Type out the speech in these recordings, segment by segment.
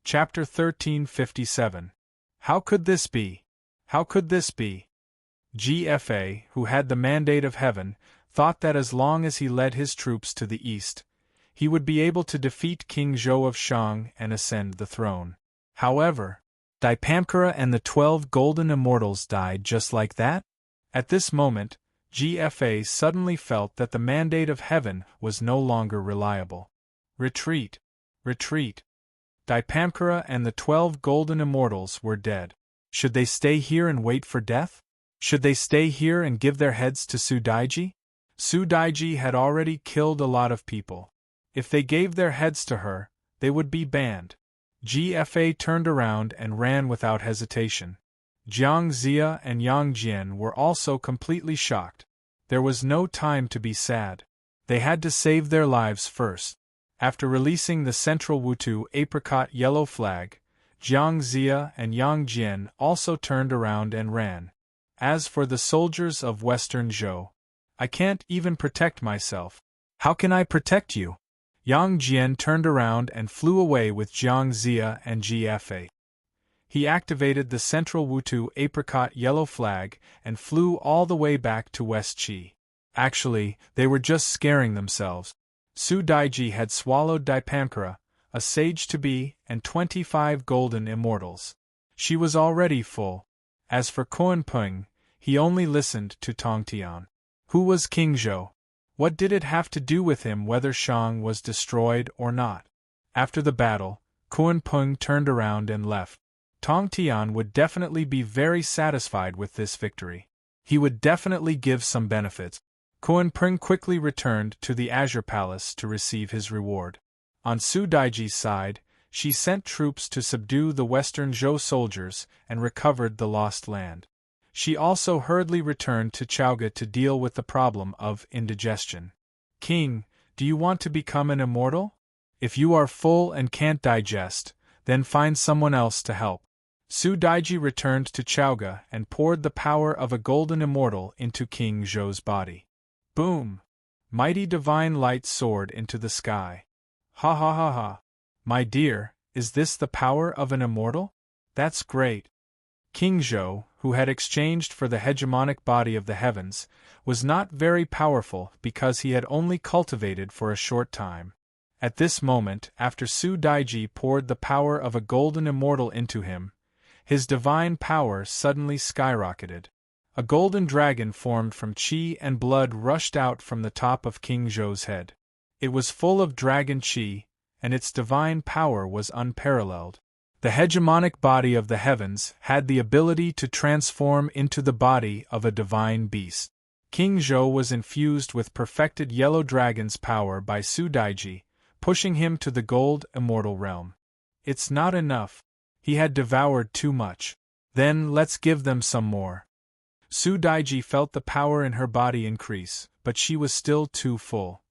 Chapter 1357. How could this be? How could this be? GFA, who had the mandate of heaven, thought that as long as he led his troops to the east, he would be able to defeat King Zhou of Shang and ascend the throne. However, Dipankara and the 12 golden immortals died just like that? At this moment, GFA suddenly felt that the mandate of heaven was no longer reliable. Retreat! Retreat! Dipankara and the 12 golden immortals were dead. Should they stay here and wait for death? Should they stay here and give their heads to Su Daiji? Su Daiji had already killed a lot of people. If they gave their heads to her, they would be banned. GFA turned around and ran without hesitation. Jiang Xia and Yang Jian were also completely shocked. There was no time to be sad. They had to save their lives first. After releasing the central Wutu apricot yellow flag, Jiang Xia and Yang Jian also turned around and ran. As for the soldiers of Western Zhou, I can't even protect myself. How can I protect you? Yang Jian turned around and flew away with Jiang Xia and GFA. He activated the central Wutu apricot yellow flag and flew all the way back to West Qi. Actually, they were just scaring themselves. Su Daiji had swallowed Dipankara, a sage-to-be, and 25 golden immortals. She was already full. As for Kuan-Pung, he only listened to Tongtian. Who was King Zhou? What did it have to do with him whether Shang was destroyed or not? After the battle, Kuan-Pung turned around and left. Tongtian would definitely be very satisfied with this victory. He would definitely give some benefits. Kuan-Pung quickly returned to the Azure Palace to receive his reward. On Su Daiji's side, she sent troops to subdue the Western Zhou soldiers and recovered the lost land. She also hurriedly returned to Chaoga to deal with the problem of indigestion. King, do you want to become an immortal? If you are full and can't digest, then find someone else to help. Su Daiji returned to Chaoga and poured the power of a golden immortal into King Zhou's body. Boom! Mighty divine light soared into the sky. Ha ha ha ha! My dear, is this the power of an immortal? That's great! King Zhou, who had exchanged for the hegemonic body of the heavens, was not very powerful because he had only cultivated for a short time. At this moment, after Su Daiji poured the power of a golden immortal into him, his divine power suddenly skyrocketed. A golden dragon formed from qi and blood rushed out from the top of King Zhou's head. It was full of dragon qi, and its divine power was unparalleled. The hegemonic body of the heavens had the ability to transform into the body of a divine beast. King Zhou was infused with perfected yellow dragon's power by Su Daiji, pushing him to the gold immortal realm. It's not enough. He had devoured too much. Then let's give them some more. Su Daiji felt the power in her body increase, but she was still too full.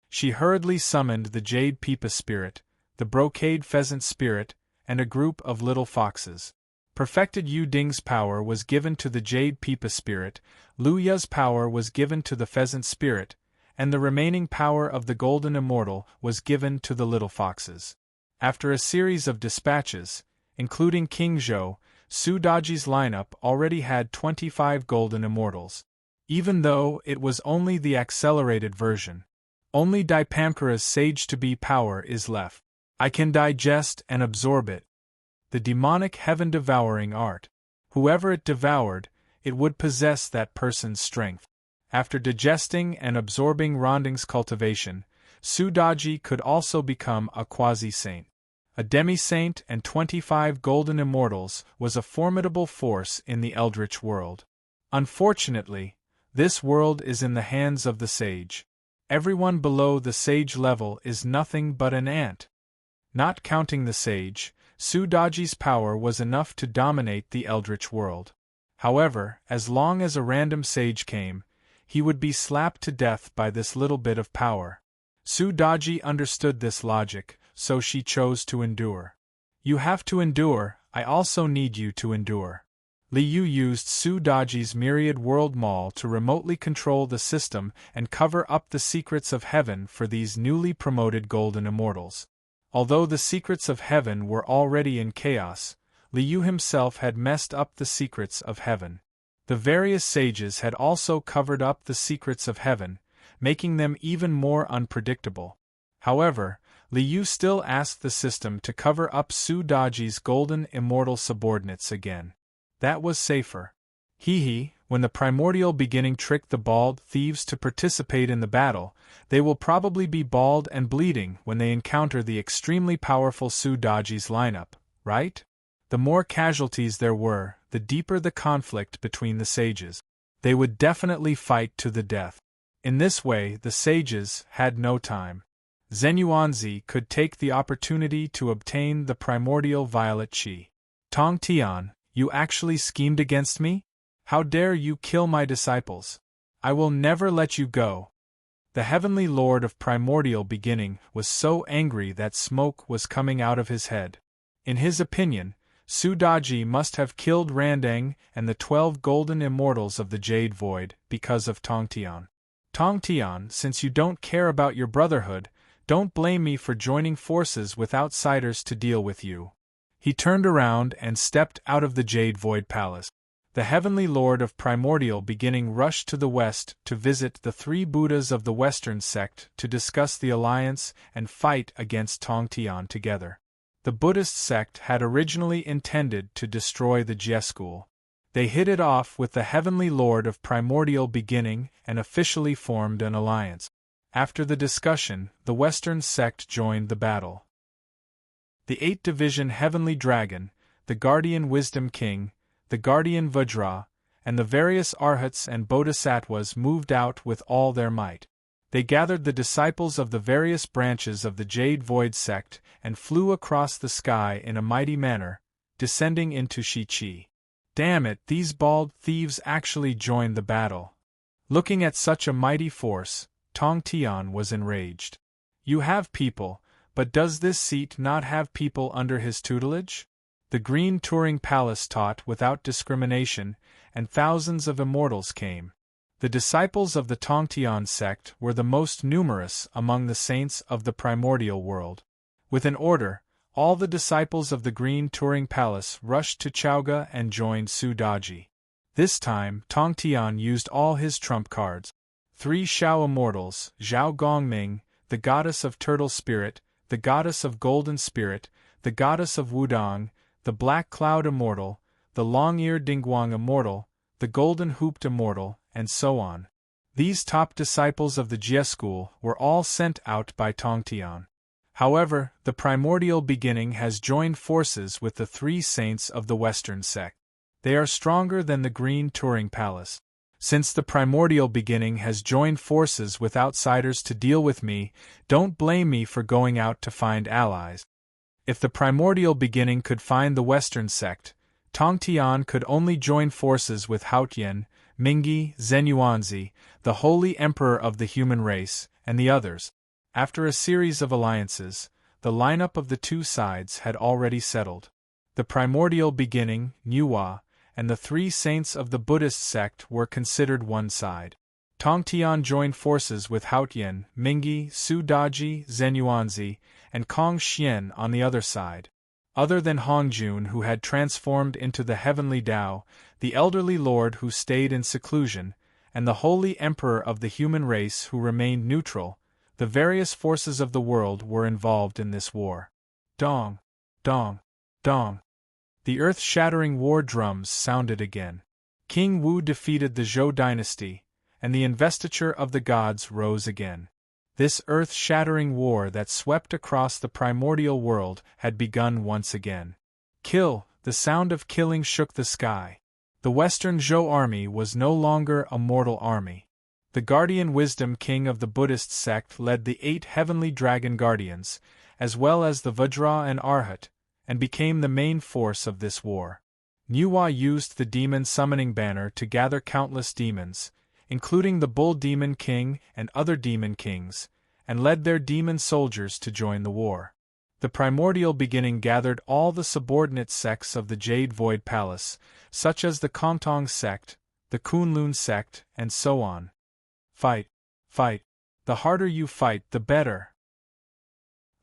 She hurriedly summoned the Jade Pipa spirit, the Brocade Pheasant spirit, and a group of little foxes. Perfected Yu Ding's power was given to the Jade Pipa spirit, Lu Ya's power was given to the Pheasant spirit, and the remaining power of the Golden Immortal was given to the little foxes. After a series of dispatches, including King Zhou, Su Daiji's lineup already had 25 Golden Immortals. Even though it was only the accelerated version, only Dipankara's sage-to-be power is left. I can digest and absorb it. The demonic heaven-devouring art. Whoever it devoured, it would possess that person's strength. After digesting and absorbing Ronding's cultivation, Su Daiji could also become a quasi-saint. A demi-saint and 25 golden immortals was a formidable force in the eldritch world. Unfortunately, this world is in the hands of the sage. Everyone below the sage level is nothing but an ant. Not counting the sage, Su Daiji's power was enough to dominate the eldritch world. However, as long as a random sage came, he would be slapped to death by this little bit of power. Su Daiji understood this logic, so she chose to endure. You have to endure, I also need you to endure. Li Yu used Su Daiji's myriad world maul to remotely control the system and cover up the secrets of heaven for these newly promoted golden immortals. Although the secrets of heaven were already in chaos, Liu himself had messed up the secrets of heaven. The various sages had also covered up the secrets of heaven, making them even more unpredictable. However, Liu still asked the system to cover up Su Daji's golden immortal subordinates again. That was safer. When the primordial beginning tricked the bald thieves to participate in the battle, they will probably be bald and bleeding when they encounter the extremely powerful Su Daji's lineup, right? The more casualties there were, the deeper the conflict between the sages. They would definitely fight to the death. In this way, the sages had no time. Zenuanzi could take the opportunity to obtain the primordial violet chi. Tong Tian, you actually schemed against me? How dare you kill my disciples? I will never let you go. The heavenly lord of primordial beginning was so angry that smoke was coming out of his head. In his opinion, Su Daji must have killed Randang and the 12 golden immortals of the Jade Void because of Tong Tian. Tong Tian, since you don't care about your brotherhood, don't blame me for joining forces with outsiders to deal with you. He turned around and stepped out of the Jade Void Palace. The heavenly lord of primordial beginning rushed to the west to visit the 3 Buddhas of the Western sect to discuss the alliance and fight against Tong Tian together. The Buddhist sect had originally intended to destroy the Jie school. They hit it off with the heavenly lord of primordial beginning and officially formed an alliance. After the discussion, the Western sect joined the battle. The 8-division heavenly dragon, the guardian wisdom king, the guardian Vajra, and the various arhats and bodhisattvas moved out with all their might. They gathered the disciples of the various branches of the Jade Void sect and flew across the sky in a mighty manner, descending into Shichi. Damn it, these bald thieves actually joined the battle. Looking at such a mighty force, Tong Tian was enraged. You have people, but does this seat not have people under his tutelage? The Green Touring Palace taught without discrimination, and thousands of immortals came. The disciples of the Tong Tian sect were the most numerous among the saints of the primordial world. With an order, all the disciples of the Green Touring Palace rushed to Chaoga and joined Su Daji. This time, Tong Tian used all his trump cards. 3 Shao immortals, Zhao Gongming, the goddess of Turtle Spirit, the goddess of Golden Spirit, the goddess of Wudong, the Black Cloud Immortal, the Long-Eared Dingguang Immortal, the Golden Hooped Immortal, and so on. These top disciples of the Jie school were all sent out by Tong Tian. However, the primordial beginning has joined forces with the 3 saints of the Western sect. They are stronger than the Green Touring Palace. Since the primordial beginning has joined forces with outsiders to deal with me, don't blame me for going out to find allies. If the primordial beginning could find the Western sect, Tong Tian could only join forces with Haotian, Mingyi, Zenuanzi, the holy emperor of the human race, and the others. After a series of alliances, the lineup of the 2 sides had already settled. The primordial beginning, Nuwa, and the 3 saints of the Buddhist sect were considered one side. Tong Tian joined forces with Haotian, Mingyi, Su Daji, Zenuanzi, and Kong Xian on the other side. Other than Hongjun, who had transformed into the heavenly Tao, the elderly lord who stayed in seclusion, and the holy emperor of the human race who remained neutral, the various forces of the world were involved in this war. Dong! Dong! Dong! The earth-shattering war drums sounded again. King Wu defeated the Zhou dynasty, and the investiture of the gods rose again. This earth-shattering war that swept across the primordial world had begun once again. Kill! The sound of killing shook the sky. The Western Zhou army was no longer a mortal army. The guardian wisdom king of the Buddhist sect led the 8 heavenly dragon guardians, as well as the Vajra and Arhat, and became the main force of this war. Nuwa used the demon summoning banner to gather countless demons, including the Bull Demon King and other demon kings, and led their demon soldiers to join the war. The primordial beginning gathered all the subordinate sects of the Jade Void Palace, such as the Kongtong sect, the Kunlun sect, and so on. Fight! Fight! The harder you fight, the better!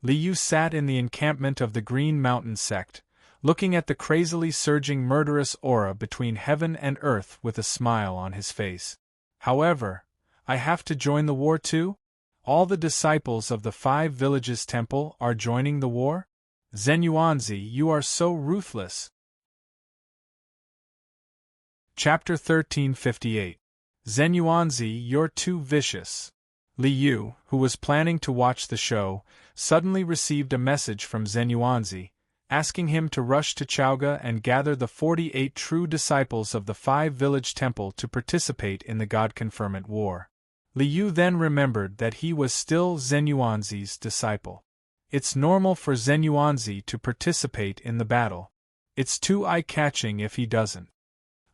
Li Yu sat in the encampment of the Green Mountain sect, looking at the crazily surging murderous aura between heaven and earth with a smile on his face. However, I have to join the war too? All the disciples of the 5 villages temple are joining the war? Zenyuanzi, you are so ruthless. Chapter 1358. Zenyuanzi, you're too vicious. Li Yu, who was planning to watch the show, suddenly received a message from Zenyuanzi, asking him to rush to Chaoga and gather the 48 true disciples of the 5 village temple to participate in the God-Confirmant War. Li Yu then remembered that he was still Zenyuanzi's disciple. It's normal for Zenyuanzi to participate in the battle. It's too eye-catching if he doesn't.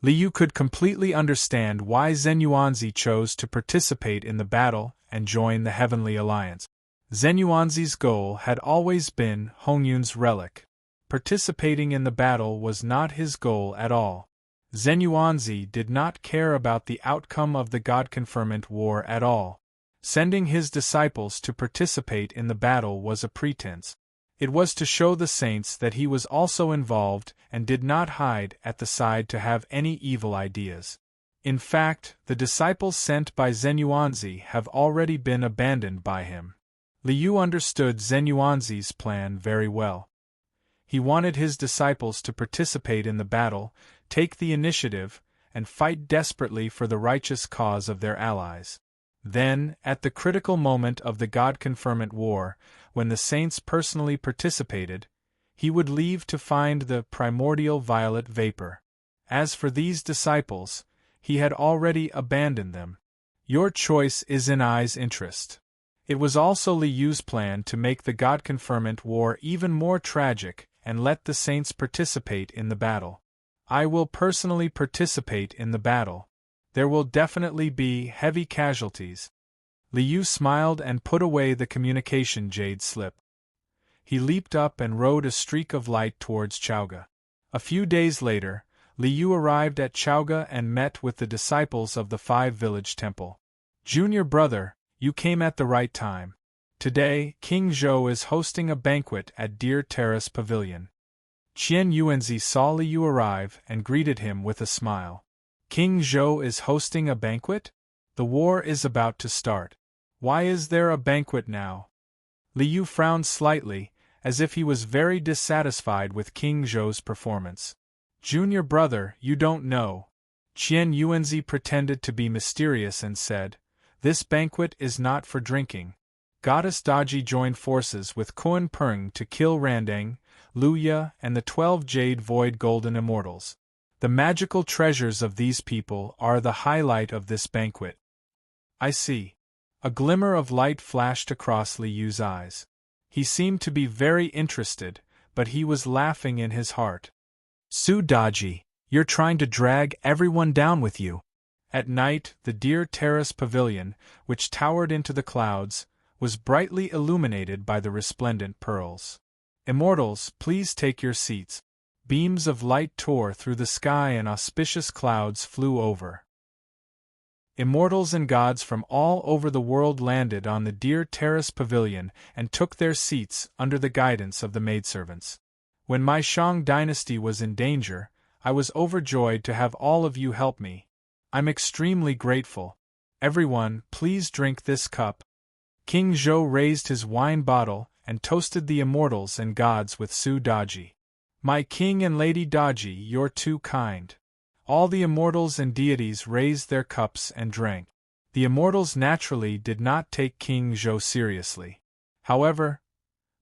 Li Yu could completely understand why Zenyuanzi chose to participate in the battle and join the Heavenly Alliance. Zenyuanzi's goal had always been Hongyun's relic. Participating in the battle was not his goal at all. Zenyuanzi did not care about the outcome of the God-Confirmant War at all. Sending his disciples to participate in the battle was a pretense. It was to show the saints that he was also involved and did not hide at the side to have any evil ideas. In fact, the disciples sent by Zenyuanzi have already been abandoned by him. Li Yu understood Zenyuanzi's plan very well. He wanted his disciples to participate in the battle, take the initiative, and fight desperately for the righteous cause of their allies. Then, at the critical moment of the God-Confirmant War, when the saints personally participated, he would leave to find the primordial violet vapor. As for these disciples, he had already abandoned them. Your choice is in I's interest. It was also Li Yu's plan to make the God-Confirmant War even more tragic and let the saints participate in the battle. I will personally participate in the battle. There will definitely be heavy casualties. Li Yu smiled and put away the communication jade slip. He leaped up and rode a streak of light towards Chaoga. A few days later, Li Yu arrived at Chaoga and met with the disciples of the 5 village temple. Junior brother, you came at the right time. Today, King Zhou is hosting a banquet at Deer Terrace Pavilion. Qian Yuanzi saw Li Yu arrive and greeted him with a smile. King Zhou is hosting a banquet? The war is about to start. Why is there a banquet now? Li Yu frowned slightly, as if he was very dissatisfied with King Zhou's performance. Junior brother, you don't know. Qian Yuanzi pretended to be mysterious and said, this banquet is not for drinking. Goddess Daji joined forces with Kuan Peng to kill Randang, Luya, and the 12 Jade Void Golden Immortals. The magical treasures of these people are the highlight of this banquet. I see. A glimmer of light flashed across Li Yu's eyes. He seemed to be very interested, but he was laughing in his heart. Su Daji, you're trying to drag everyone down with you. At night, the Deer Terrace Pavilion, which towered into the clouds, was brightly illuminated by the resplendent pearls. Immortals, please take your seats. Beams of light tore through the sky and auspicious clouds flew over. Immortals and gods from all over the world landed on the Deer Terrace Pavilion and took their seats under the guidance of the maidservants. When my Shang dynasty was in danger, I was overjoyed to have all of you help me. I'm extremely grateful. Everyone, please drink this cup. King Zhou raised his wine bottle and toasted the immortals and gods with Su Daji. My king and lady Daji, you're too kind. All the immortals and deities raised their cups and drank. The immortals naturally did not take King Zhou seriously. However,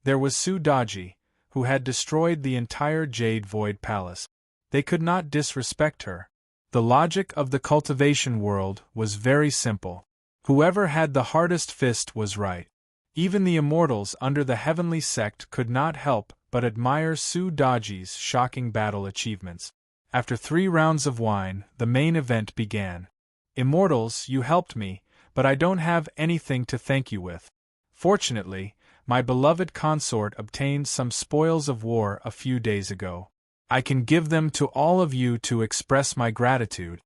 there was Su Daji, who had destroyed the entire Jade Void Palace. They could not disrespect her. The logic of the cultivation world was very simple. Whoever had the hardest fist was right. Even the immortals under the heavenly sect could not help but admire Su Daji's shocking battle achievements. After 3 rounds of wine, the main event began. Immortals, you helped me, but I don't have anything to thank you with. Fortunately, my beloved consort obtained some spoils of war a few days ago. I can give them to all of you to express my gratitude.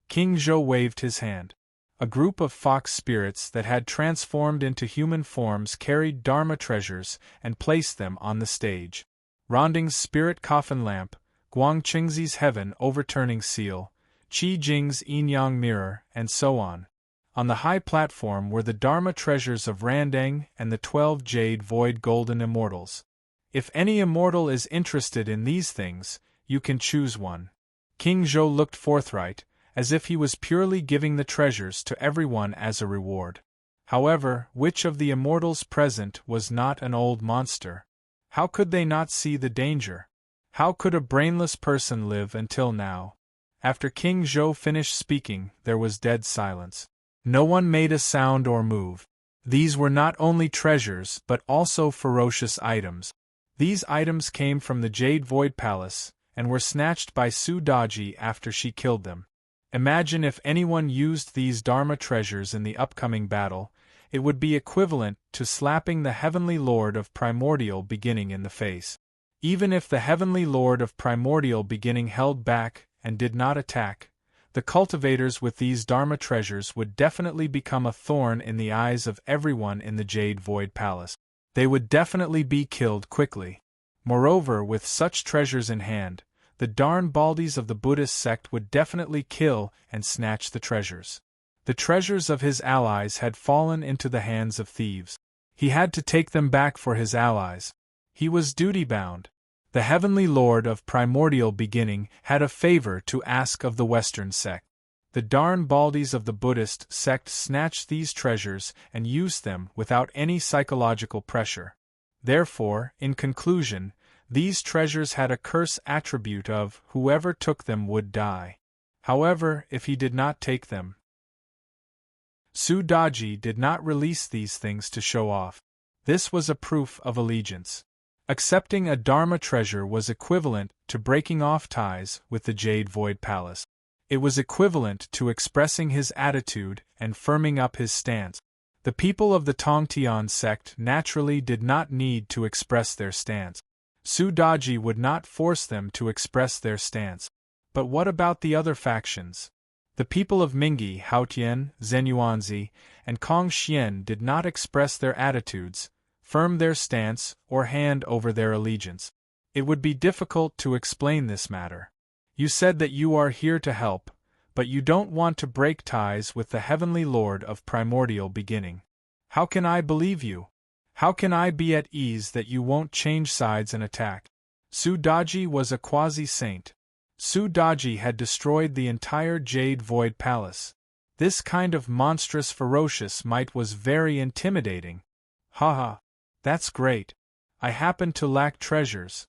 King Zhou waved his hand. A group of fox spirits that had transformed into human forms carried Dharma treasures and placed them on the stage. Ronding's spirit coffin lamp, Guang Qingzi's heaven overturning seal, Qi Jing's yin-yang mirror, and so on. On the high platform were the Dharma treasures of Randang and the 12 jade void golden immortals. If any immortal is interested in these things, you can choose one. King Zhou looked forthright, as if he was purely giving the treasures to everyone as a reward. However, which of the immortals present was not an old monster? How could they not see the danger? How could a brainless person live until now? After King Zhou finished speaking, there was dead silence. No one made a sound or move. These were not only treasures but also ferocious items. These items came from the Jade Void Palace, and were snatched by Su Daji after she killed them. Imagine if anyone used these Dharma treasures in the upcoming battle, it would be equivalent to slapping the Heavenly Lord of Primordial Beginning in the face. Even if the Heavenly Lord of Primordial Beginning held back and did not attack, the cultivators with these Dharma treasures would definitely become a thorn in the eyes of everyone in the Jade Void Palace. They would definitely be killed quickly. Moreover, with such treasures in hand, the darn Baldis of the Buddhist sect would definitely kill and snatch the treasures. The treasures of his allies had fallen into the hands of thieves. He had to take them back for his allies. He was duty-bound. The Heavenly Lord of Primordial Beginning had a favor to ask of the Western sect. The darn Baldis of the Buddhist sect snatched these treasures and used them without any psychological pressure. Therefore, in conclusion, these treasures had a curse attribute of whoever took them would die. However, if he did not take them, Su Daji did not release these things to show off. This was a proof of allegiance. Accepting a Dharma treasure was equivalent to breaking off ties with the Jade Void Palace. It was equivalent to expressing his attitude and firming up his stance. The people of the Tongtian sect naturally did not need to express their stance. Su Daji would not force them to express their stance. But what about the other factions? The people of Mingyi, Haotian, Zenyuanzi, and Kongxian did not express their attitudes, firm their stance, or hand over their allegiance. It would be difficult to explain this matter. You said that you are here to help, but you don't want to break ties with the Heavenly Lord of Primordial Beginning. How can I believe you? How can I be at ease that you won't change sides and attack? Su Daji was a quasi-saint. Su Daji had destroyed the entire Jade Void Palace. This kind of monstrous ferocious might was very intimidating. Haha, that's great. I happen to lack treasures.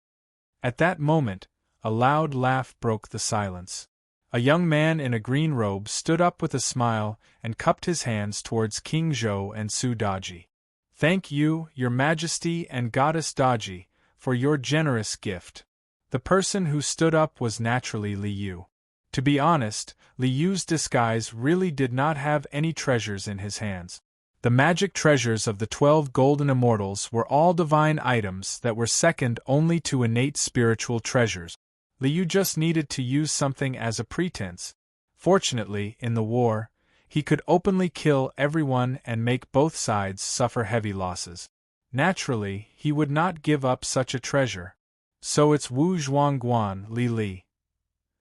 At that moment, a loud laugh broke the silence. A young man in a green robe stood up with a smile and cupped his hands towards King Zhou and Su Daji. Thank you, Your Majesty and Goddess Daji, for your generous gift. The person who stood up was naturally Li Yu. To be honest, Li Yu's disguise really did not have any treasures in his hands. The magic treasures of the 12 golden immortals were all divine items that were second only to innate spiritual treasures. Li Yu just needed to use something as a pretense. Fortunately, in the war, he could openly kill everyone and make both sides suffer heavy losses. Naturally, he would not give up such a treasure. So it's Wu Zhuangguan Li Li.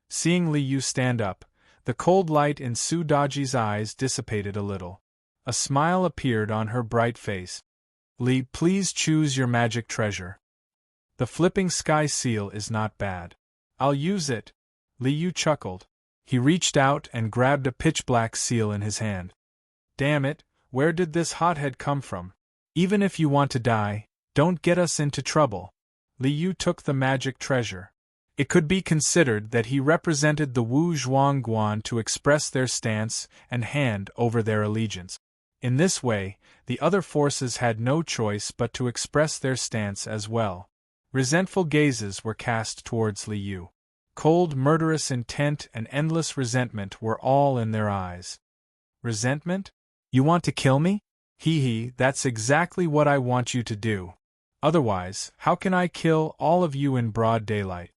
Seeing Li Yu stand up, the cold light in Su Daji's eyes dissipated a little. A smile appeared on her bright face. Li, please choose your magic treasure. The flipping sky seal is not bad. I'll use it. Li Yu chuckled. He reached out and grabbed a pitch-black seal in his hand. Damn it, where did this hothead come from? Even if you want to die, don't get us into trouble. Li Yu took the magic treasure. It could be considered that he represented the Wu Zhuangguan to express their stance and hand over their allegiance. In this way, the other forces had no choice but to express their stance as well. Resentful gazes were cast towards Li Yu. Cold, murderous intent and endless resentment were all in their eyes. Resentment? You want to kill me? Hee, that's exactly what I want you to do. Otherwise, how can I kill all of you in broad daylight?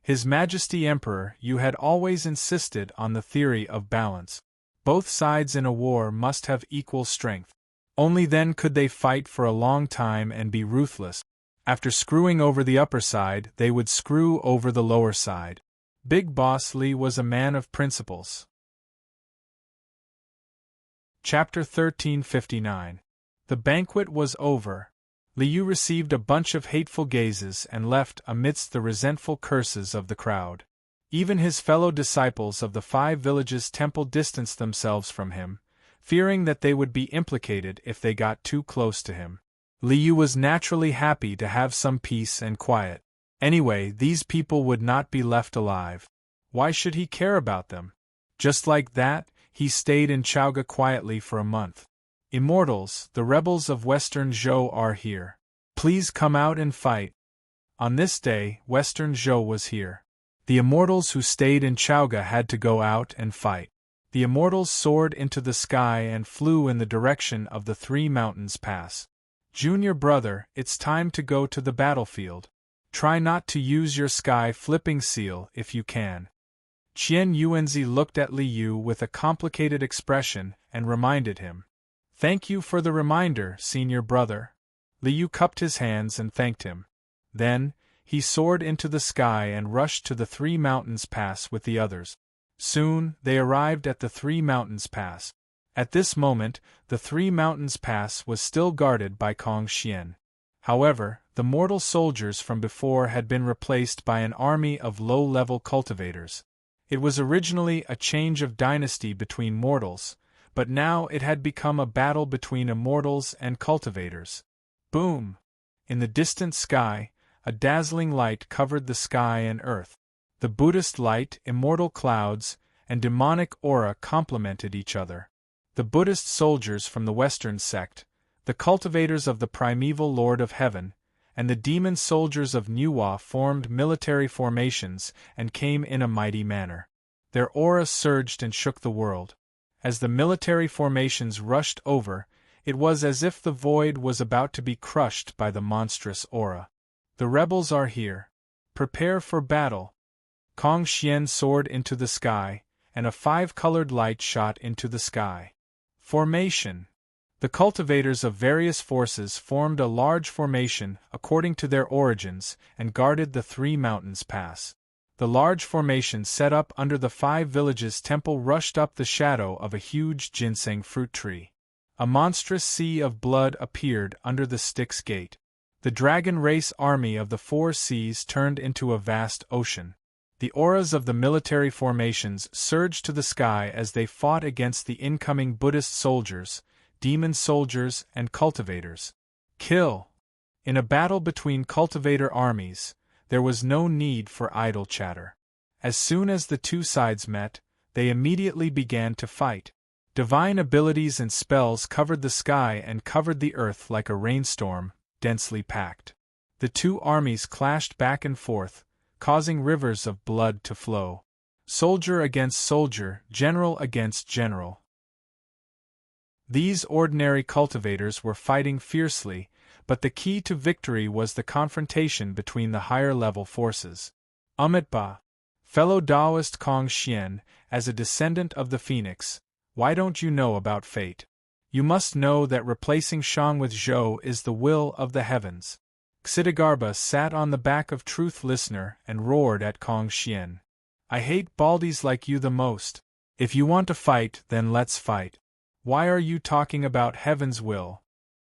His Majesty Emperor, you had always insisted on the theory of balance. Both sides in a war must have equal strength. Only then could they fight for a long time and be ruthless. After screwing over the upper side, they would screw over the lower side. Big Boss Li was a man of principles. Chapter 1359. The banquet was over. Liu received a bunch of hateful gazes and left amidst the resentful curses of the crowd. Even his fellow disciples of the 5 villages' temple distanced themselves from him, fearing that they would be implicated if they got too close to him. Liu was naturally happy to have some peace and quiet. Anyway, these people would not be left alive. Why should he care about them? Just like that, he stayed in Chaoga quietly for a month. Immortals, the rebels of Western Zhou are here. Please come out and fight. On this day, Western Zhou was here. The immortals who stayed in Chaoga had to go out and fight. The immortals soared into the sky and flew in the direction of the 3 mountains pass. Junior brother, it's time to go to the battlefield. Try not to use your sky-flipping seal if you can. Qian Yuanzi looked at Liu with a complicated expression and reminded him. Thank you for the reminder, senior brother. Liu cupped his hands and thanked him. Then, he soared into the sky and rushed to the 3 mountains pass with the others. Soon, they arrived at the 3 mountains pass. At this moment, the 3 mountains pass was still guarded by Kong Xian. However, the mortal soldiers from before had been replaced by an army of low-level cultivators. It was originally a change of dynasty between mortals, but now it had become a battle between immortals and cultivators. Boom! In the distant sky, a dazzling light covered the sky and earth. The Buddhist light, immortal clouds, and demonic aura complemented each other. The Buddhist soldiers from the Western sect, the cultivators of the primeval Lord of Heaven, and the demon soldiers of Nuwa formed military formations and came in a mighty manner. Their aura surged and shook the world. As the military formations rushed over, it was as if the void was about to be crushed by the monstrous aura. The rebels are here. Prepare for battle. Kong Xian soared into the sky, and a 5-colored light shot into the sky. Formation. The cultivators of various forces formed a large formation according to their origins and guarded the 3 mountains pass. The large formation set up under the 5 villages temple rushed up the shadow of a huge ginseng fruit tree. A monstrous sea of blood appeared under the Styx gate. The dragon race army of the 4 seas turned into a vast ocean. The auras of the military formations surged to the sky as they fought against the incoming Buddhist soldiers, demon soldiers, and cultivators. Kill! In a battle between cultivator armies, there was no need for idle chatter. As soon as the 2 sides met, they immediately began to fight. Divine abilities and spells covered the sky and covered the earth like a rainstorm, densely packed. The 2 armies clashed back and forth, causing rivers of blood to flow. Soldier against soldier, general against general. These ordinary cultivators were fighting fiercely, but the key to victory was the confrontation between the higher-level forces. Amitabha, fellow Taoist Kong Xian, as a descendant of the Phoenix, why don't you know about fate? You must know that replacing Shang with Zhou is the will of the heavens. Xidigarbha sat on the back of Truth Listener and roared at Kong Xian. I hate baldies like you the most. If you want to fight, then let's fight. Why are you talking about heaven's will?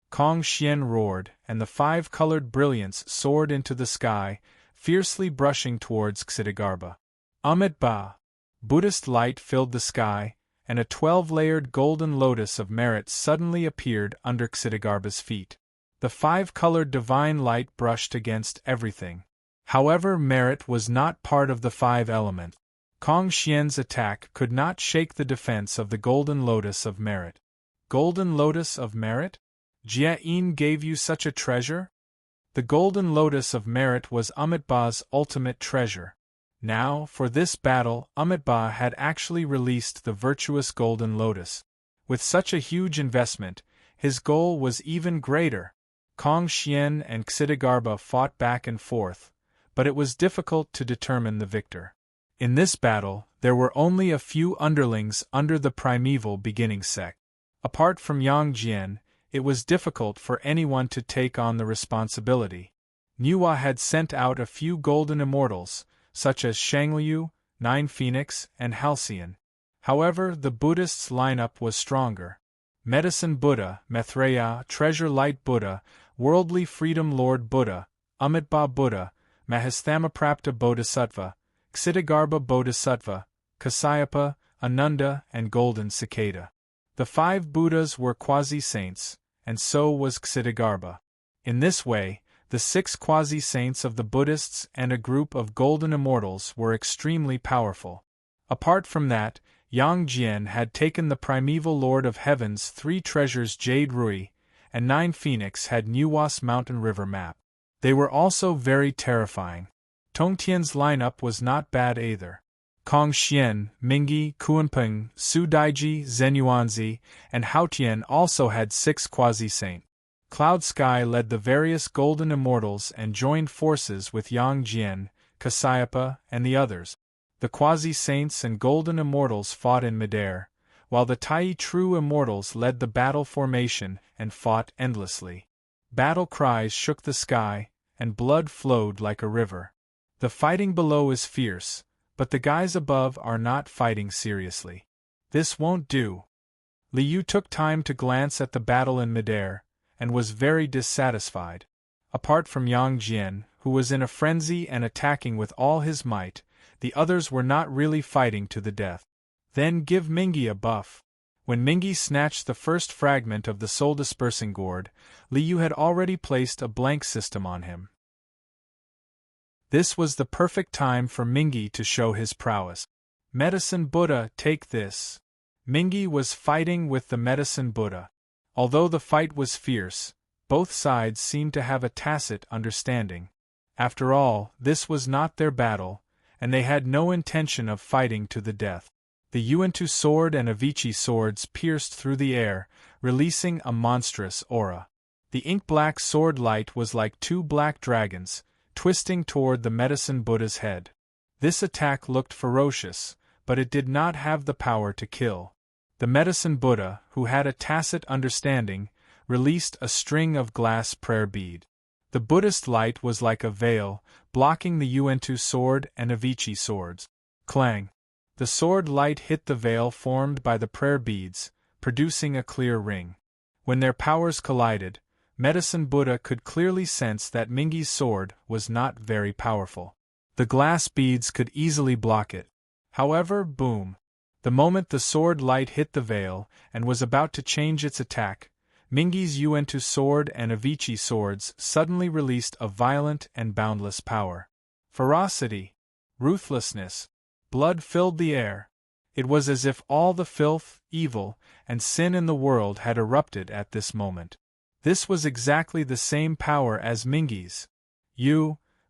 Kong Xian roared, and the 5-colored brilliance soared into the sky, fiercely brushing towards Xidigarbha. Amitabha! Buddhist light filled the sky, and a 12-layered golden lotus of merit suddenly appeared under Xidigarbha's feet. The 5-colored divine light brushed against everything. However, merit was not part of the 5 elements. Kong Xian's attack could not shake the defense of the golden lotus of merit. Golden lotus of merit? Jia Yin gave you such a treasure? The golden lotus of merit was Amitabha's ultimate treasure. Now, for this battle, Amitabha had actually released the virtuous golden lotus. With such a huge investment, his goal was even greater. Kong Xian and Xidigarbha fought back and forth, but it was difficult to determine the victor. In this battle, there were only a few underlings under the primeval beginning sect. Apart from Yang Jian, it was difficult for anyone to take on the responsibility. Niuhua had sent out a few golden immortals, such as Shangliu, Nine Phoenix, and Halcyon. However, the Buddhists' lineup was stronger. Medicine Buddha, Maitreya, Treasure Light Buddha, Worldly Freedom Lord Buddha, Amitabha Buddha, Mahasthamaprapta Bodhisattva, Ksitigarbha Bodhisattva, Kasyapa, Ananda, and Golden Cicada. The 5 Buddhas were quasi-saints, and so was Ksitigarbha. In this way, the 6 quasi-saints of the Buddhists and a group of golden immortals were extremely powerful. Apart from that, Yang Jian had taken the primeval Lord of Heaven's 3 treasures Jade Rui, and Nine Phoenix had Niuhua's Mountain River map. They were also very terrifying. Tongtian's lineup was not bad either. Kong Xian, Mingyi, Kuanping, Su Daiji, Zenyuanzi, and Haotian also had 6 quasi-saint. Cloud Sky led the various golden immortals and joined forces with Yang Jian, Kasyapa, and the others. The quasi-saints and golden immortals fought in midair, while the Tai true immortals led the battle formation and fought endlessly. Battle cries shook the sky, and blood flowed like a river. The fighting below is fierce, but the guys above are not fighting seriously. This won't do. Liu took time to glance at the battle in midair, and was very dissatisfied. Apart from Yang Jian, who was in a frenzy and attacking with all his might, the others were not really fighting to the death. Then give Mingyi a buff. When Mingyi snatched the first fragment of the soul-dispersing gourd, Liu had already placed a blank system on him. This was the perfect time for Mingyi to show his prowess. Medicine Buddha, take this. Mingyi was fighting with the Medicine Buddha. Although the fight was fierce, both sides seemed to have a tacit understanding. After all, this was not their battle, and they had no intention of fighting to the death. The Yuantu sword and Avici swords pierced through the air, releasing a monstrous aura. The ink-black sword light was like 2 black dragons, twisting toward the Medicine Buddha's head. This attack looked ferocious, but it did not have the power to kill. The Medicine Buddha, who had a tacit understanding, released a string of glass prayer bead. The Buddhist light was like a veil, blocking the Yuantu sword and Avici swords. Clang! The sword light hit the veil formed by the prayer beads, producing a clear ring. When their powers collided, Medicine Buddha could clearly sense that Mingyi's sword was not very powerful. The glass beads could easily block it. However, boom! The moment the sword light hit the veil and was about to change its attack, Mingyi's Yuantu sword and Avici swords suddenly released a violent and boundless power. Ferocity, ruthlessness, blood filled the air. It was as if all the filth, evil, and sin in the world had erupted at this moment. This was exactly the same power as Mingyi's.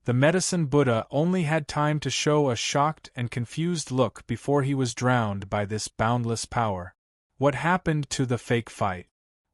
The Medicine Buddha, only had time to show a shocked and confused look before he was drowned by this boundless power. What happened to the fake fight?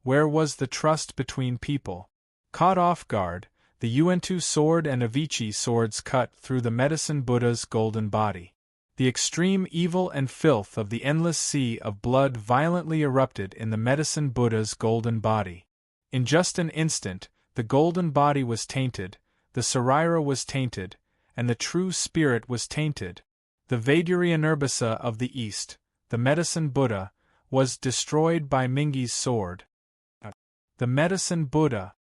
Where was the trust between people? Caught off guard, the Yuantu sword and Avici swords cut through the Medicine Buddha's golden body. The extreme evil and filth of the endless sea of blood violently erupted in the Medicine Buddha's golden body. In just an instant, the golden body was tainted, the Sarira was tainted, and the true spirit was tainted. The Vaiduryanurbasa of the East, the Medicine Buddha, was destroyed by Mingyi's sword. The Medicine Buddha!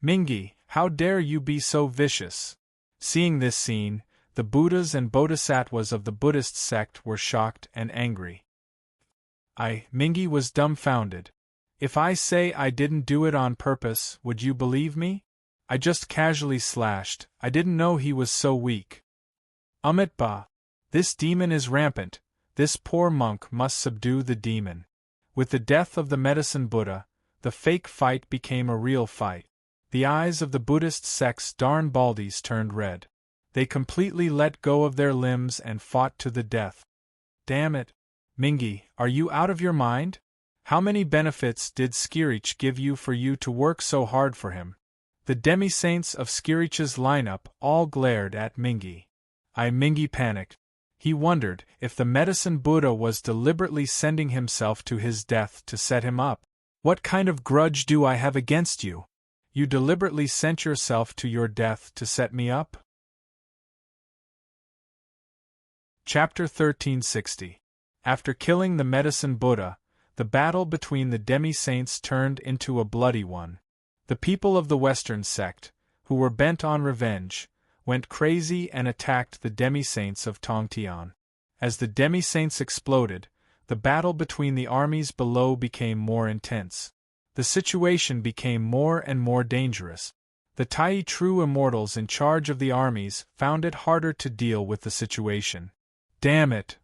Mingyi, how dare you be so vicious? Seeing this scene, the Buddhas and Bodhisattvas of the Buddhist sect were shocked and angry. Mingyi was dumbfounded. If I say I didn't do it on purpose, would you believe me? I just casually slashed, I didn't know he was so weak. Amitabha! This demon is rampant, this poor monk must subdue the demon. With the death of the Medicine Buddha, the fake fight became a real fight. The eyes of the Buddhist sect's darn baldies turned red. They completely let go of their limbs and fought to the death. Damn it! Mingyi, are you out of your mind? How many benefits did Skirich give you for you to work so hard for him? The demi-saints of Skirich's lineup all glared at Mingyi. Mingyi panicked. He wondered if the medicine Buddha was deliberately sending himself to his death to set him up. What kind of grudge do I have against you? You deliberately sent yourself to your death to set me up? Chapter 1360. After killing the medicine Buddha, the battle between the demi-saints turned into a bloody one. The people of the Western sect, who were bent on revenge, went crazy and attacked the demi-saints of Tongtian. As the demi-saints exploded, the battle between the armies below became more intense. The situation became more and more dangerous. The Tai true immortals in charge of the armies found it harder to deal with the situation. Damn it!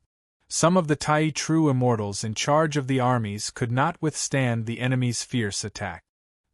Some of the Tai true immortals in charge of the armies could not withstand the enemy's fierce attack.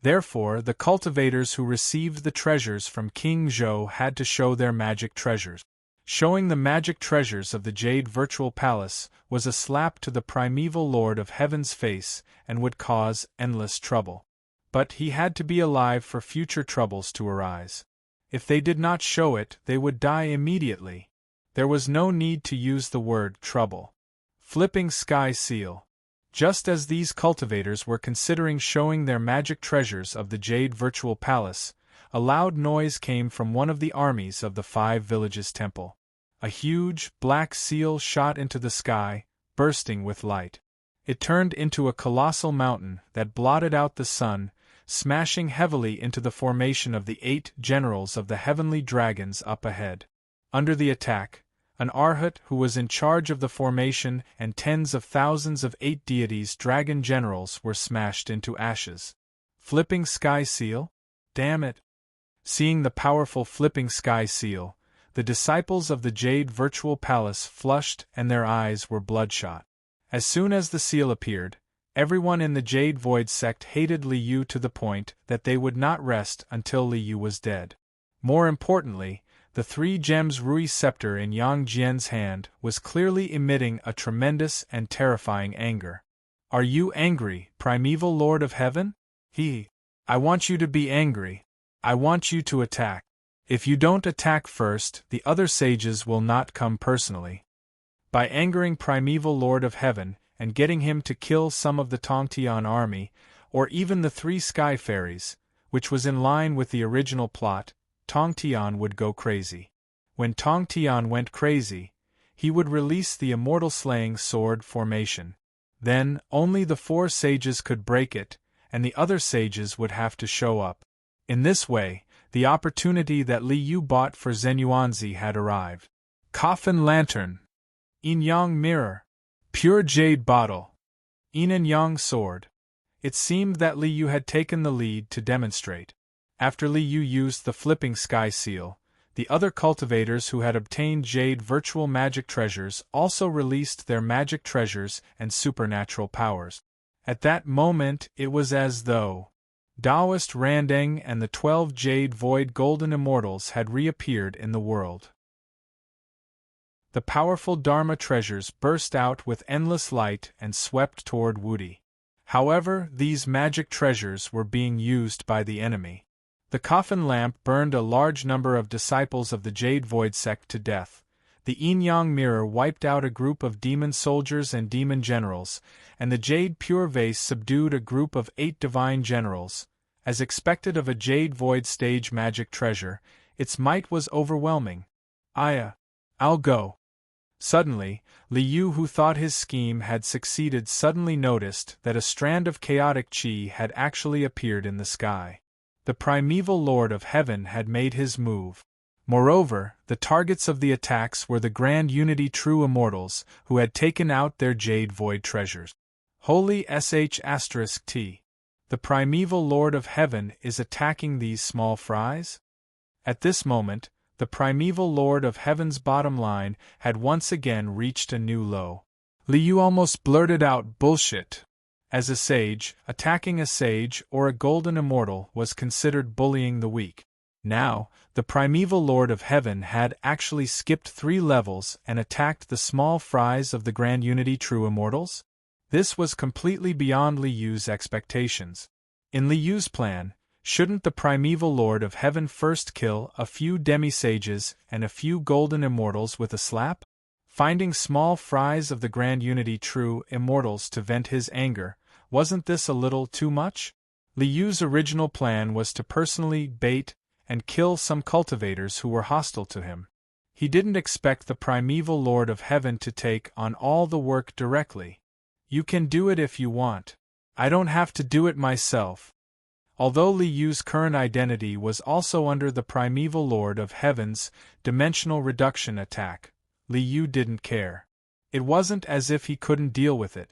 Therefore, the cultivators who received the treasures from King Zhou had to show their magic treasures. Showing the magic treasures of the Jade Virtual Palace was a slap to the primeval Lord of Heaven's face and would cause endless trouble. But he had to be alive for future troubles to arise. If they did not show it, they would die immediately. There was no need to use the word trouble. Flipping Sky Seal. Just as these cultivators were considering showing their magic treasures of the Jade Virtual Palace, a loud noise came from one of the armies of the 5 Villages Temple. A huge, black seal shot into the sky, bursting with light. It turned into a colossal mountain that blotted out the sun, smashing heavily into the formation of the 8 generals of the heavenly dragons up ahead. Under the attack, an Arhat who was in charge of the formation and tens of thousands of 8 deities dragon generals were smashed into ashes. Flipping Sky Seal? Damn it! Seeing the powerful Flipping Sky Seal, the disciples of the Jade Virtual Palace flushed and their eyes were bloodshot. As soon as the seal appeared, everyone in the Jade Void sect hated Li Yu to the point that they would not rest until Li Yu was dead. More importantly, the 3 gems Rui scepter in Yang Jian's hand was clearly emitting a tremendous and terrifying anger. Are you angry, primeval Lord of Heaven? I want you to be angry. I want you to attack. If you don't attack first, the other sages will not come personally. By angering primeval Lord of Heaven and getting him to kill some of the Tongtian army, or even the 3 sky fairies, which was in line with the original plot, Tongtian would go crazy. When Tongtian went crazy, he would release the immortal slaying sword formation. Then, only the 4 sages could break it, and the other sages would have to show up. In this way, the opportunity that Li Yu bought for Zenyuanzi had arrived. Coffin Lantern. Yin Yang Mirror. Pure Jade Bottle. Yin and Yang Sword. It seemed that Li Yu had taken the lead to demonstrate. After Li Yu used the Flipping Sky Seal, the other cultivators who had obtained Jade Virtual Magic Treasures also released their magic treasures and supernatural powers. At that moment it was as though Taoist Randeng and the 12 Jade Void Golden Immortals had reappeared in the world. The powerful Dharma treasures burst out with endless light and swept toward Wudi. However, these magic treasures were being used by the enemy. The coffin lamp burned a large number of disciples of the Jade Void sect to death. The Yin-Yang mirror wiped out a group of demon soldiers and demon generals, and the Jade Pure Vase subdued a group of 8 divine generals. As expected of a Jade Void stage magic treasure, its might was overwhelming. I'll go. Suddenly, Li Yu, who thought his scheme had succeeded, suddenly noticed that a strand of chaotic chi had actually appeared in the sky. The primeval Lord of Heaven had made his move. Moreover, the targets of the attacks were the Grand Unity True Immortals, who had taken out their Jade Void treasures. Holy *T. The primeval Lord of Heaven is attacking these small fries? At this moment, the primeval Lord of Heaven's bottom line had once again reached a new low. Li Yu almost blurted out bullshit. As a sage, attacking a sage or a golden immortal was considered bullying the weak. Now, the primeval Lord of Heaven had actually skipped 3 levels and attacked the small fries of the Grand Unity True Immortals? This was completely beyond Li Yu's expectations. In Li Yu's plan, shouldn't the primeval Lord of Heaven first kill a few demi-sages and a few golden immortals with a slap? Finding small fries of the Grand Unity true immortals to vent his anger, wasn't this a little too much? Li Yu's original plan was to personally bait and kill some cultivators who were hostile to him. He didn't expect the primeval Lord of Heaven to take on all the work directly. You can do it if you want. I don't have to do it myself. Although Li Yu's current identity was also under the primeval Lord of Heaven's dimensional reduction attack, Li Yu didn't care. It wasn't as if he couldn't deal with it.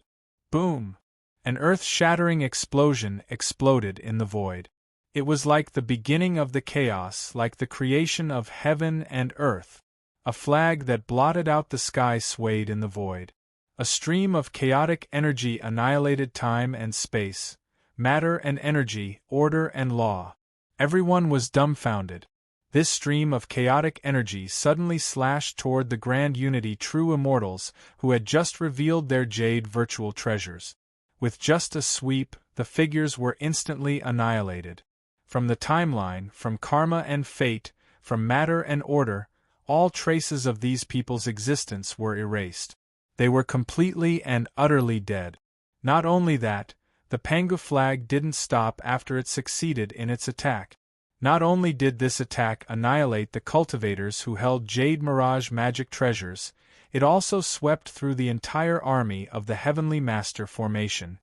Boom! An earth-shattering explosion exploded in the void. It was like the beginning of the chaos, like the creation of heaven and earth. A flag that blotted out the sky swayed in the void. A stream of chaotic energy annihilated time and space, matter and energy, order and law. Everyone was dumbfounded. This stream of chaotic energy suddenly slashed toward the Grand Unity true immortals who had just revealed their jade virtual treasures. With just a sweep, the figures were instantly annihilated. From the timeline, from karma and fate, from matter and order, all traces of these people's existence were erased. They were completely and utterly dead. Not only that, the Pangu flag didn't stop after it succeeded in its attack. Not only did this attack annihilate the cultivators who held Jade Mirage magic treasures, it also swept through the entire army of the Heavenly Master formation.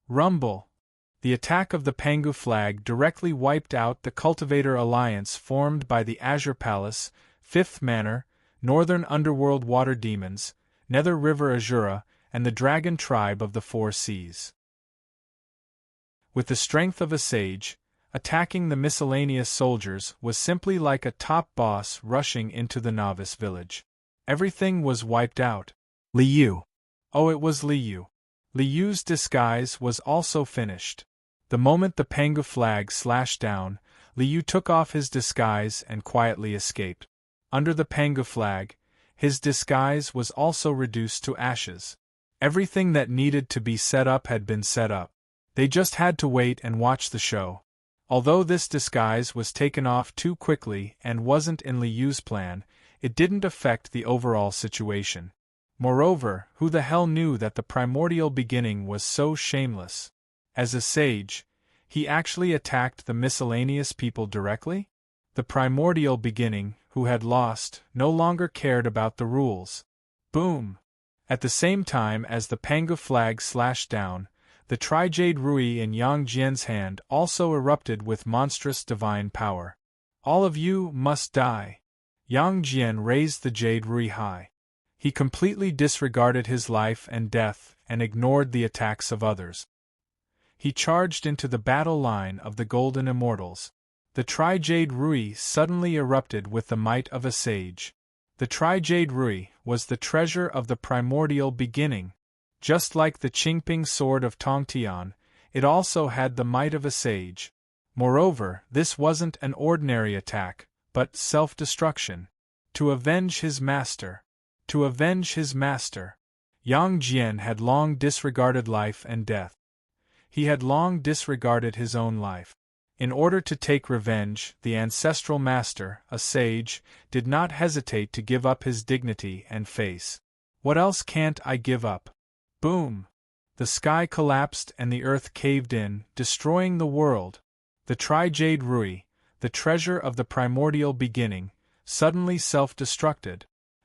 Rumble! The attack of the Pangu flag directly wiped out the cultivator alliance formed by the Azure Palace, Fifth Manor, Northern Underworld Water Demons, Nether River Azura, and the Dragon Tribe of the Four Seas. With the strength of a sage, attacking the miscellaneous soldiers was simply like a top boss rushing into the novice village. Everything was wiped out. Li Yu. Oh, it was Li Yu. Li Yu's disguise was also finished. The moment the Pangu flag slashed down, Li Yu took off his disguise and quietly escaped. Under the Pangu flag, his disguise was also reduced to ashes. Everything that needed to be set up had been set up. They just had to wait and watch the show. Although this disguise was taken off too quickly and wasn't in Li Yu's plan, it didn't affect the overall situation. Moreover, who the hell knew that the primordial beginning was so shameless? As a sage, he actually attacked the miscellaneous people directly? The primordial beginning, who had lost, no longer cared about the rules. Boom! At the same time as the Pangu flag slashed down, the Tri-Jade Rui in Yang Jian's hand also erupted with monstrous divine power. All of you must die. Yang Jian raised the Jade Rui high. He completely disregarded his life and death and ignored the attacks of others. He charged into the battle line of the Golden Immortals. The Tri-Jade Rui suddenly erupted with the might of a sage. The Tri-Jade Rui was the treasure of the primordial beginning. Just like the Qingping sword of Tongtian, it also had the might of a sage. Moreover, this wasn't an ordinary attack, but self-destruction. To avenge his master. To avenge his master. Yang Jian had long disregarded life and death. He had long disregarded his own life. In order to take revenge, the ancestral master, a sage, did not hesitate to give up his dignity and face. What else can't I give up? Boom! The sky collapsed and the earth caved in, destroying the world. The Tri-Jade Rui, the treasure of the primordial beginning, suddenly self-destructed.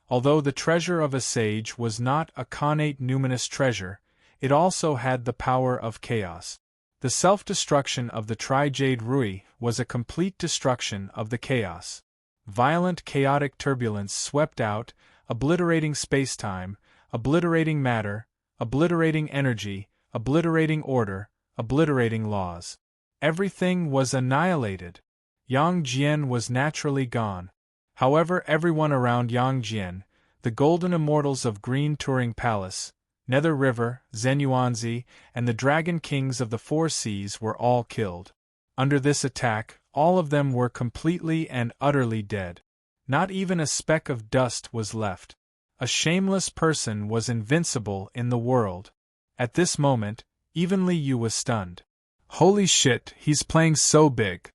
Although the treasure of a sage was not a connate numinous treasure, it also had the power of chaos. The self-destruction of the Tri-Jade Rui was a complete destruction of the chaos. Violent chaotic turbulence swept out, obliterating space-time, obliterating matter, obliterating energy, obliterating order, obliterating laws. Everything was annihilated. Yang Jian was naturally gone. However, everyone around Yang Jian, the Golden Immortals of Green Turing Palace, Nether River, Zenyuanzi, and the Dragon Kings of the Four Seas were all killed. Under this attack, all of them were completely and utterly dead. Not even a speck of dust was left. A shameless person was invincible in the world. At this moment, even Li Yu was stunned. Holy shit, he's playing so big.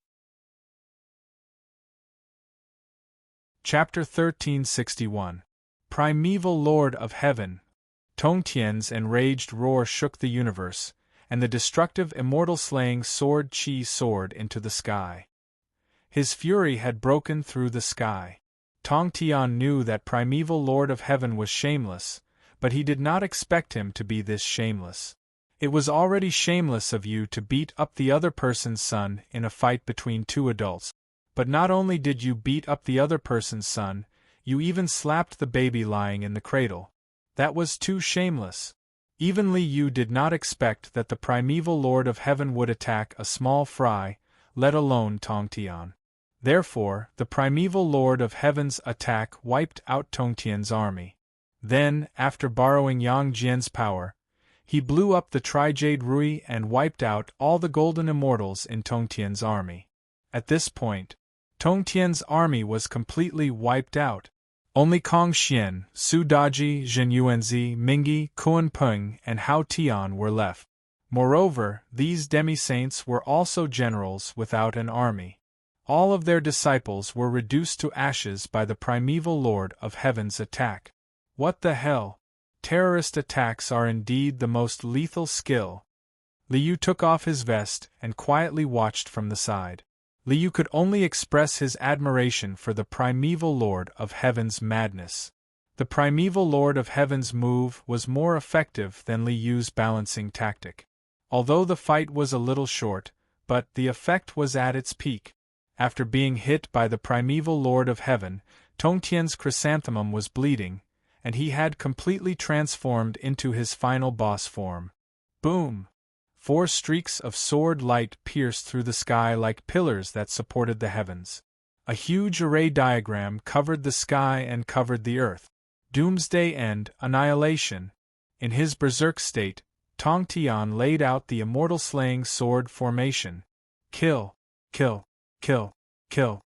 Chapter 1361. primeval Lord of Heaven! Tongtian's enraged roar shook the universe, and the destructive immortal-slaying sword Qi soared into the sky. His fury had broken through the sky. Tongtian knew that primeval Lord of Heaven was shameless, but he did not expect him to be this shameless. It was already shameless of you to beat up the other person's son in a fight between two adults. But not only did you beat up the other person's son, you even slapped the baby lying in the cradle. That was too shameless. Even Li Yu did not expect that the primeval Lord of Heaven would attack a small fry, let alone Tongtian. Therefore, the primeval Lord of Heaven's attack wiped out Tongtian's army. Then, after borrowing Yang Jian's power, he blew up the Trijade Rui and wiped out all the golden immortals in Tongtian's army. At this point, Tongtian's army was completely wiped out. Only Kong Xian, Su Daji, Zhen Yuanzi, Mingyi, Kuan Peng, and Hao Tian were left. Moreover, these demi-saints were also generals without an army. All of their disciples were reduced to ashes by the primeval Lord of Heaven's attack. What the hell? Terrorist attacks are indeed the most lethal skill. Li Yu took off his vest and quietly watched from the side. Li Yu could only express his admiration for the primeval Lord of Heaven's madness. The primeval Lord of Heaven's move was more effective than Li Yu's balancing tactic. Although the fight was a little short, but the effect was at its peak. After being hit by the primeval Lord of Heaven, Tongtian's chrysanthemum was bleeding, and he had completely transformed into his final boss form. Boom! 4 streaks of sword light pierced through the sky like pillars that supported the heavens. A huge array diagram covered the sky and covered the earth. Doomsday End, Annihilation. In his berserk state, Tongtian laid out the immortal-slaying sword formation. Kill, kill, kill, kill.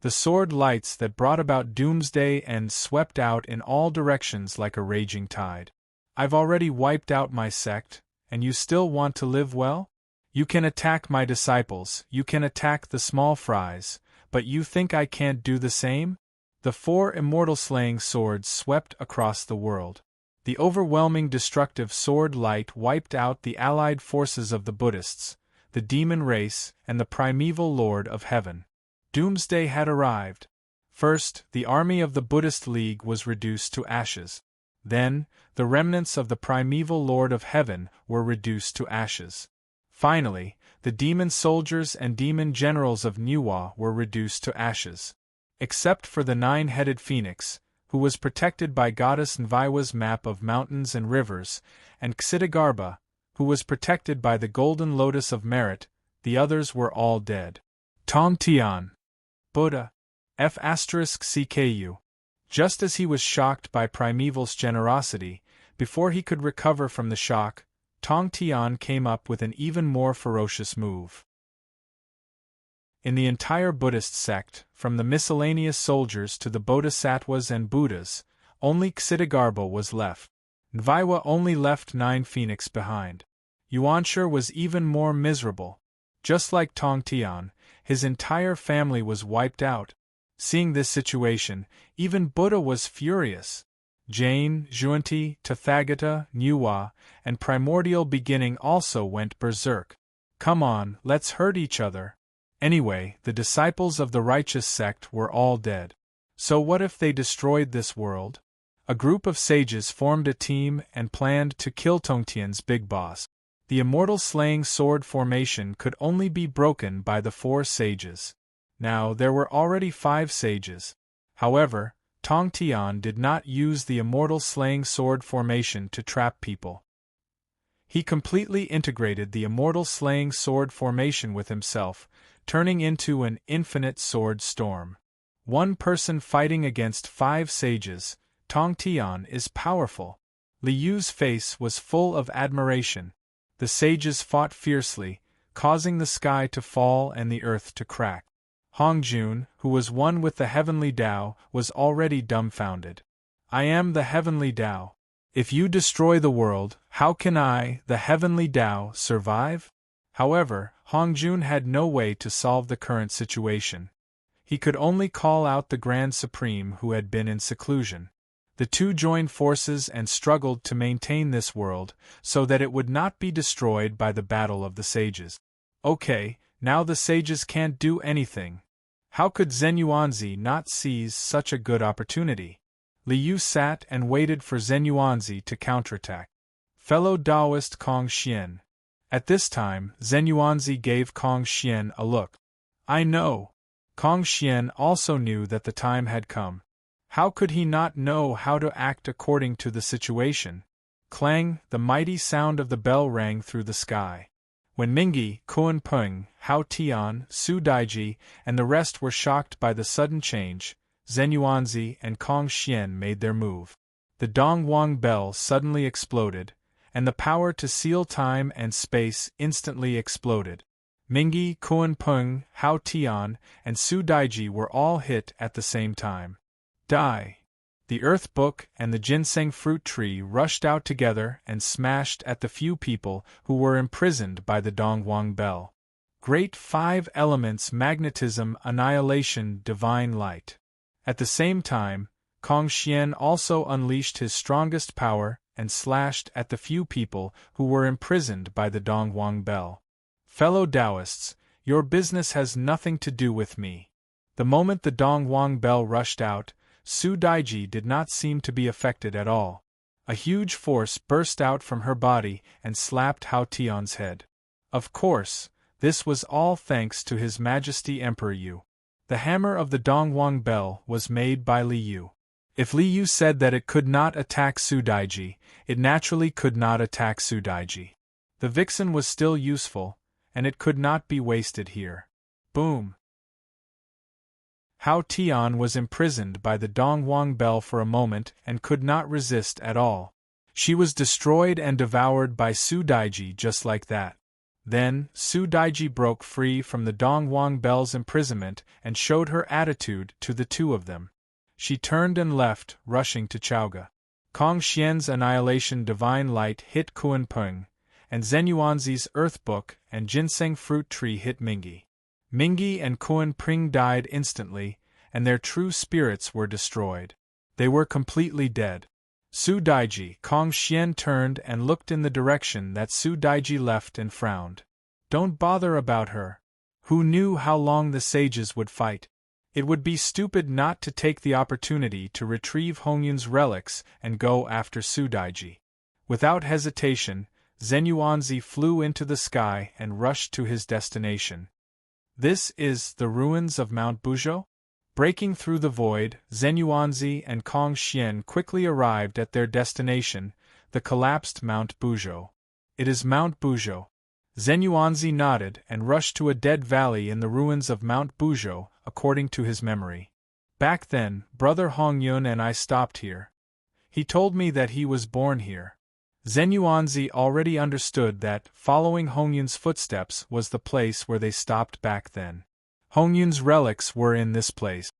The sword lights that brought about Doomsday End swept out in all directions like a raging tide. I've already wiped out my sect, and you still want to live well? You can attack my disciples, you can attack the small fries, but you think I can't do the same? The 4 immortal-slaying swords swept across the world. The overwhelming destructive sword light wiped out the allied forces of the Buddhists, the demon race, and the primeval Lord of Heaven. Doomsday had arrived. First, the army of the Buddhist League was reduced to ashes. Then, the remnants of the primeval Lord of Heaven were reduced to ashes. Finally, the demon soldiers and demon generals of Niwa were reduced to ashes. Except for the 9-headed phoenix, who was protected by Goddess Nviwa's map of mountains and rivers, and Ksitigarbha, who was protected by the golden lotus of merit, the others were all dead. Tongtian. Buddha. F***CKU. Just as he was shocked by Primeval's generosity, before he could recover from the shock, Tongtian came up with an even more ferocious move. In the entire Buddhist sect, from the miscellaneous soldiers to the bodhisattvas and Buddhas, only Ksitigarbha was left. Nviwa only left 9 phoenix behind. Yuanshur was even more miserable. Just like Tongtian, his entire family was wiped out. Seeing this situation, even Buddha was furious. Jain, Zhuanti, Tathagata, Niwa, and Primordial Beginning also went berserk. Come on, let's hurt each other. Anyway, the disciples of the righteous sect were all dead. So what if they destroyed this world? A group of sages formed a team and planned to kill Tongtian's big boss. The immortal slaying sword formation could only be broken by the 4 sages. Now, there were already 5 sages. However, Tongtian did not use the immortal slaying sword formation to trap people. He completely integrated the immortal slaying sword formation with himself, turning into an infinite sword storm. One person fighting against 5 sages, Tongtian is powerful. Li Yu's face was full of admiration. The sages fought fiercely, causing the sky to fall and the earth to crack. Hongjun, who was one with the heavenly Tao, was already dumbfounded. I am the heavenly Tao. If you destroy the world, how can I, the heavenly Tao, survive? However, Hongjun had no way to solve the current situation. He could only call out the Grand Supreme who had been in seclusion. The two joined forces and struggled to maintain this world, so that it would not be destroyed by the battle of the sages. Okay, now the sages can't do anything. How could Zenyuanzi not seize such a good opportunity? Liu sat and waited for Zenyuanzi to counterattack. Fellow Taoist Kong Xian. At this time, Zenyuanzi gave Kong Xian a look. I know. Kong Xian also knew that the time had come. How could he not know how to act according to the situation? Clang, the mighty sound of the bell rang through the sky. When Mingyi, Kuan Peng, Hao Tian, Su Daiji, and the rest were shocked by the sudden change, Zenyuanzi and Kong Xian made their move. The Dongwang bell suddenly exploded, and the power to seal time and space instantly exploded. Mingyi, Kuan Peng, Hao Tian, and Su Daiji were all hit at the same time. Die! The Earth Book and the ginseng fruit tree rushed out together and smashed at the few people who were imprisoned by the Dongwang bell. Great five elements: magnetism, annihilation, divine light. At the same time, Kong Xian also unleashed his strongest power and slashed at the few people who were imprisoned by the Dongwang bell. Fellow Taoists, your business has nothing to do with me. The moment the Dongwang bell rushed out, Su Daiji did not seem to be affected at all. A huge force burst out from her body and slapped Hao Tian's head. Of course, this was all thanks to His Majesty Emperor Yu. The hammer of the Dongwang bell was made by Liu. If Liu said that it could not attack Su Daiji, it naturally could not attack Su Daiji. The vixen was still useful, and it could not be wasted here. Boom! Hao Tian was imprisoned by the Dongwang bell for a moment and could not resist at all. She was destroyed and devoured by Su Daiji just like that. Then, Su Daiji broke free from the Dongwang bell's imprisonment and showed her attitude to the two of them. She turned and left, rushing to Chaoga. Kong Xian's annihilation divine light hit Kuan Peng, and Zenyuanzi's Earth Book and ginseng fruit tree hit Mingyi. Mingyi and Kuan Peng died instantly, and their true spirits were destroyed. They were completely dead. Su Daiji, Kong Xian turned and looked in the direction that Su Daiji left and frowned. Don't bother about her. Who knew how long the sages would fight? It would be stupid not to take the opportunity to retrieve Hongyun's relics and go after Su Daiji. Without hesitation, Zenyuanzi flew into the sky and rushed to his destination. This is the ruins of Mount Buzhou? Breaking through the void, Zenyuanzi and Kong Xian quickly arrived at their destination, the collapsed Mount Buzhou. It is Mount Buzhou. Zenyuanzi nodded and rushed to a dead valley in the ruins of Mount Buzhou, according to his memory. Back then, Brother Hongyun and I stopped here. He told me that he was born here. Zenyuanzi already understood that following Hongyun's footsteps was the place where they stopped back then. Hongyun's relics were in this place.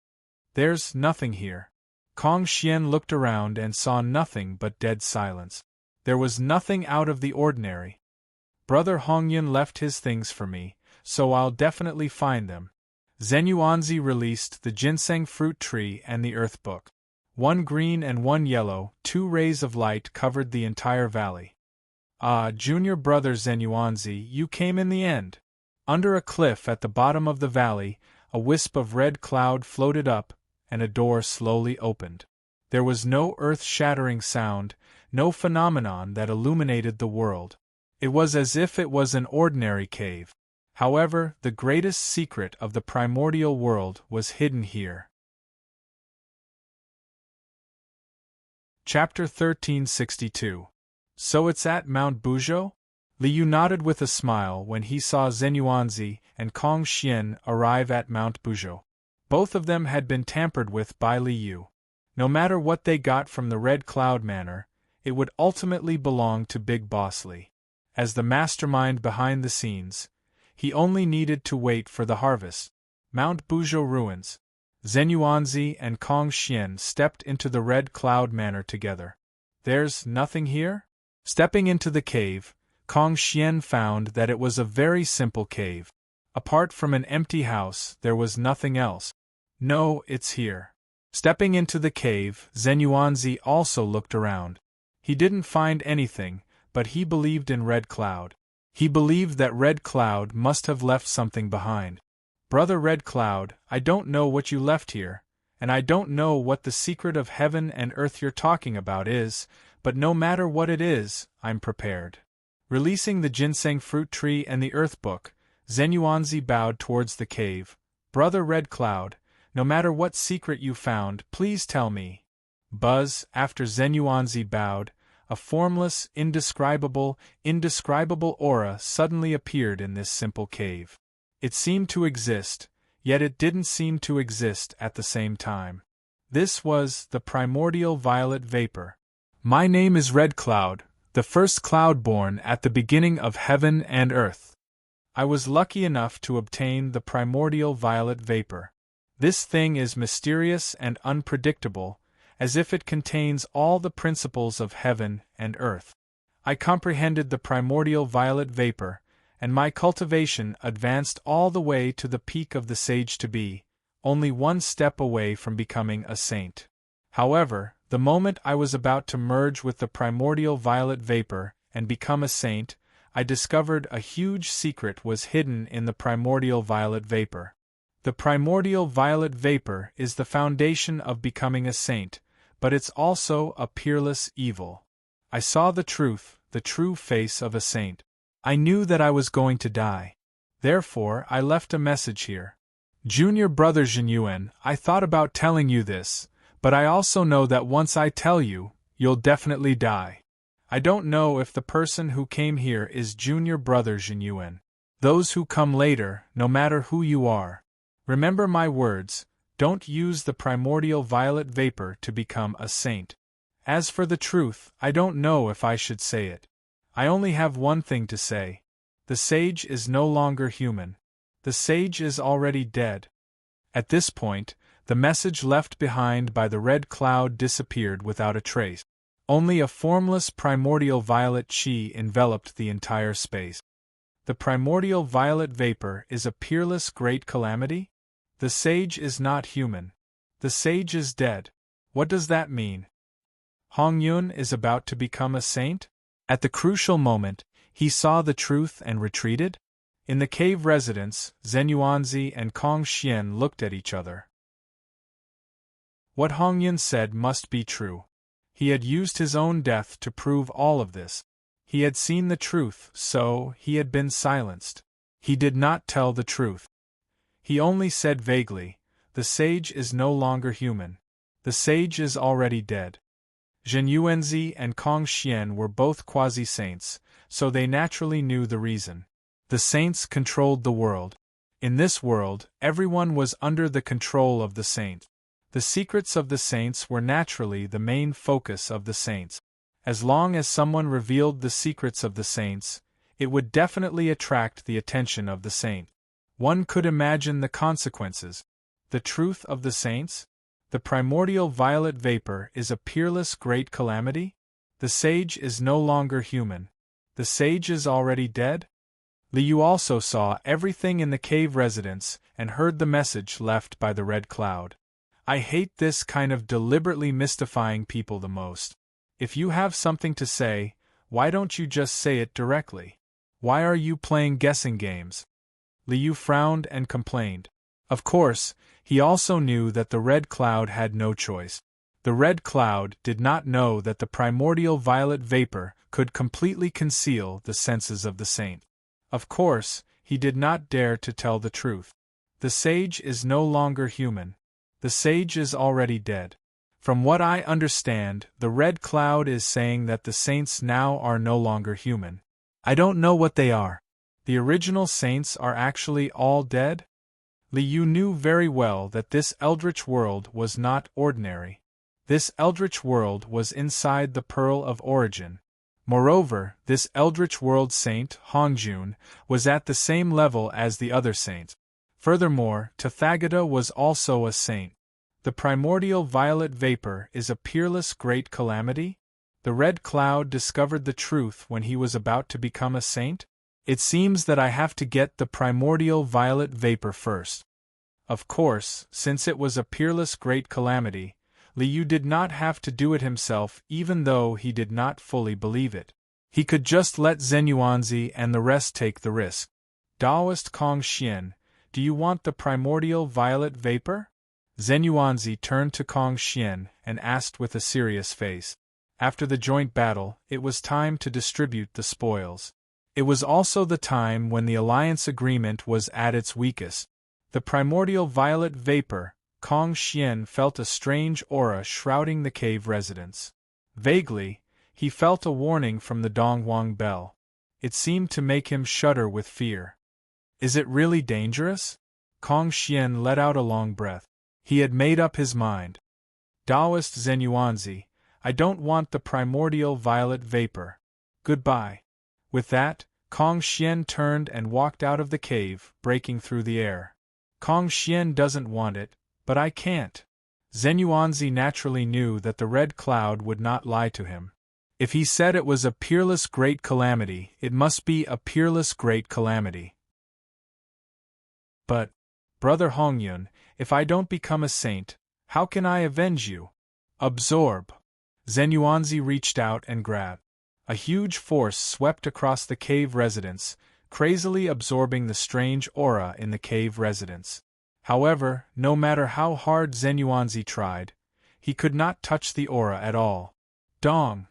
There's nothing here. Kong Xian looked around and saw nothing but dead silence. There was nothing out of the ordinary. Brother Hongyun left his things for me, so I'll definitely find them. Zenyuanzi released the ginseng fruit tree and the Earth Book. One green and one yellow, 2 rays of light covered the entire valley. Ah, junior brother Zenyuanzi, you came in the end. Under a cliff at the bottom of the valley, a wisp of red cloud floated up, and a door slowly opened. There was no earth-shattering sound, no phenomenon that illuminated the world. It was as if it was an ordinary cave. However, the greatest secret of the primordial world was hidden here. Chapter 1362. So it's at Mount Buzhou? Liu nodded with a smile when he saw Zenyuanzi and Kong Xian arrive at Mount Buzhou. Both of them had been tampered with by Liu. No matter what they got from the Red Cloud Manor, it would ultimately belong to Big Boss Li. As the mastermind behind the scenes, he only needed to wait for the harvest. Mount Buzhou ruins. Zenyuanzi and Kong Xian stepped into the Red Cloud Manor together. There's nothing here? Stepping into the cave, Kong Xian found that it was a very simple cave. Apart from an empty house, there was nothing else. No, it's here. Stepping into the cave, Zenyuanzi also looked around. He didn't find anything, but he believed in Red Cloud. He believed that Red Cloud must have left something behind. Brother Red Cloud, I don't know what you left here, and I don't know what the secret of heaven and earth you're talking about is, but no matter what it is, I'm prepared. Releasing the ginseng fruit tree and the earth book, Zenyuanzi bowed towards the cave. Brother Red Cloud, no matter what secret you found, please tell me. Buzz, after Zenyuanzi bowed, a formless, indescribable aura suddenly appeared in this simple cave. It seemed to exist, yet it didn't seem to exist at the same time. This was the primordial violet vapor. My name is Red Cloud, the first cloud born at the beginning of heaven and earth. I was lucky enough to obtain the primordial violet vapor. This thing is mysterious and unpredictable, as if it contains all the principles of heaven and earth. I comprehended the primordial violet vapor, and my cultivation advanced all the way to the peak of the sage-to-be, only one step away from becoming a saint. However, the moment I was about to merge with the primordial violet vapor and become a saint, I discovered a huge secret was hidden in the primordial violet vapor. The primordial violet vapor is the foundation of becoming a saint, but it's also a peerless evil. I saw the truth, the true face of a saint. I knew that I was going to die. Therefore, I left a message here. Junior brother Zhenyuan, I thought about telling you this, but I also know that once I tell you, you'll definitely die. I don't know if the person who came here is junior brother Zhenyuan. Those who come later, no matter who you are. Remember my words, don't use the primordial violet vapor to become a saint. As for the truth, I don't know if I should say it. I only have one thing to say. The sage is no longer human. The sage is already dead. At this point, the message left behind by the red cloud disappeared without a trace. Only a formless primordial violet chi enveloped the entire space. The primordial violet vapor is a peerless great calamity? The sage is not human. The sage is dead. What does that mean? Hongyun is about to become a saint? At the crucial moment, he saw the truth and retreated? In the cave residence, Zenyuanzi and Kong Xian looked at each other. What Hongyun said must be true. He had used his own death to prove all of this. He had seen the truth, so he had been silenced. He did not tell the truth. He only said vaguely, the sage is no longer human. The sage is already dead. Zhenyuanzi and Kong Xian were both quasi-saints, so they naturally knew the reason. The saints controlled the world. In this world, everyone was under the control of the saint. The secrets of the saints were naturally the main focus of the saints. As long as someone revealed the secrets of the saints, it would definitely attract the attention of the saint. One could imagine the consequences. The truth of the saints? The primordial violet vapor is a peerless great calamity? The sage is no longer human. The sage is already dead? Liu also saw everything in the cave residence and heard the message left by the red cloud. I hate this kind of deliberately mystifying people the most. If you have something to say, why don't you just say it directly? Why are you playing guessing games? Liu frowned and complained. Of course, he also knew that the red cloud had no choice. The red cloud did not know that the primordial violet vapor could completely conceal the senses of the saint. Of course, he did not dare to tell the truth. The sage is no longer human. The sage is already dead. From what I understand, the red cloud is saying that the saints now are no longer human. I don't know what they are. The original saints are actually all dead? Liu knew very well that this eldritch world was not ordinary. This eldritch world was inside the Pearl of Origin. Moreover, this eldritch world saint, Hongjun, was at the same level as the other saints. Furthermore, Tathagata was also a saint. The primordial violet vapor is a peerless great calamity? The red cloud discovered the truth when he was about to become a saint? It seems that I have to get the primordial violet vapor first. Of course, since it was a peerless great calamity, Liu did not have to do it himself even though he did not fully believe it. He could just let Zenyuanzi and the rest take the risk. Taoist Kong Xian, do you want the primordial violet vapor? Zenyuanzi turned to Kong Xian and asked with a serious face. After the joint battle, it was time to distribute the spoils. It was also the time when the alliance agreement was at its weakest. The primordial violet vapor, Kong Xian felt a strange aura shrouding the cave residents. Vaguely, he felt a warning from the Donghuang bell. It seemed to make him shudder with fear. Is it really dangerous? Kong Xian let out a long breath. He had made up his mind. Taoist Zenyuanzi, I don't want the primordial violet vapor. Goodbye. With that, Kong Xian turned and walked out of the cave, breaking through the air. Kong Xian doesn't want it, but I can't. Zenyuanzi naturally knew that the red cloud would not lie to him. If he said it was a peerless great calamity, it must be a peerless great calamity. But, Brother Hongyun, if I don't become a saint, how can I avenge you? Absorb. Zenyuanzi reached out and grabbed. A huge force swept across the cave residence, crazily absorbing the strange aura in the cave residence. However, no matter how hard Zenyuanzi tried, he could not touch the aura at all. Dong!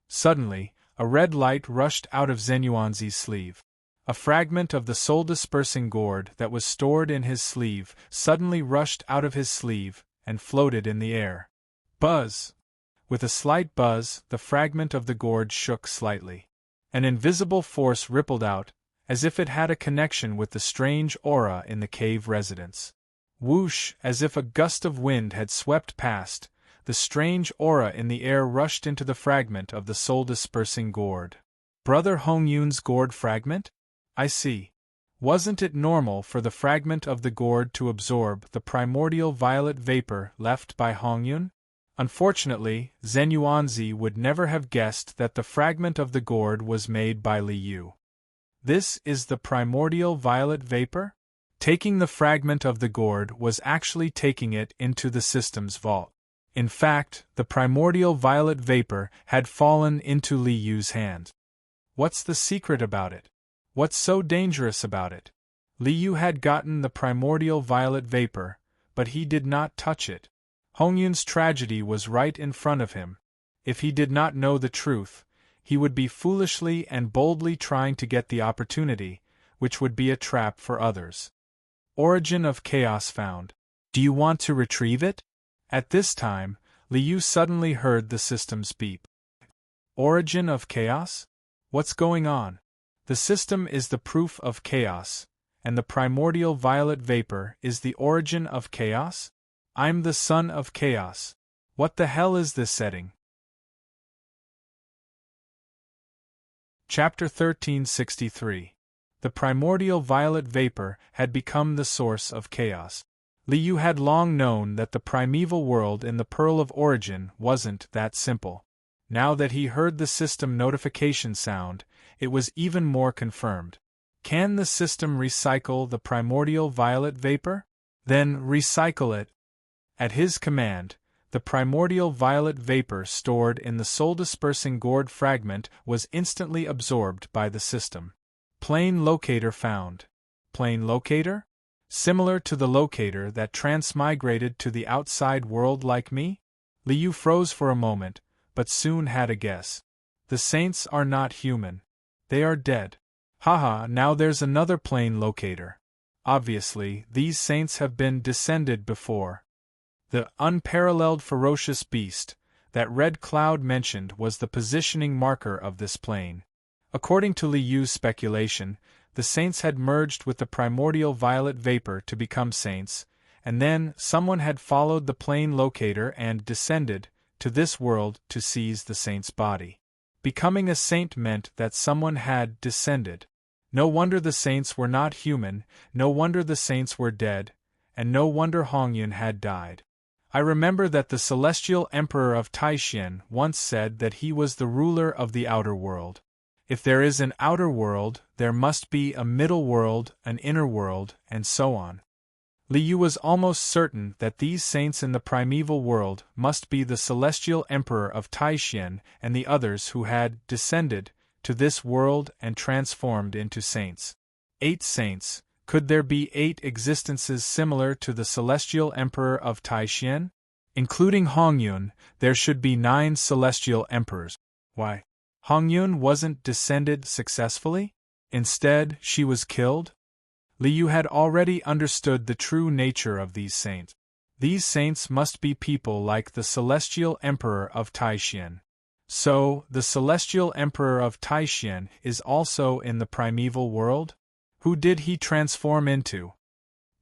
Suddenly, a red light rushed out of Zenyuanzi's sleeve. A fragment of the soul-dispersing gourd that was stored in his sleeve suddenly rushed out of his sleeve and floated in the air. Buzz! With a slight buzz, the fragment of the gourd shook slightly. An invisible force rippled out, as if it had a connection with the strange aura in the cave residence. Whoosh! As if a gust of wind had swept past, the strange aura in the air rushed into the fragment of the soul-dispersing gourd. Brother Hongyun's gourd fragment? I see. Wasn't it normal for the fragment of the gourd to absorb the primordial violet vapor left by Hongyun? Unfortunately, Zenyuanzi would never have guessed that the fragment of the gourd was made by Liu. This is the primordial violet vapor? Taking the fragment of the gourd was actually taking it into the system's vault. In fact, the primordial violet vapor had fallen into Liu's hand. What's the secret about it? What's so dangerous about it? Liu had gotten the primordial violet vapor, but he did not touch it. Hongyun's tragedy was right in front of him. If he did not know the truth, he would be foolishly and boldly trying to get the opportunity, which would be a trap for others. Origin of chaos found. Do you want to retrieve it? At this time, Liu suddenly heard the system's beep. Origin of chaos? What's going on? The system is the proof of chaos, and the primordial violet vapor is the origin of chaos? I'm the son of chaos. What the hell is this setting? Chapter 1363. The primordial violet vapor had become the source of chaos. Liu had long known that the primeval world in the Pearl of Origin wasn't that simple. Now that he heard the system notification sound, it was even more confirmed. Can the system recycle the primordial violet vapor? Then recycle it. At his command, the primordial violet vapor stored in the soul-dispersing gourd fragment was instantly absorbed by the system. Plane locator found. Plane locator? Similar to the locator that transmigrated to the outside world like me? Liu froze for a moment, but soon had a guess. The saints are not human. They are dead. Haha, now there's another plane locator. Obviously, these saints have been descended before. The unparalleled ferocious beast that Red Cloud mentioned was the positioning marker of this plane. According to Liu's speculation, the saints had merged with the primordial violet vapor to become saints, and then someone had followed the plane locator and descended to this world to seize the saint's body. Becoming a saint meant that someone had descended. No wonder the saints were not human, no wonder the saints were dead, and no wonder Hongyun had died. I remember that the celestial emperor of Taishan once said that he was the ruler of the outer world. If there is an outer world, there must be a middle world, an inner world, and so on. Liu was almost certain that these saints in the primeval world must be the celestial emperor of Taishan and the others who had descended to this world and transformed into saints. 8 saints. Could there be 8 existences similar to the celestial emperor of Taishan? Including Hongyun, there should be 9 celestial emperors. Why? Hongyun wasn't descended successfully? Instead, she was killed? Liu had already understood the true nature of these saints. These saints must be people like the celestial emperor of Taishan. So, the celestial emperor of Taishan is also in the primeval world? Who did he transform into?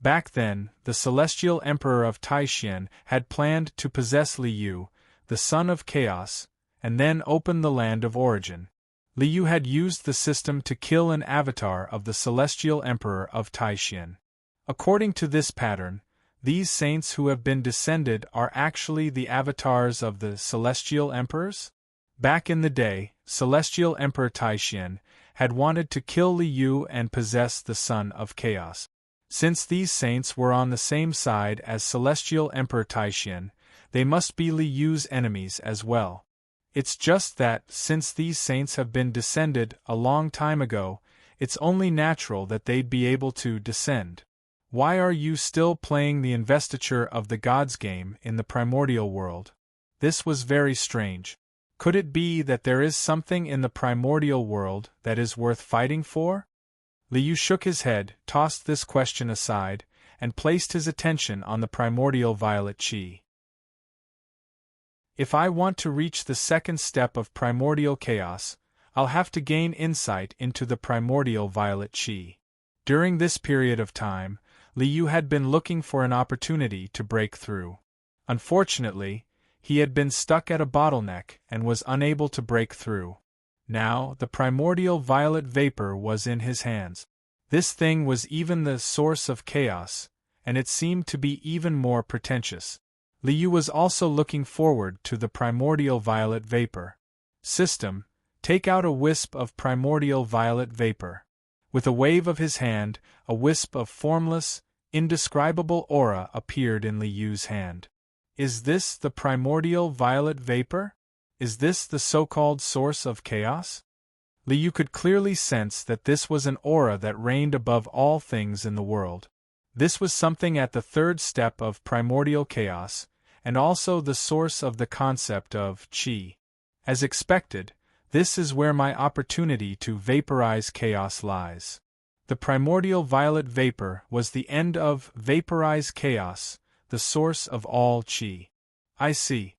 Back then, the celestial emperor of Taishan had planned to possess Liu, the son of chaos, and then open the land of origin. Liu had used the system to kill an avatar of the celestial emperor of Taishan. According to this pattern, these saints who have been descended are actually the avatars of the celestial emperors? Back in the day, celestial emperor Taishan had wanted to kill Liu and possess the son of chaos. Since these saints were on the same side as celestial emperor Taishan, they must be Liu's enemies as well. It's just that, since these saints have been descended a long time ago, it's only natural that they'd be able to descend. Why are you still playing the investiture of the gods game in the primordial world? This was very strange. Could it be that there is something in the primordial world that is worth fighting for? Liu shook his head, tossed this question aside, and placed his attention on the primordial violet qi. If I want to reach the second step of primordial chaos, I'll have to gain insight into the primordial violet qi. During this period of time, Liu had been looking for an opportunity to break through. Unfortunately, he had been stuck at a bottleneck and was unable to break through. Now, the primordial violet vapor was in his hands. This thing was even the source of chaos, and it seemed to be even more pretentious. Liu was also looking forward to the primordial violet vapor. System, take out a wisp of primordial violet vapor. With a wave of his hand, a wisp of formless, indescribable aura appeared in Liu's hand. Is this the primordial violet vapor? Is this the so-called source of chaos? Liu could clearly sense that this was an aura that reigned above all things in the world. This was something at the third step of primordial chaos, and also the source of the concept of qi. As expected, this is where my opportunity to vaporize chaos lies. The primordial violet vapor was the end of vaporize chaos, the source of all qi. I see.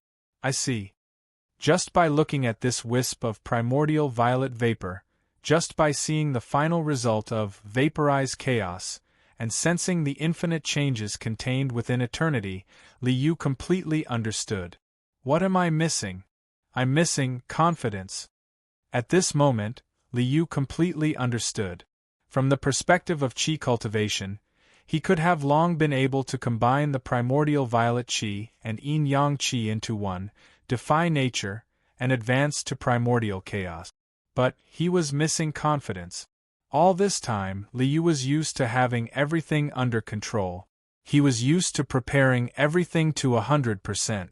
Just by looking at this wisp of primordial violet vapor, just by seeing the final result of vaporize chaos, and sensing the infinite changes contained within eternity, Liu completely understood. What am I missing? I'm missing confidence. At this moment, Liu completely understood. From the perspective of qi cultivation, he could have long been able to combine the primordial violet qi and yin-yang qi into one, defy nature, and advance to primordial chaos. But he was missing confidence. All this time, Liu was used to having everything under control. He was used to preparing everything to 100%.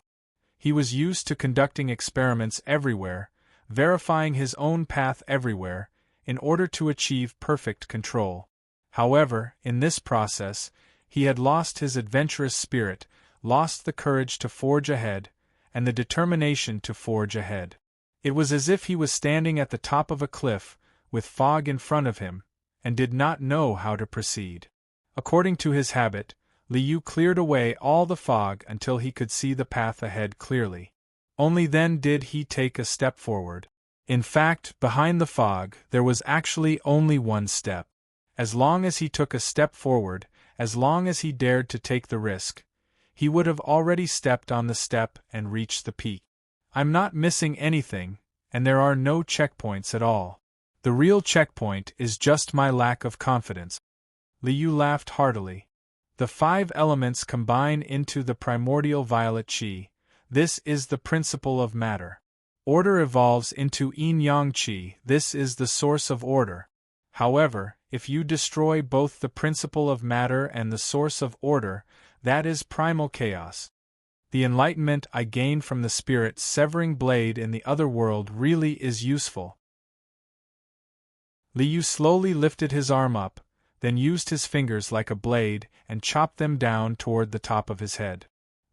He was used to conducting experiments everywhere, verifying his own path everywhere, in order to achieve perfect control. However, in this process, he had lost his adventurous spirit, lost the courage to forge ahead, and the determination to forge ahead. It was as if he was standing at the top of a cliff, with fog in front of him, and did not know how to proceed. According to his habit, Liu cleared away all the fog until he could see the path ahead clearly. Only then did he take a step forward. In fact, behind the fog, there was actually only one step. As long as he took a step forward, as long as he dared to take the risk, he would have already stepped on the step and reached the peak. I'm not missing anything, and there are no checkpoints at all. The real checkpoint is just my lack of confidence. Liu laughed heartily. The 5 elements combine into the primordial violet qi. This is the principle of matter. Order evolves into yin-yang qi. This is the source of order. However, if you destroy both the principle of matter and the source of order, that is primal chaos. The enlightenment I gain from the spirit severing blade in the other world really is useful. Liu slowly lifted his arm up, then used his fingers like a blade and chopped them down toward the top of his head.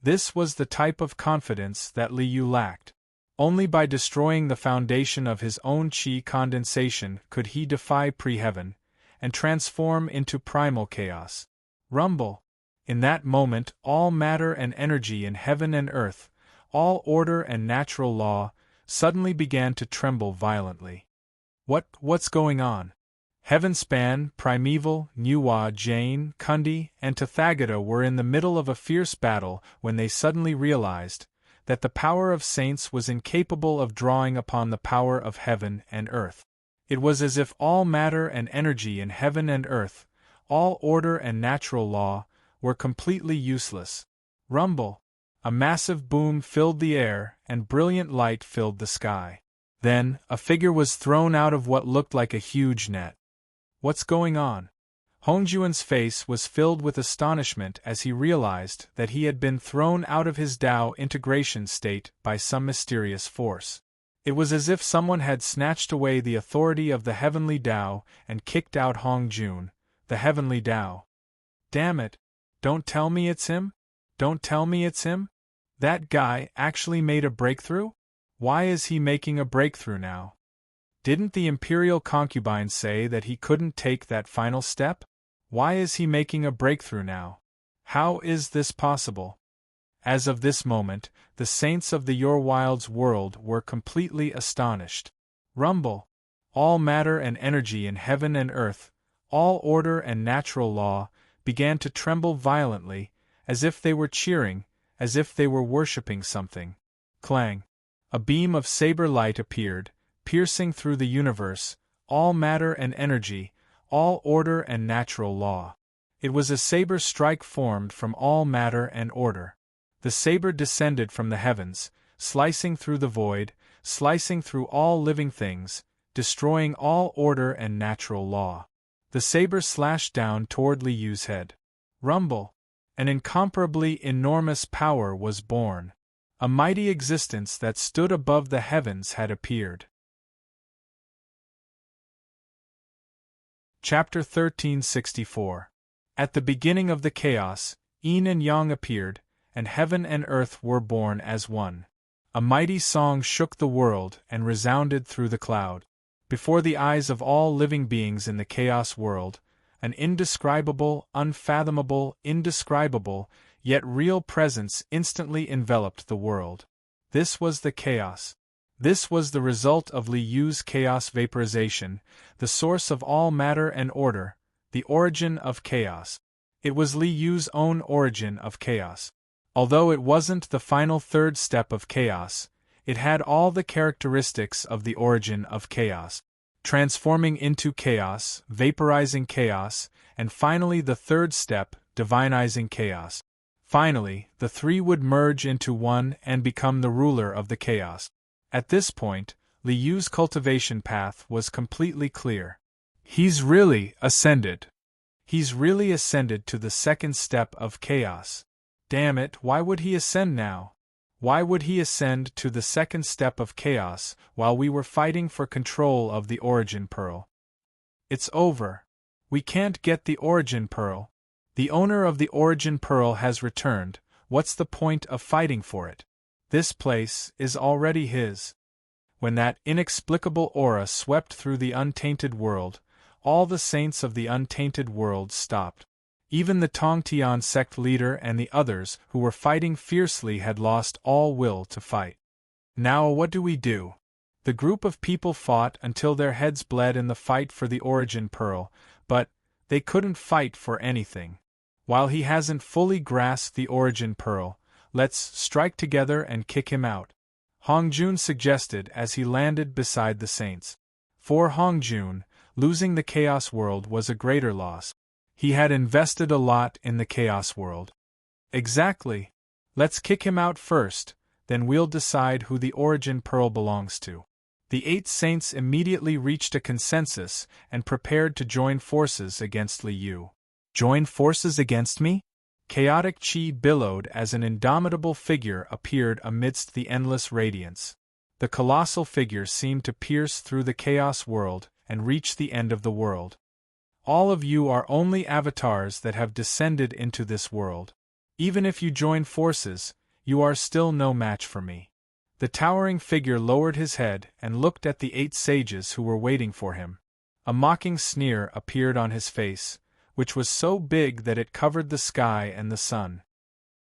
This was the type of confidence that Liu lacked. Only by destroying the foundation of his own qi condensation could he defy pre-heaven and transform into primal chaos. Rumble! In that moment, all matter and energy in heaven and earth, all order and natural law, suddenly began to tremble violently. What's going on? Heavenspan, Primeval, Nuwa, Jain, Kundi, and Tathagata were in the middle of a fierce battle when they suddenly realized that the power of saints was incapable of drawing upon the power of heaven and earth. It was as if all matter and energy in heaven and earth, all order and natural law, were completely useless. Rumble! A massive boom filled the air, and brilliant light filled the sky. Then, a figure was thrown out of what looked like a huge net. What's going on? Hongjuan's face was filled with astonishment as he realized that he had been thrown out of his Tao integration state by some mysterious force. It was as if someone had snatched away the authority of the heavenly Tao and kicked out Hongjun, the heavenly Tao. Damn it! Don't tell me it's him? Don't tell me it's him? That guy actually made a breakthrough? Why is he making a breakthrough now? Didn't the imperial concubine say that he couldn't take that final step? Why is he making a breakthrough now? How is this possible? As of this moment, the saints of the Yorwild's world were completely astonished. Rumble! All matter and energy in heaven and earth, all order and natural law, began to tremble violently, as if they were cheering, as if they were worshipping something. Clang! A beam of saber light appeared, piercing through the universe, all matter and energy, all order and natural law. It was a saber strike formed from all matter and order. The saber descended from the heavens, slicing through the void, slicing through all living things, destroying all order and natural law. The saber slashed down toward Liu's head. Rumble! An incomparably enormous power was born. A mighty existence that stood above the heavens had appeared. Chapter 1364. At the beginning of the chaos, Yin and Yang appeared, and heaven and earth were born as one. A mighty song shook the world and resounded through the cloud. Before the eyes of all living beings in the chaos world, an indescribable, unfathomable, indescribable, yet real presence instantly enveloped the world. This was the chaos. This was the result of Liu's chaos vaporization, the source of all matter and order, the origin of chaos. It was Liu's own origin of chaos. Although it wasn't the final third step of chaos, it had all the characteristics of the origin of chaos. Transforming into chaos, vaporizing chaos, and finally the third step, divinizing chaos. Finally, the three would merge into one and become the ruler of the chaos. At this point, Liu's cultivation path was completely clear. He's really ascended. He's really ascended to the second step of chaos. Damn it, why would he ascend now? Why would he ascend to the second step of chaos while we were fighting for control of the origin pearl? It's over. We can't get the origin pearl. The owner of the origin pearl has returned. What's the point of fighting for it? This place is already his. When that inexplicable aura swept through the untainted world, all the saints of the untainted world stopped. Even the Tongtian sect leader and the others who were fighting fiercely had lost all will to fight. Now what do we do? The group of people fought until their heads bled in the fight for the origin pearl, but they couldn't fight for anything. While he hasn't fully grasped the origin pearl, let's strike together and kick him out, Hongjun suggested as he landed beside the saints. For Hongjun, losing the Chaos World was a greater loss. He had invested a lot in the Chaos World. Exactly. Let's kick him out first, then we'll decide who the origin pearl belongs to. The 8 saints immediately reached a consensus and prepared to join forces against Li Yu. Join forces against me? Chaotic Qi billowed as an indomitable figure appeared amidst the endless radiance. The colossal figure seemed to pierce through the chaos world and reach the end of the world. All of you are only avatars that have descended into this world. Even if you join forces, you are still no match for me. The towering figure lowered his head and looked at the 8 sages who were waiting for him. A mocking sneer appeared on his face, which was so big that it covered the sky and the sun.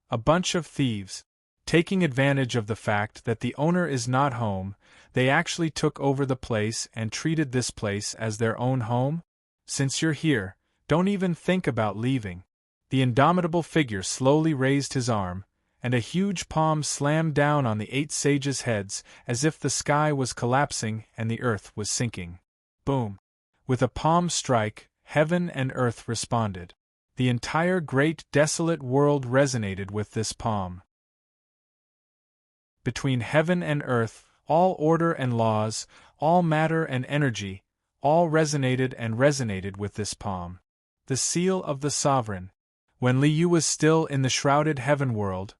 A bunch of thieves. Taking advantage of the fact that the owner is not home, they actually took over the place and treated this place as their own home? Since you're here, don't even think about leaving. The indomitable figure slowly raised his arm, and a huge palm slammed down on the 8 sages' heads as if the sky was collapsing and the earth was sinking. Boom! With a palm strike, heaven and earth responded. The entire great desolate world resonated with this palm. Between heaven and earth, all order and laws, all matter and energy, all resonated with this palm. The seal of the sovereign. When Li Yu was still in the shrouded heaven world,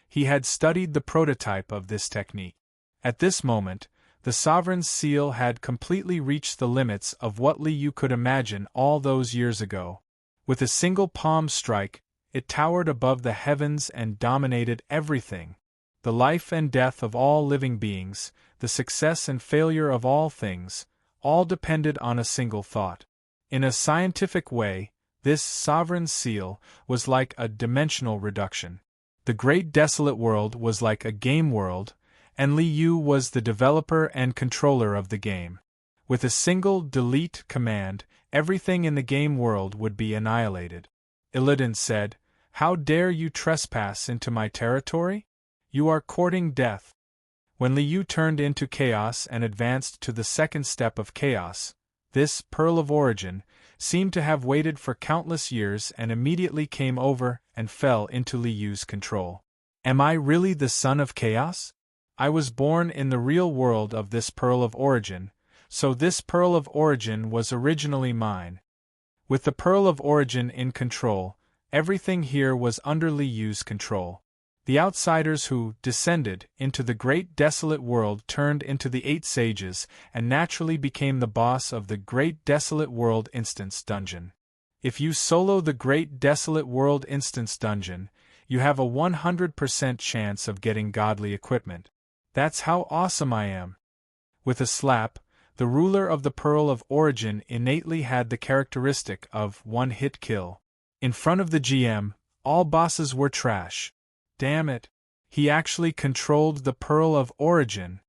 he had studied the prototype of this technique. At this moment, the sovereign's seal had completely reached the limits of what Li Yu could imagine all those years ago. With a single palm strike, it towered above the heavens and dominated everything. The life and death of all living beings, the success and failure of all things, all depended on a single thought. In a scientific way, this sovereign seal was like a dimensional reduction. The great desolate world was like a game world, and Li Yu was the developer and controller of the game. With a single delete command, everything in the game world would be annihilated. Illidan said, "How dare you trespass into my territory? You are courting death." When Li Yu turned into chaos and advanced to the second step of chaos, this pearl of origin seemed to have waited for countless years and immediately came over and fell into Li Yu's control. Am I really the son of chaos? I was born in the real world of this pearl of origin, so this pearl of origin was originally mine. With the pearl of origin in control, everything here was under Li Yu's control. The outsiders who descended into the great desolate world turned into the 8 sages and naturally became the boss of the great desolate world instance dungeon. If you solo the great desolate world instance dungeon, you have a 100% chance of getting godly equipment. That's how awesome I am. With a slap, the ruler of the Pearl of Origin innately had the characteristic of one-hit kill. In front of the GM, all bosses were trash. Damn it, he actually controlled the Pearl of Origin.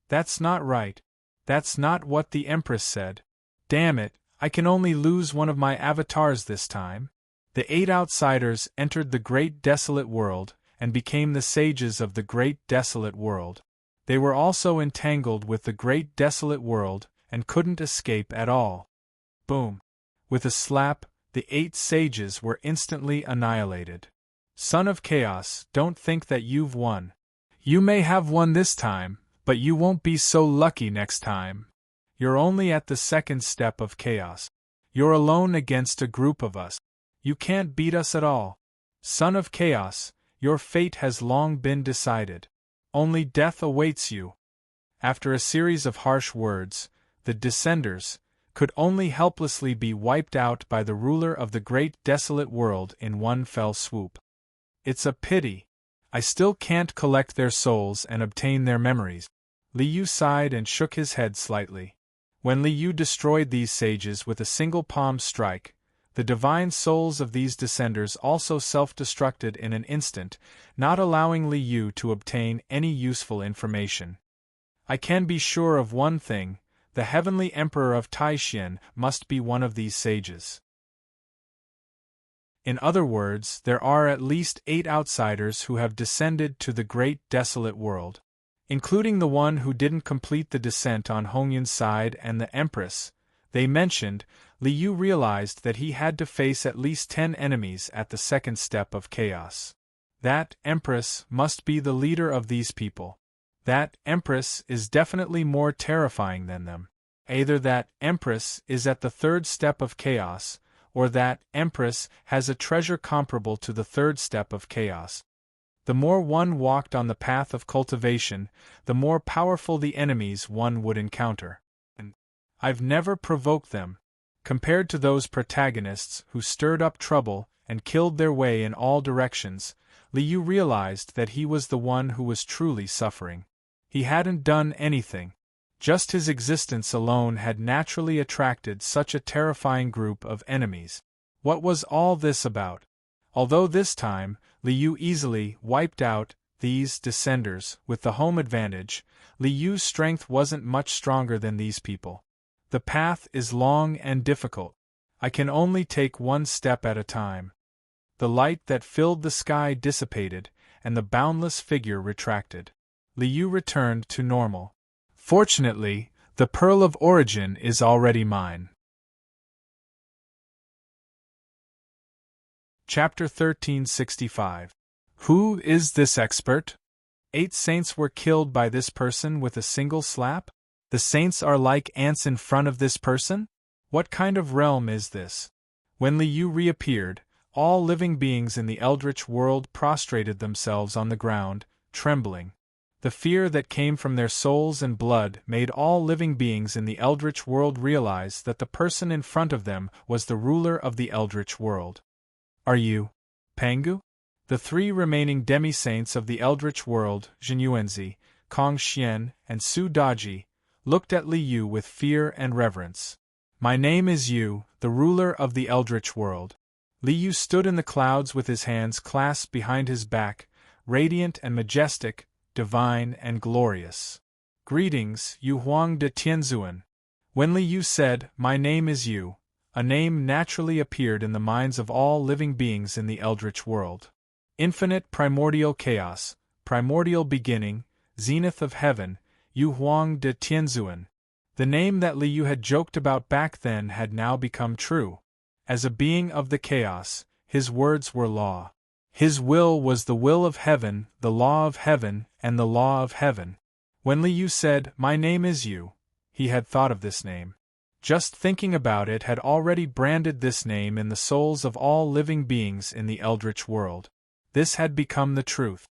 That's not right. That's not what the Empress said. Damn it, I can only lose one of my avatars this time. The 8 outsiders entered the great desolate world and became the sages of the great desolate world. They were also entangled with the great desolate world and couldn't escape at all. Boom. With a slap, the 8 sages were instantly annihilated. Son of Chaos, don't think that you've won. You may have won this time, but you won't be so lucky next time. You're only at the second step of chaos. You're alone against a group of us. You can't beat us at all. Son of Chaos, your fate has long been decided. Only death awaits you. After a series of harsh words, the Descenders could only helplessly be wiped out by the ruler of the great desolate world in one fell swoop. It's a pity. I still can't collect their souls and obtain their memories. Li Yu sighed and shook his head slightly. When Li Yu destroyed these sages with a single palm strike, the divine souls of these Descenders also self-destructed in an instant, not allowing Li Yu to obtain any useful information. I can be sure of one thing, the heavenly emperor of Taishan must be one of these sages. In other words, there are at least 8 outsiders who have descended to the great desolate world. Including the one who didn't complete the descent on Hongyun's side and the Empress, they mentioned, Li Yu realized that he had to face at least 10 enemies at the second step of chaos. That Empress must be the leader of these people. That Empress is definitely more terrifying than them. Either that Empress is at the third step of chaos, or that Empress has a treasure comparable to the third step of chaos. The more one walked on the path of cultivation, the more powerful the enemies one would encounter. And I've never provoked them. Compared to those protagonists who stirred up trouble and killed their way in all directions, Liu realized that he was the one who was truly suffering. He hadn't done anything. Just his existence alone had naturally attracted such a terrifying group of enemies. What was all this about? Although this time, Liu easily wiped out these descenders with the home advantage, Liu's strength wasn't much stronger than these people. The path is long and difficult. I can only take one step at a time. The light that filled the sky dissipated, and the boundless figure retracted. Liu returned to normal. Fortunately, the pearl of origin is already mine. Chapter 1365. Who is this expert? 8 saints were killed by this person with a single slap? The saints are like ants in front of this person? What kind of realm is this? When Liu reappeared, all living beings in the eldritch world prostrated themselves on the ground, trembling. The fear that came from their souls and blood made all living beings in the eldritch world realize that the person in front of them was the ruler of the eldritch world. Are you Pangu? The 3 remaining demi-saints of the eldritch world, Jinyuanzi, Kong Xian, and Su Daji, looked at Liu with fear and reverence. My name is Yu, the ruler of the eldritch world. Liu stood in the clouds with his hands clasped behind his back, radiant and majestic, divine and glorious. Greetings, Yu Huang de Tianzuan. When Liu said, "My name is Yu," a name naturally appeared in the minds of all living beings in the eldritch world. Infinite primordial chaos, primordial beginning, zenith of heaven, Yu Huang de Tianzuan. The name that Liu had joked about back then had now become true. As a being of the chaos, his words were law. His will was the will of heaven, the law of heaven, and the law of heaven. When Liu said, "My name is Yu," he had thought of this name. Just thinking about it had already branded this name in the souls of all living beings in the eldritch world. This had become the truth.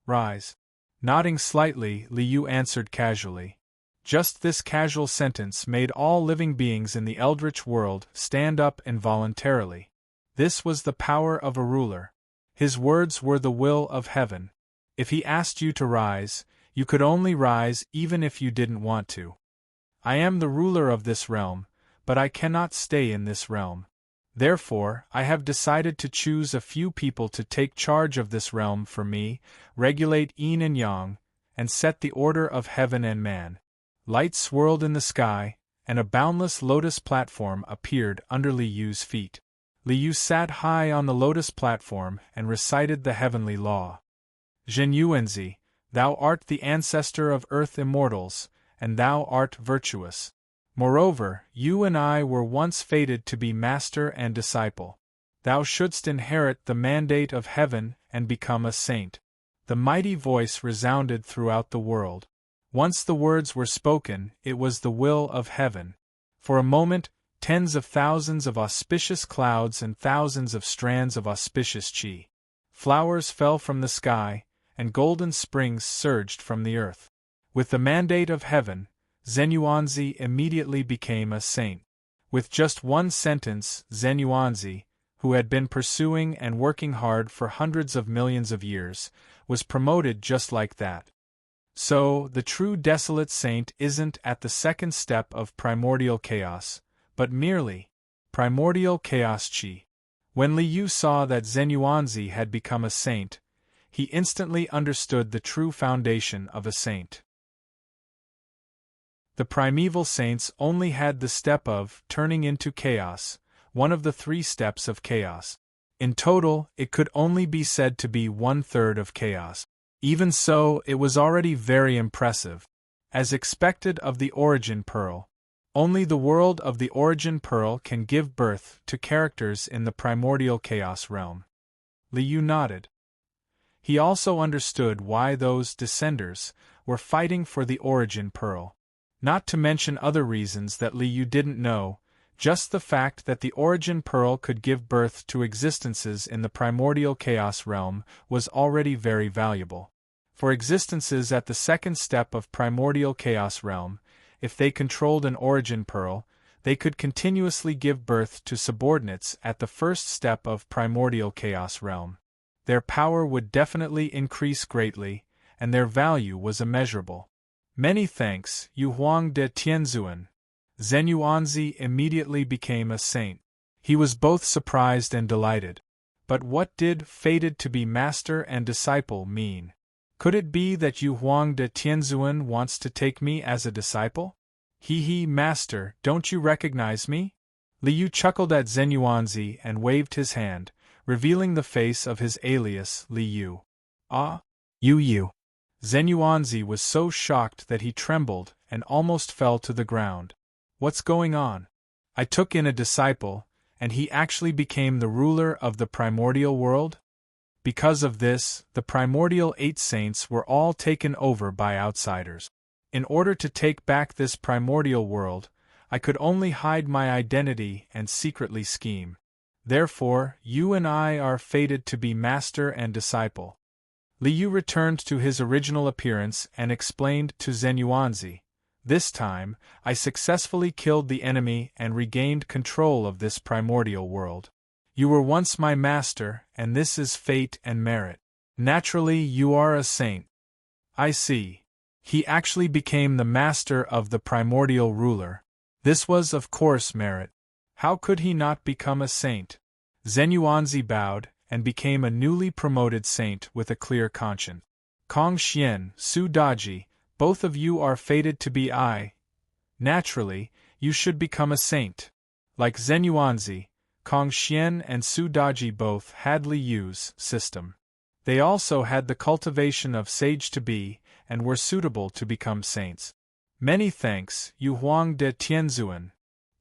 Rise. Nodding slightly, Liu answered casually. Just this casual sentence made all living beings in the eldritch world stand up involuntarily. This was the power of a ruler. His words were the will of heaven. If he asked you to rise, you could only rise even if you didn't want to. I am the ruler of this realm, but I cannot stay in this realm. Therefore, I have decided to choose a few people to take charge of this realm for me, regulate yin and yang, and set the order of heaven and man. Light swirled in the sky, and a boundless lotus platform appeared under Liu's feet. Liu sat high on the lotus platform and recited the heavenly law. Zhenyuanzi, thou art the ancestor of earth immortals, and thou art virtuous. Moreover, you and I were once fated to be master and disciple. Thou shouldst inherit the mandate of heaven and become a saint. The mighty voice resounded throughout the world. Once the words were spoken, it was the will of heaven. For a moment, tens of thousands of auspicious clouds and thousands of strands of auspicious chi. Flowers fell from the sky, and golden springs surged from the earth. With the mandate of heaven, Zhenyuanzi immediately became a saint. With just one sentence, Zhenyuanzi, who had been pursuing and working hard for hundreds of millions of years, was promoted just like that. So, the true desolate saint isn't at the second step of primordial chaos, but merely primordial chaos chi. When Liu saw that Zhenyuanzi had become a saint, he instantly understood the true foundation of a saint. The primeval saints only had the step of turning into chaos, one of the 3 steps of chaos. In total, it could only be said to be 1/3 of chaos. Even so, it was already very impressive. As expected of the origin pearl, only the world of the origin pearl can give birth to characters in the primordial chaos realm. Liu nodded. He also understood why those descenders, were fighting for the origin pearl. Not to mention other reasons that Li Yu didn't know, just the fact that the origin pearl could give birth to existences in the primordial chaos realm was already very valuable. For existences at the second step of primordial chaos realm, if they controlled an origin pearl, they could continuously give birth to subordinates at the first step of primordial chaos realm. Their power would definitely increase greatly, and their value was immeasurable. Many thanks, Yu Huang de Tianzuan. Zhen Yuanzi immediately became a saint. He was both surprised and delighted. But what did fated to be master and disciple mean? Could it be that Yu Huang de Tianzuan wants to take me as a disciple? Master, don't you recognize me? Li Yu chuckled at Zhen Yuanzi and waved his hand, revealing the face of his alias, Li Yu. Ah, Yu. Zhen Yuanzi was so shocked that he trembled and almost fell to the ground. What's going on? I took in a disciple, and he actually became the ruler of the primordial world? Because of this, the primordial 8 saints were all taken over by outsiders. In order to take back this primordial world, I could only hide my identity and secretly scheme. Therefore, you and I are fated to be master and disciple. Li Yu returned to his original appearance and explained to Zhen Yuanzi, "This time, I successfully killed the enemy and regained control of this primordial world. You were once my master, and this is fate and merit. Naturally, you are a saint." I see. He actually became the master of the primordial ruler. This was, of course, merit. How could he not become a saint? Zhen Yuanzi bowed, and became a newly promoted saint with a clear conscience. Kong Xian, Su Daji, both of you are fated to be I. Naturally, you should become a saint. Like Zhen Yuanzi, Kong Xian and Su Daji both had Li Yu's system. They also had the cultivation of sage to be, and were suitable to become saints. Many thanks, Yu Huang de Tianzuan.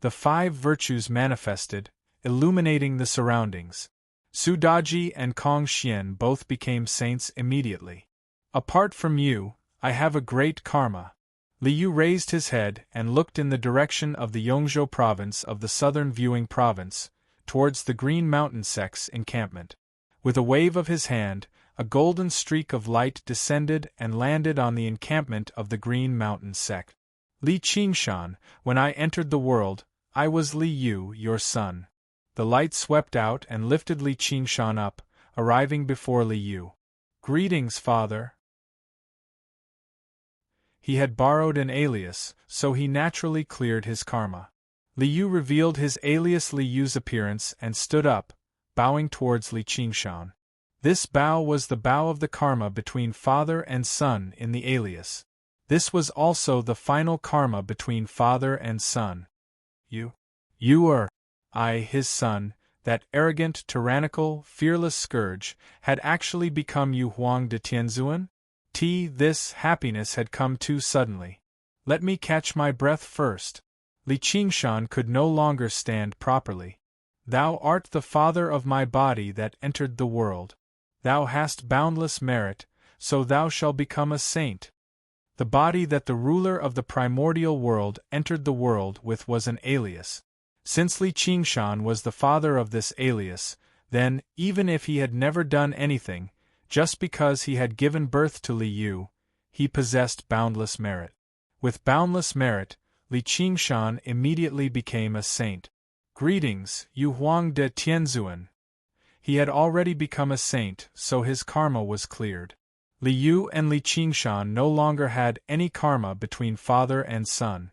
The 5 virtues manifested, illuminating the surroundings. Su Daji and Kong Xian both became saints immediately. Apart from you, I have a great karma. Li Yu raised his head and looked in the direction of the Yongzhou province of the southern viewing province, towards the Green Mountain sect's encampment. With a wave of his hand, a golden streak of light descended and landed on the encampment of the Green Mountain sect. Li Qingshan, when I entered the world, I was Li Yu, your son. The light swept out and lifted Li Qingshan up, arriving before Li Yu. Greetings, father. He had borrowed an alias, so he naturally cleared his karma. Li Yu revealed his alias Li Yu's appearance and stood up, bowing towards Li Qingshan. This bow was the bow of the karma between father and son in the alias. This was also the final karma between father and son. You are I, his son, that arrogant, tyrannical, fearless scourge, had actually become Yu Huang de Tianzuan? This happiness had come too suddenly. Let me catch my breath first. Li Qingshan could no longer stand properly. Thou art the father of my body that entered the world. Thou hast boundless merit, so thou shalt become a saint. The body that the ruler of the primordial world entered the world with was an alias. Since Li Qingshan was the father of this alias, then, even if he had never done anything, just because he had given birth to Li Yu, he possessed boundless merit. With boundless merit, Li Qingshan immediately became a saint. Greetings, Yu Huang de Tianzuan. He had already become a saint, so his karma was cleared. Li Yu and Li Qingshan no longer had any karma between father and son.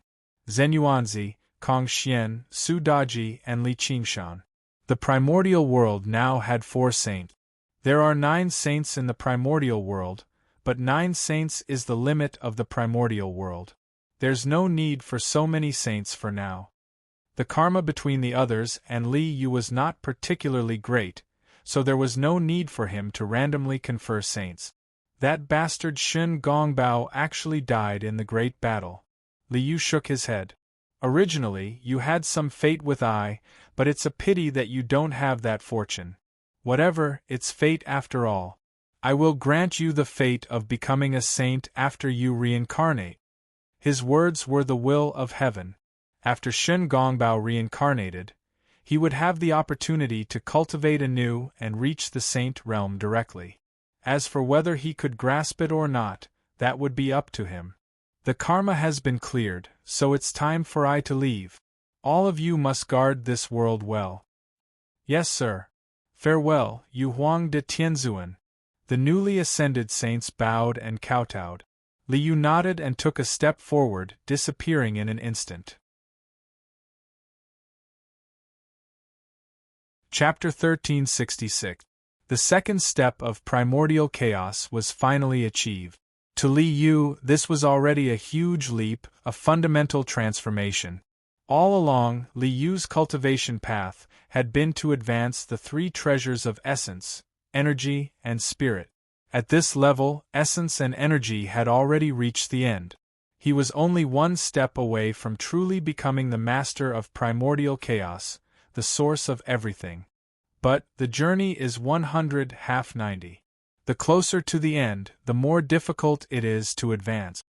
Zhen Yuanzi, Kong Xian, Su Daji, and Li Qingshan. The primordial world now had 4 saints. There are 9 saints in the primordial world, but 9 saints is the limit of the primordial world. There's no need for so many saints for now. The karma between the others and Li Yu was not particularly great, so there was no need for him to randomly confer saints. That bastard Shun Gongbao actually died in the great battle. Li Yu shook his head. Originally, you had some fate with I, but it's a pity that you don't have that fortune. Whatever, it's fate after all. I will grant you the fate of becoming a saint after you reincarnate. His words were the will of heaven. After Shen Gongbao reincarnated, he would have the opportunity to cultivate anew and reach the saint realm directly. As for whether he could grasp it or not, that would be up to him. The karma has been cleared, so it's time for I to leave. All of you must guard this world well. Yes, sir. Farewell, Yu Huang de Tianzuan. The newly ascended saints bowed and kowtowed. Li Yu nodded and took a step forward, disappearing in an instant. Chapter 1366. The second step of primordial chaos was finally achieved. To Li Yu, this was already a huge leap, a fundamental transformation. All along, Li Yu's cultivation path had been to advance the three treasures of essence, energy, and spirit. At this level, essence and energy had already reached the end. He was only one step away from truly becoming the master of primordial chaos, the source of everything. But the journey is 190. The closer to the end, the more difficult it is to advance.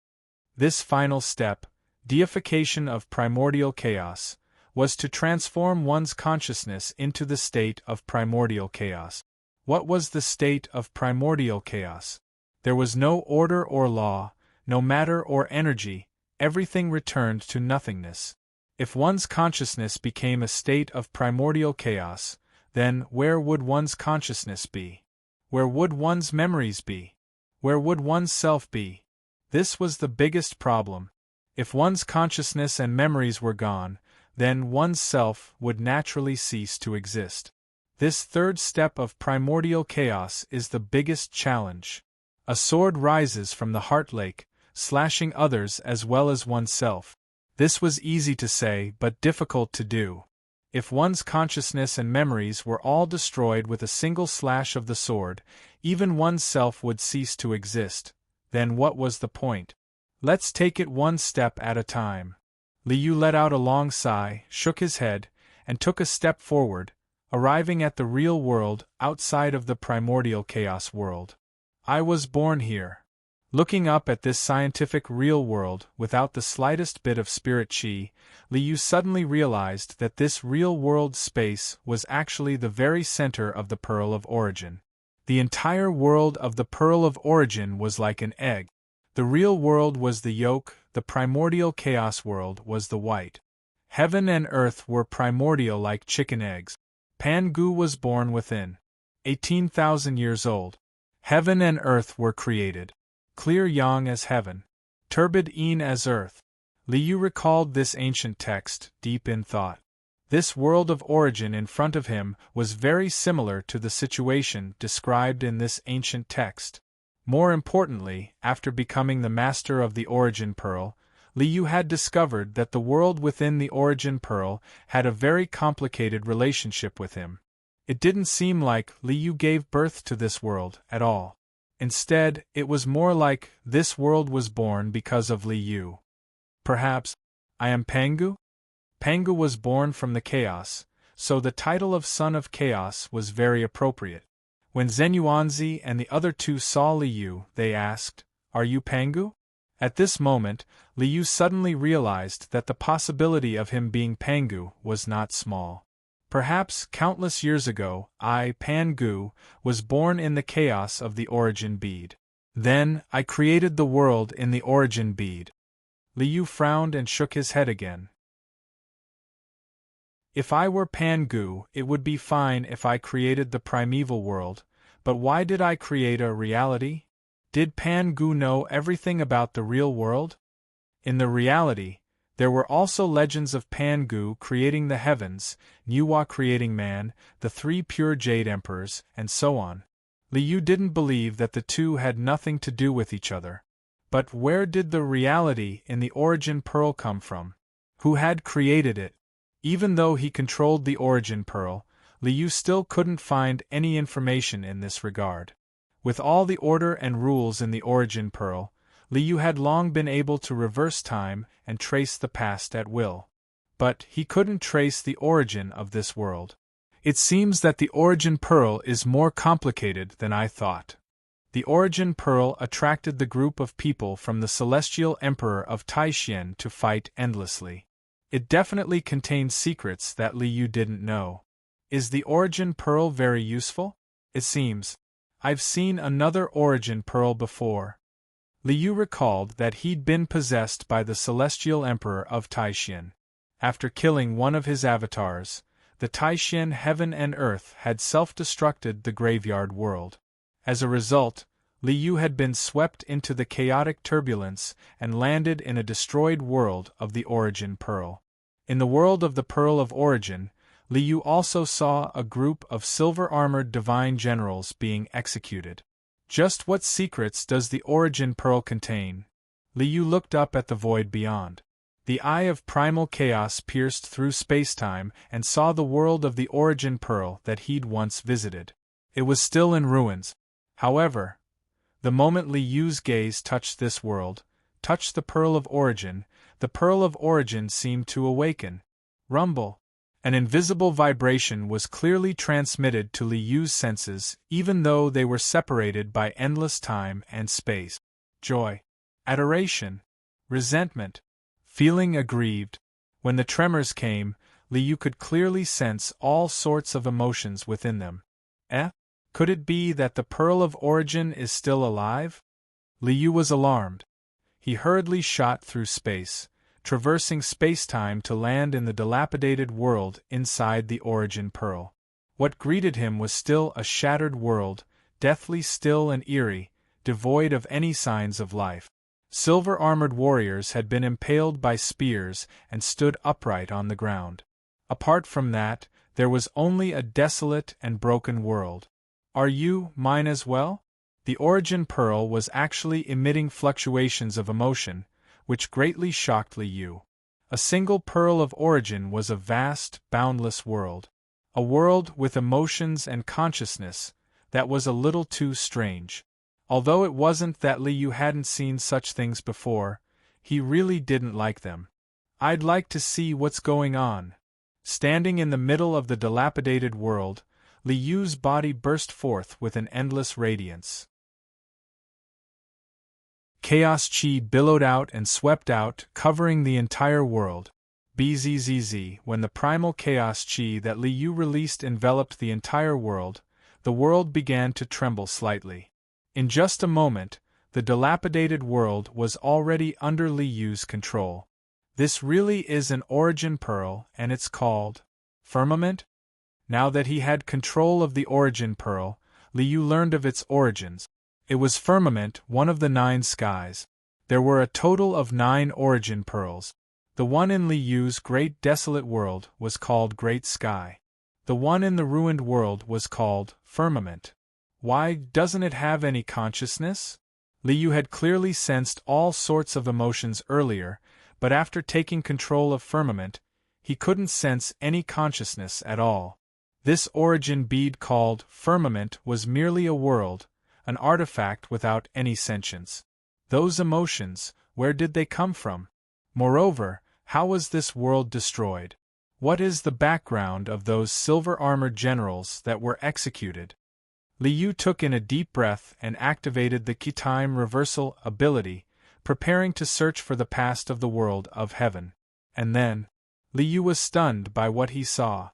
This final step, deification of primordial chaos, was to transform one's consciousness into the state of primordial chaos. What was the state of primordial chaos? There was no order or law, no matter or energy, everything returned to nothingness. If one's consciousness became a state of primordial chaos, then where would one's consciousness be? Where would one's memories be? Where would one's self be? This was the biggest problem. If one's consciousness and memories were gone, then one's self would naturally cease to exist. This third step of primordial chaos is the biggest challenge. A sword rises from the heart lake, slashing others as well as oneself. This was easy to say but difficult to do. If one's consciousness and memories were all destroyed with a single slash of the sword, even one's self would cease to exist. Then what was the point? Let's take it one step at a time. Li Yu let out a long sigh, shook his head, and took a step forward, arriving at the real world outside of the primordial chaos world. I was born here. Looking up at this scientific real world without the slightest bit of spirit chi, Li Yu suddenly realized that this real world space was actually the very center of the Pearl of Origin. The entire world of the Pearl of Origin was like an egg. The real world was the yolk, the primordial chaos world was the white. Heaven and earth were primordial like chicken eggs. Pan-gu was born within. 18,000 years old. Heaven and earth were created. Clear yang as heaven. Turbid yin as earth. Li Yu recalled this ancient text, deep in thought. This world of origin in front of him was very similar to the situation described in this ancient text. More importantly, after becoming the master of the Origin Pearl, Li Yu had discovered that the world within the Origin Pearl had a very complicated relationship with him. It didn't seem like Li Yu gave birth to this world at all. Instead, it was more like this world was born because of Li Yu. Perhaps, I am Pangu? Pangu was born from the chaos, so the title of Son of Chaos was very appropriate. When Zenyuanzi and the other two saw Li Yu, they asked, "Are you Pangu?" At this moment, Li Yu suddenly realized that the possibility of him being Pangu was not small. Perhaps countless years ago, I, Pangu, was born in the chaos of the origin bead. Then, I created the world in the origin bead. Li Yu frowned and shook his head again. If I were Pangu, it would be fine if I created the primeval world, but why did I create a reality? Did Pangu know everything about the real world? In the reality, there were also legends of Pangu creating the heavens, Nuwa creating man, the three pure jade emperors, and so on. Li Yu didn't believe that the two had nothing to do with each other. But where did the reality in the origin pearl come from? Who had created it? Even though he controlled the origin pearl, Li Yu still couldn't find any information in this regard. With all the order and rules in the origin pearl, Li Yu had long been able to reverse time and trace the past at will. But he couldn't trace the origin of this world. It seems that the origin pearl is more complicated than I thought. The origin pearl attracted the group of people from the celestial emperor of Taishan to fight endlessly. It definitely contained secrets that Liu didn't know. Is the origin pearl very useful? It seems. I've seen another origin pearl before. Liu recalled that he'd been possessed by the celestial emperor of Taishan. After killing one of his avatars, the Taishan heaven and earth had self-destructed the graveyard world. As a result, Liu had been swept into the chaotic turbulence and landed in a destroyed world of the origin pearl. In the world of the Pearl of Origin, Liu also saw a group of silver-armored divine generals being executed. Just what secrets does the origin pearl contain? Liu looked up at the void beyond. The eye of primal chaos pierced through spacetime and saw the world of the origin pearl that he'd once visited. It was still in ruins. However, the moment Liu's gaze touched this world, touched the Pearl of Origin, the Pearl of Origin seemed to awaken. Rumble. An invisible vibration was clearly transmitted to Liu's senses, even though they were separated by endless time and space. Joy. Adoration. Resentment. Feeling aggrieved. When the tremors came, Liu could clearly sense all sorts of emotions within them. Could it be that the Pearl of Origin is still alive? Liu was alarmed. He hurriedly shot through space, traversing space-time to land in the dilapidated world inside the origin pearl. What greeted him was still a shattered world, deathly still and eerie, devoid of any signs of life. Silver-armored warriors had been impaled by spears and stood upright on the ground. Apart from that, there was only a desolate and broken world. Are you mine as well? The origin pearl was actually emitting fluctuations of emotion, which greatly shocked Liu. A single pearl of origin was a vast, boundless world. A world with emotions and consciousness that was a little too strange. Although it wasn't that Liu hadn't seen such things before, he really didn't like them. I'd like to see what's going on. Standing in the middle of the dilapidated world, Liu's body burst forth with an endless radiance. Chaos chi billowed out and swept out, covering the entire world. Bzzz, when the primal chaos chi that Liu released enveloped the entire world began to tremble slightly. In just a moment, the dilapidated world was already under Liu's control. This really is an origin pearl, and it's called firmament? Now that he had control of the origin pearl, Liu learned of its origins. It was firmament, one of the 9 skies. There were a total of 9 origin pearls. The one in Liu's great desolate world was called Great Sky. The one in the ruined world was called firmament. Why doesn't it have any consciousness? Liu had clearly sensed all sorts of emotions earlier, but after taking control of firmament, he couldn't sense any consciousness at all. This origin bead called firmament was merely a world, an artifact without any sentience. Those emotions, where did they come from? Moreover, how was this world destroyed? What is the background of those silver-armored generals that were executed? Liu took in a deep breath and activated the Ki-time reversal ability, preparing to search for the past of the world of heaven. And then, Liu was stunned by what he saw.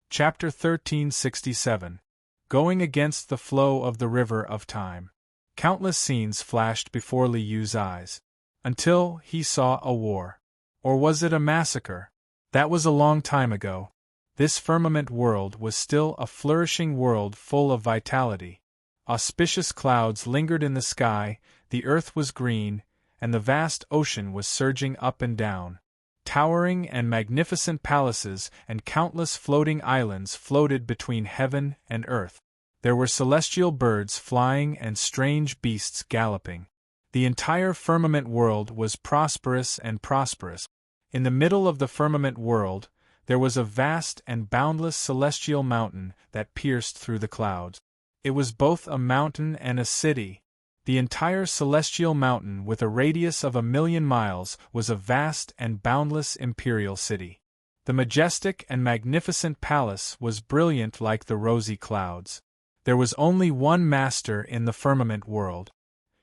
Chapter 1367. Going Against the Flow of the River of Time. Countless scenes flashed before Liu's eyes. Until he saw a war. Or was it a massacre? That was a long time ago. This firmament world was still a flourishing world full of vitality. Auspicious clouds lingered in the sky, the earth was green, and the vast ocean was surging up and down. Towering and magnificent palaces and countless floating islands floated between heaven and earth. There were celestial birds flying and strange beasts galloping. The entire firmament world was prosperous and prosperous. In the middle of the firmament world, there was a vast and boundless celestial mountain that pierced through the clouds. It was both a mountain and a city. The entire celestial mountain with a radius of 1,000,000 miles was a vast and boundless imperial city. The majestic and magnificent palace was brilliant like the rosy clouds. There was only one master in the firmament world.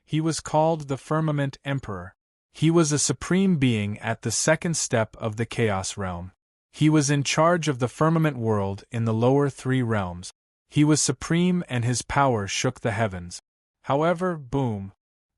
He was called the Firmament Emperor. He was a supreme being at the second step of the Chaos Realm. He was in charge of the firmament world in the lower three realms. He was supreme and his power shook the heavens. However, boom!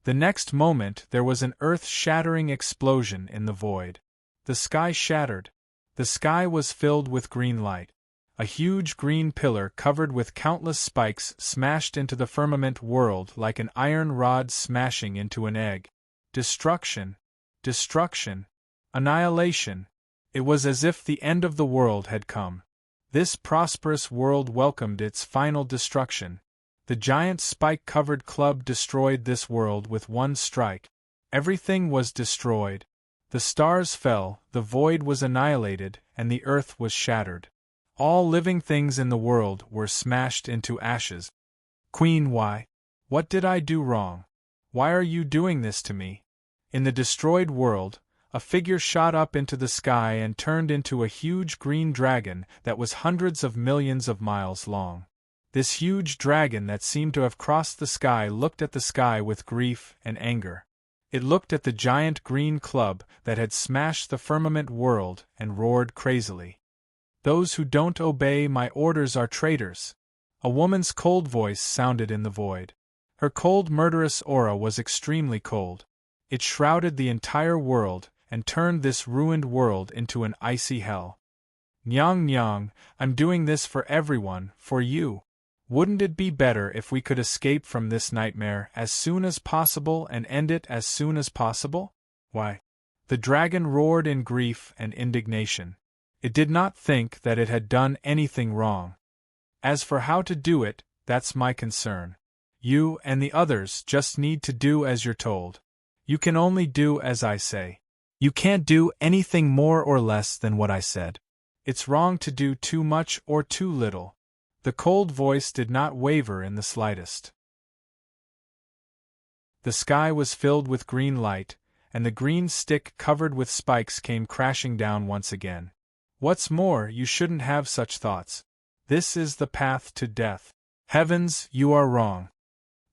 The next moment there was an earth-shattering explosion in the void. The sky shattered. The sky was filled with green light. A huge green pillar covered with countless spikes smashed into the firmament world like an iron rod smashing into an egg. Destruction. Destruction. Annihilation. It was as if the end of the world had come. This prosperous world welcomed its final destruction. The giant spike-covered club destroyed this world with one strike. Everything was destroyed. The stars fell, the void was annihilated, and the earth was shattered. All living things in the world were smashed into ashes. Queen, why? What did I do wrong? Why are you doing this to me? In the destroyed world, a figure shot up into the sky and turned into a huge green dragon that was hundreds of millions of miles long. This huge dragon that seemed to have crossed the sky looked at the sky with grief and anger. It looked at the giant green club that had smashed the firmament world and roared crazily. Those who don't obey my orders are traitors. A woman's cold voice sounded in the void. Her cold, murderous aura was extremely cold. It shrouded the entire world and turned this ruined world into an icy hell. Nyang Nyang, I'm doing this for everyone, for you. Wouldn't it be better if we could escape from this nightmare as soon as possible and end it as soon as possible? Why? The dragon roared in grief and indignation. It did not think that it had done anything wrong. As for how to do it, that's my concern. You and the others just need to do as you're told. You can only do as I say. You can't do anything more or less than what I said. It's wrong to do too much or too little. The cold voice did not waver in the slightest. The sky was filled with green light, and the green stick covered with spikes came crashing down once again. What's more, you shouldn't have such thoughts. This is the path to death. Heavens, you are wrong.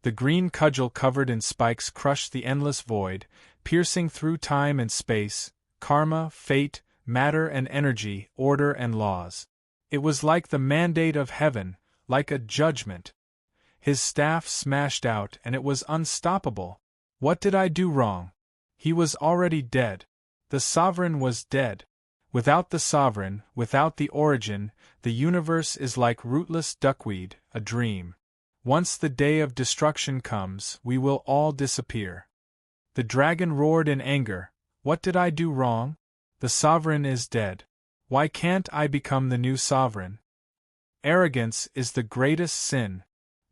The green cudgel covered in spikes crushed the endless void, piercing through time and space, karma, fate, matter and energy, order and laws. It was like the mandate of heaven, like a judgment. His staff smashed out and it was unstoppable. What did I do wrong? He was already dead. The sovereign was dead. Without the sovereign, without the origin, the universe is like rootless duckweed, a dream. Once the day of destruction comes, we will all disappear. The dragon roared in anger. What did I do wrong? The sovereign is dead. Why can't I become the new sovereign? Arrogance is the greatest sin.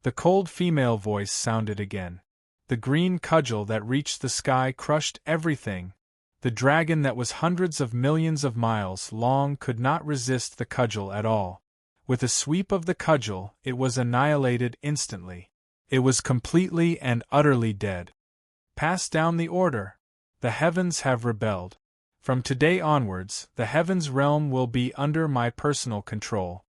The cold female voice sounded again. The green cudgel that reached the sky crushed everything. The dragon that was hundreds of millions of miles long could not resist the cudgel at all. With a sweep of the cudgel, it was annihilated instantly. It was completely and utterly dead. Pass down the order. The heavens have rebelled. From today onwards, the heavens realm will be under my personal control.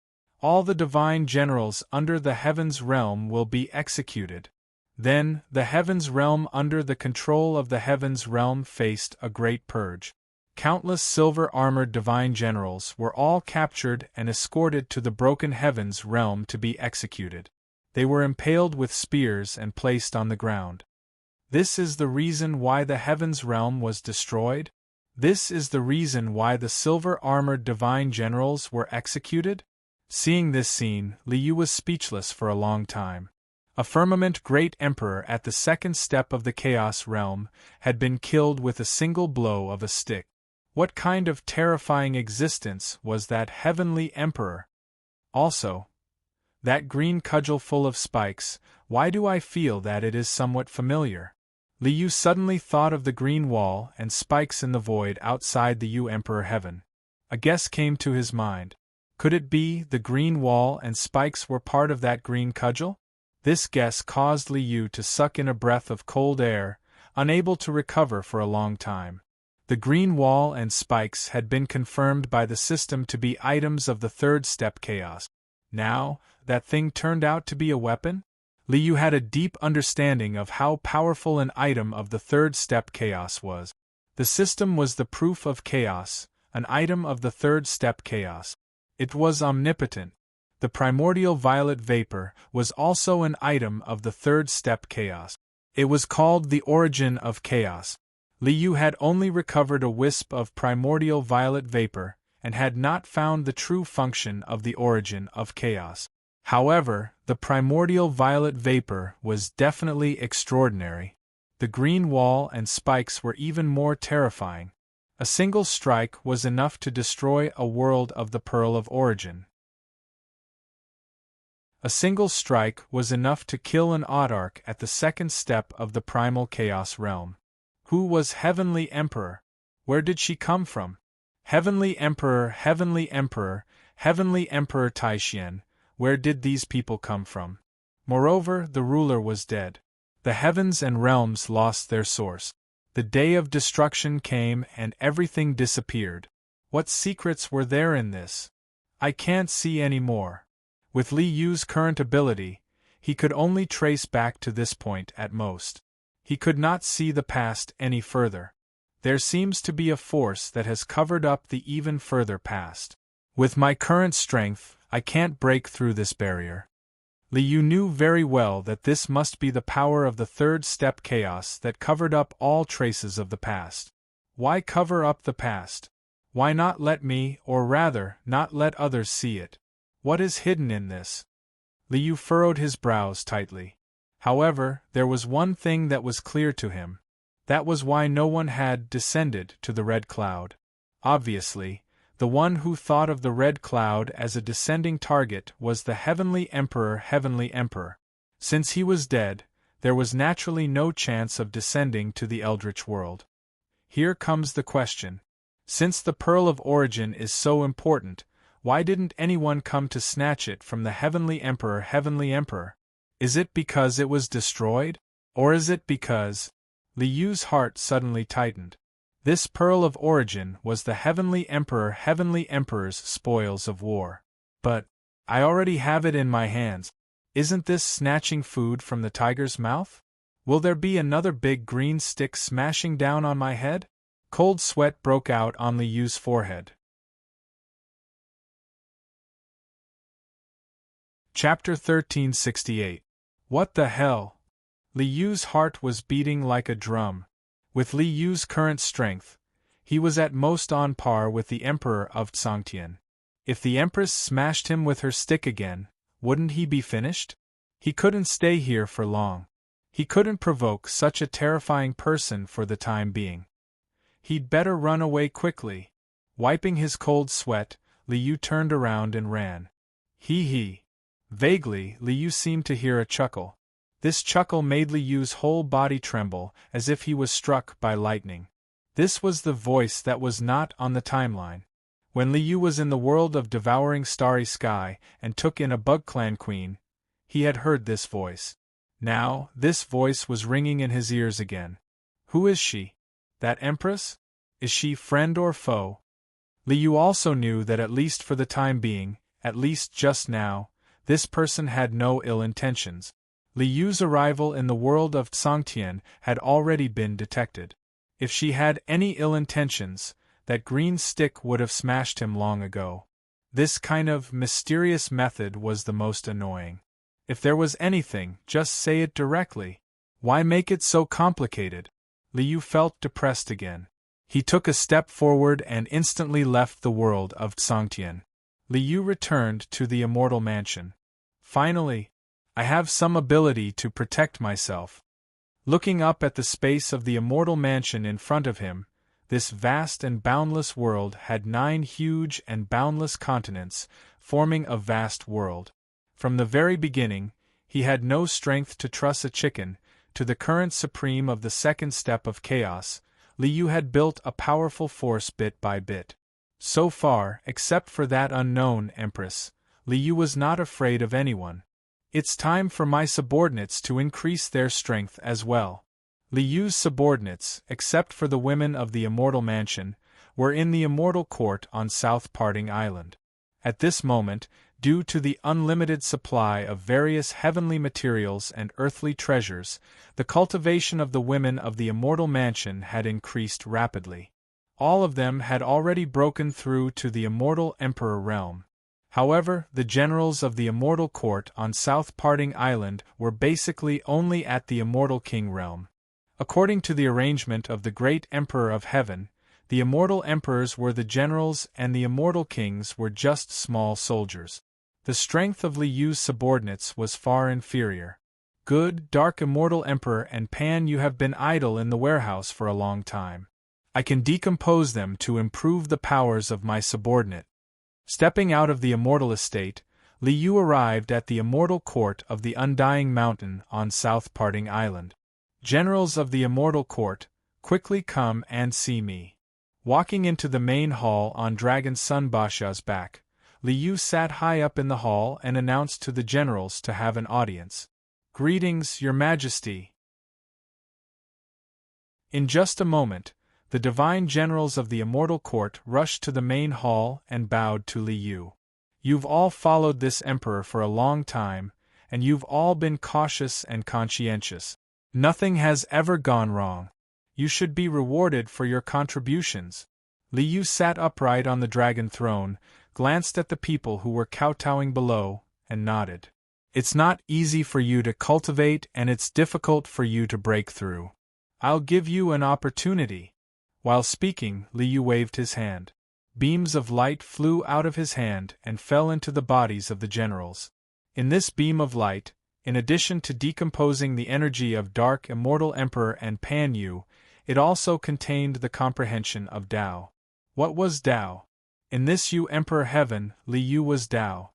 All the divine generals under the heavens realm will be executed. Then, the heavens realm under the control of the heavens realm faced a great purge. Countless silver-armored divine generals were all captured and escorted to the broken heavens realm to be executed. They were impaled with spears and placed on the ground. This is the reason why the heavens realm was destroyed? This is the reason why the silver-armored divine generals were executed? Seeing this scene, Liu was speechless for a long time. A firmament great emperor at the second step of the chaos realm had been killed with a single blow of a stick. What kind of terrifying existence was that heavenly emperor? Also, that green cudgel full of spikes, why do I feel that it is somewhat familiar? Liu suddenly thought of the green wall and spikes in the void outside the Emperor Heaven. A guess came to his mind. Could it be the green wall and spikes were part of that green cudgel? This guess caused Liu to suck in a breath of cold air, unable to recover for a long time. The green wall and spikes had been confirmed by the system to be items of the third step chaos. Now, that thing turned out to be a weapon? Liu had a deep understanding of how powerful an item of the third step chaos was. The system was the proof of chaos, an item of the third step chaos. It was omnipotent. The primordial violet vapor was also an item of the third step chaos. It was called the origin of chaos. Liu had only recovered a wisp of primordial violet vapor, and had not found the true function of the origin of chaos. However, the primordial violet vapor was definitely extraordinary. The green wall and spikes were even more terrifying. A single strike was enough to destroy a world of the Pearl of Origin. A single strike was enough to kill an Audarch at the second step of the primal chaos realm. Who was Heavenly Emperor? Where did she come from? Heavenly Emperor, Heavenly Emperor, Heavenly Emperor Taishian, where did these people come from? Moreover, the ruler was dead. The heavens and realms lost their source. The day of destruction came and everything disappeared. What secrets were there in this? I can't see any more. With Li Yu's current ability, he could only trace back to this point at most. He could not see the past any further. There seems to be a force that has covered up the even further past. With my current strength, I can't break through this barrier. Li Yu knew very well that this must be the power of the third step chaos that covered up all traces of the past. Why cover up the past? Why not let me, or rather, not let others see it? What is hidden in this? Li Yu furrowed his brows tightly. However, there was one thing that was clear to him. That was why no one had descended to the Red Cloud. Obviously, the one who thought of the Red Cloud as a descending target was the Heavenly Emperor. Heavenly Emperor. Since he was dead, there was naturally no chance of descending to the Eldritch world. Here comes the question. Since the Pearl of Origin is so important, why didn't anyone come to snatch it from the Heavenly Emperor? Heavenly Emperor. Is it because it was destroyed? Or is it because… Li Yu's heart suddenly tightened. This Pearl of Origin was the Heavenly Emperor's spoils of war. But, I already have it in my hands. Isn't this snatching food from the tiger's mouth? Will there be another big green stick smashing down on my head? Cold sweat broke out on Li Yu's forehead. Chapter 1368. What the hell? Li Yu's heart was beating like a drum. With Li Yu's current strength, he was at most on par with the Emperor of Tsangtian. If the Empress smashed him with her stick again, wouldn't he be finished? He couldn't stay here for long. He couldn't provoke such a terrifying person for the time being. He'd better run away quickly. Wiping his cold sweat, Li Yu turned around and ran. Hee. Vaguely, Li Yu seemed to hear a chuckle. This chuckle made Li Yu's whole body tremble, as if he was struck by lightning. This was the voice that was not on the timeline. When Li Yu was in the world of devouring starry sky and took in a Bug Clan queen, he had heard this voice. Now, this voice was ringing in his ears again. Who is she? That Empress? Is she friend or foe? Li Yu also knew that at least for the time being, at least just now, this person had no ill intentions. Li Yu's arrival in the world of Tsangtian had already been detected. If she had any ill intentions, that green stick would have smashed him long ago. This kind of mysterious method was the most annoying. If there was anything, just say it directly. Why make it so complicated? Li Yu felt depressed again. He took a step forward and instantly left the world of Tsangtian. Li Yu returned to the Immortal Mansion. Finally, I have some ability to protect myself. Looking up at the space of the Immortal Mansion in front of him, this vast and boundless world had 9 huge and boundless continents, forming a vast world. From the very beginning, he had no strength to truss a chicken. To the current supreme of the second step of chaos, Li Yu had built a powerful force bit by bit. So far, except for that unknown Empress, Li Yu was not afraid of anyone. It's time for my subordinates to increase their strength as well. Li Yu's subordinates, except for the women of the Immortal Mansion, were in the Immortal Court on South Parting Island. At this moment, due to the unlimited supply of various heavenly materials and earthly treasures, the cultivation of the women of the Immortal Mansion had increased rapidly. All of them had already broken through to the Immortal Emperor realm. However, the generals of the Immortal Court on South Parting Island were basically only at the Immortal King realm. According to the arrangement of the Great Emperor of Heaven, the Immortal Emperors were the generals and the Immortal Kings were just small soldiers. The strength of Li Yu's subordinates was far inferior. Good, dark Immortal Emperor and Pan, you have been idle in the warehouse for a long time. I can decompose them to improve the powers of my subordinate. Stepping out of the Immortal Estate, Li Yu arrived at the Immortal Court of the Undying Mountain on South Parting Island. Generals of the Immortal Court, quickly come and see me. Walking into the main hall on Dragon Sun Basha's back, Li Yu sat high up in the hall and announced to the generals to have an audience. Greetings, Your Majesty. In just a moment, the divine generals of the Immortal Court rushed to the main hall and bowed to Li Yu. You've all followed this emperor for a long time, and you've all been cautious and conscientious. Nothing has ever gone wrong. You should be rewarded for your contributions. Li Yu sat upright on the dragon throne, glanced at the people who were kowtowing below, and nodded. It's not easy for you to cultivate and it's difficult for you to break through. I'll give you an opportunity. While speaking, Li Yu waved his hand. Beams of light flew out of his hand and fell into the bodies of the generals. In this beam of light, in addition to decomposing the energy of Dark Immortal Emperor and Pan Yu, it also contained the comprehension of Tao. What was Tao? In this Yu Emperor Heaven, Li Yu was Tao.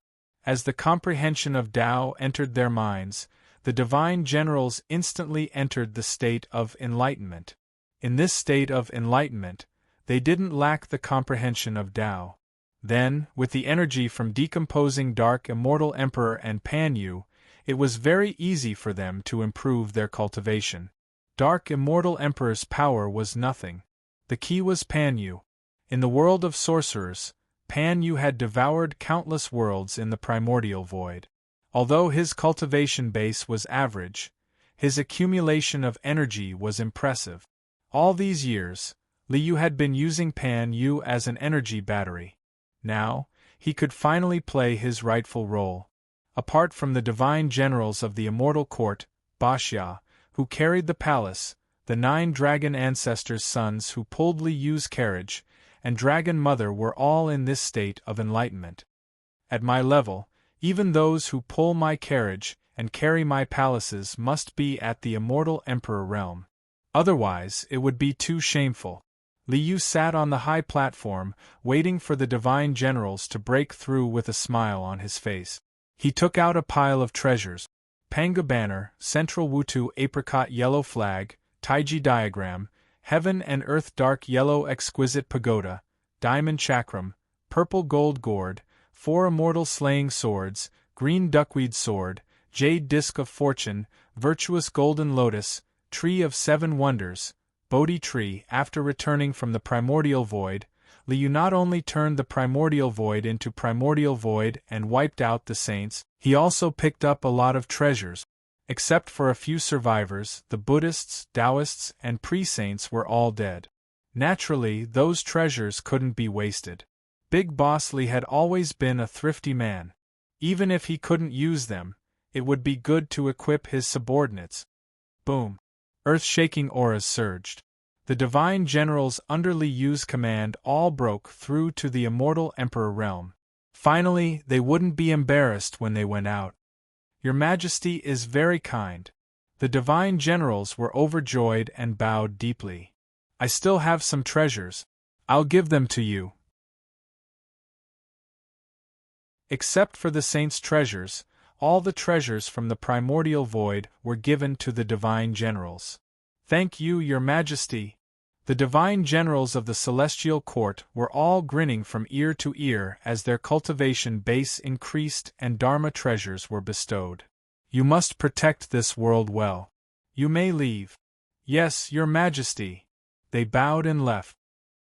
As the comprehension of Tao entered their minds, the divine generals instantly entered the state of enlightenment. In this state of enlightenment, they didn't lack the comprehension of Tao. Then, with the energy from decomposing Dark Immortal Emperor and Pan Yu, it was very easy for them to improve their cultivation. Dark Immortal Emperor's power was nothing. The key was Pan Yu. In the world of sorcerers, Pan Yu had devoured countless worlds in the primordial void. Although his cultivation base was average, his accumulation of energy was impressive. All these years, Li Yu had been using Pan Yu as an energy battery. Now, he could finally play his rightful role. Apart from the divine generals of the Immortal Court, Basha, who carried the palace, the 9 dragon ancestors' sons who pulled Li Yu's carriage, and Dragon Mother were all in this state of enlightenment. At my level, even those who pull my carriage and carry my palaces must be at the Immortal Emperor realm. Otherwise, it would be too shameful. Li Yu sat on the high platform, waiting for the divine generals to break through with a smile on his face. He took out a pile of treasures. Panga banner, central Wutu apricot yellow flag, Taiji diagram, heaven and earth dark yellow exquisite pagoda, diamond chakram, purple gold gourd, 4 immortal slaying swords, green duckweed sword, jade disc of fortune, virtuous golden lotus, tree of 7 wonders, Bodhi tree. After returning from the primordial void, Li Yu not only turned the primordial void into primordial void and wiped out the saints, he also picked up a lot of treasures. Except for a few survivors, the Buddhists, Taoists, and pre-saints were all dead. Naturally, those treasures couldn't be wasted. Big Boss Li had always been a thrifty man. Even if he couldn't use them, it would be good to equip his subordinates. Boom! Earth-shaking auras surged. The divine generals under Li Yu's command all broke through to the Immortal Emperor realm. Finally, they wouldn't be embarrassed when they went out. Your Majesty is very kind. The divine generals were overjoyed and bowed deeply. I still have some treasures. I'll give them to you. Except for the saints' treasures, all the treasures from the primordial void were given to the divine generals. Thank you, Your Majesty. The divine generals of the celestial court were all grinning from ear to ear as their cultivation base increased and Dharma treasures were bestowed. You must protect this world well. You may leave. Yes, your majesty. They bowed and left.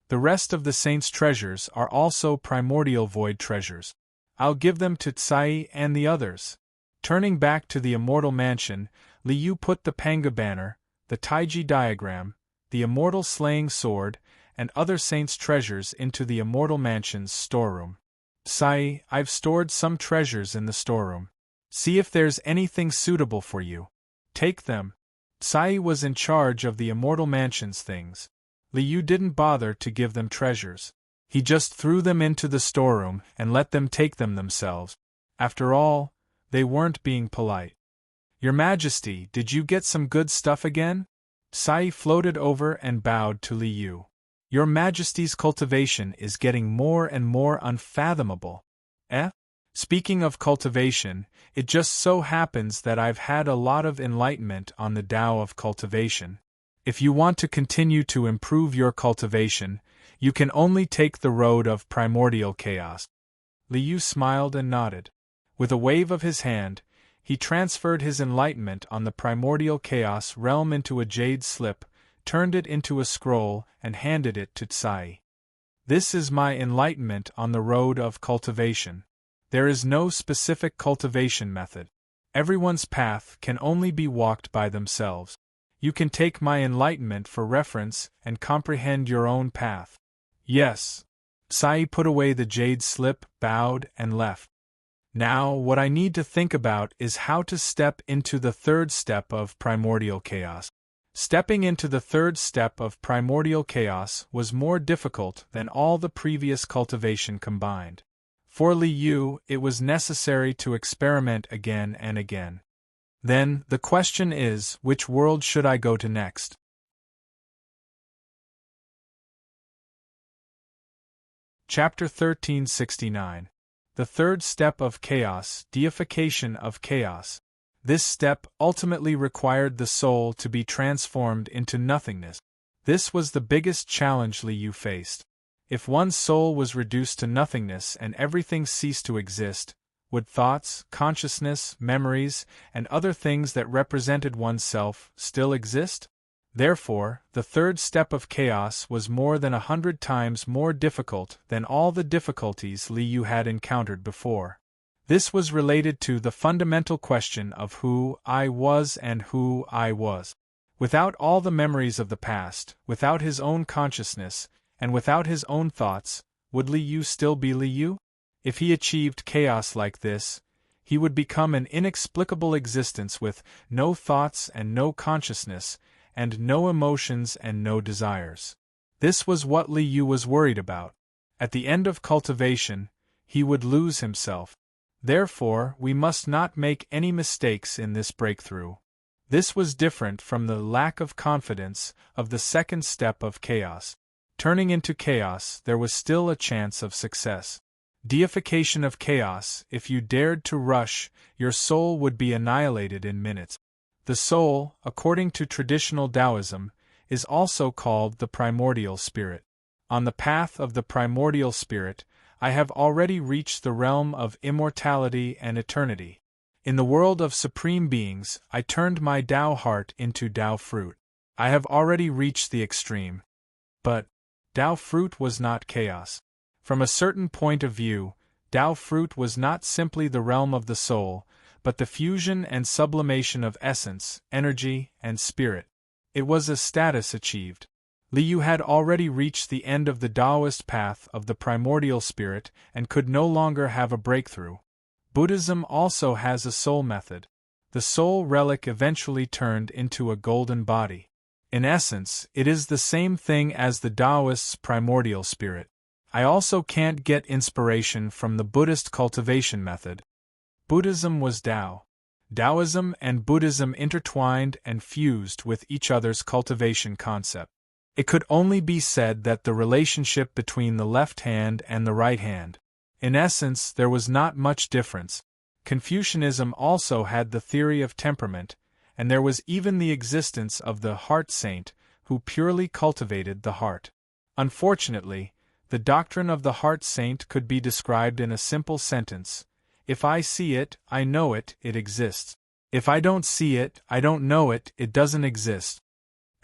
The rest of the saint's treasures are also primordial void treasures. I'll give them to Tsai and the others. Turning back to the immortal mansion, Liu put the Panga banner, the Taiji diagram, the immortal slaying sword, and other saints' treasures into the immortal mansion's storeroom. Tsai, I've stored some treasures in the storeroom. See if there's anything suitable for you. Take them. Tsai was in charge of the immortal mansion's things. Liu didn't bother to give them treasures. He just threw them into the storeroom and let them take them themselves. After all, they weren't being polite. Your Majesty, did you get some good stuff again? Tsai floated over and bowed to Liu. Your Majesty's cultivation is getting more and more unfathomable. Eh? Speaking of cultivation, it just so happens that I've had a lot of enlightenment on the Tao of cultivation. If you want to continue to improve your cultivation, you can only take the road of primordial chaos. Liu smiled and nodded. With a wave of his hand, he transferred his enlightenment on the primordial chaos realm into a jade slip, turned it into a scroll, and handed it to Tsai. This is my enlightenment on the road of cultivation. There is no specific cultivation method. Everyone's path can only be walked by themselves. You can take my enlightenment for reference and comprehend your own path. Yes. Tsai put away the jade slip, bowed, and left. Now, what I need to think about is how to step into the third step of primordial chaos. Stepping into the third step of primordial chaos was more difficult than all the previous cultivation combined. For Liu, it was necessary to experiment again and again. Then, the question is, which world should I go to next? Chapter 1369. The third step of chaos, deification of chaos. This step ultimately required the soul to be transformed into nothingness. This was the biggest challenge Liu faced. If one's soul was reduced to nothingness and everything ceased to exist, would thoughts, consciousness, memories, and other things that represented oneself still exist? Therefore, the third step of chaos was more than 100 times more difficult than all the difficulties Liu had encountered before. This was related to the fundamental question of who I was and who I was. Without all the memories of the past, without his own consciousness, and without his own thoughts, would Liu still be Liu? If he achieved chaos like this, he would become an inexplicable existence with no thoughts and no consciousness, and no emotions and no desires. This was what Liu was worried about. At the end of cultivation, he would lose himself. Therefore, we must not make any mistakes in this breakthrough. This was different from the lack of confidence of the second step of chaos. Turning into chaos, there was still a chance of success. Deification of chaos, if you dared to rush, your soul would be annihilated in minutes. The soul, according to traditional Taoism, is also called the primordial spirit. On the path of the primordial spirit, I have already reached the realm of immortality and eternity. In the world of supreme beings, I turned my Tao heart into Tao fruit. I have already reached the extreme. But Tao fruit was not chaos. From a certain point of view, Tao fruit was not simply the realm of the soul, but the fusion and sublimation of essence, energy, and spirit. It was a status achieved. Liu had already reached the end of the Taoist path of the primordial spirit and could no longer have a breakthrough. Buddhism also has a soul method. The soul relic eventually turned into a golden body. In essence, it is the same thing as the Taoist's primordial spirit. I also can't get inspiration from the Buddhist cultivation method. Buddhism was Tao. Taoism and Buddhism intertwined and fused with each other's cultivation concept. It could only be said that the relationship between the left hand and the right hand. In essence, there was not much difference. Confucianism also had the theory of temperament, and there was even the existence of the heart saint, who purely cultivated the heart. Unfortunately, the doctrine of the heart saint could be described in a simple sentence: if I see it, I know it, it exists. If I don't see it, I don't know it, it doesn't exist.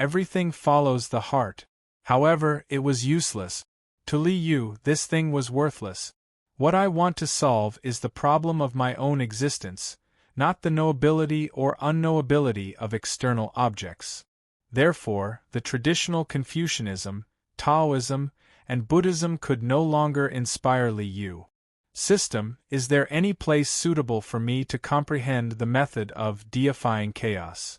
Everything follows the heart. However, it was useless. To Li Yu, this thing was worthless. What I want to solve is the problem of my own existence, not the knowability or unknowability of external objects. Therefore, the traditional Confucianism, Taoism, and Buddhism could no longer inspire Li Yu. System, is there any place suitable for me to comprehend the method of deifying chaos?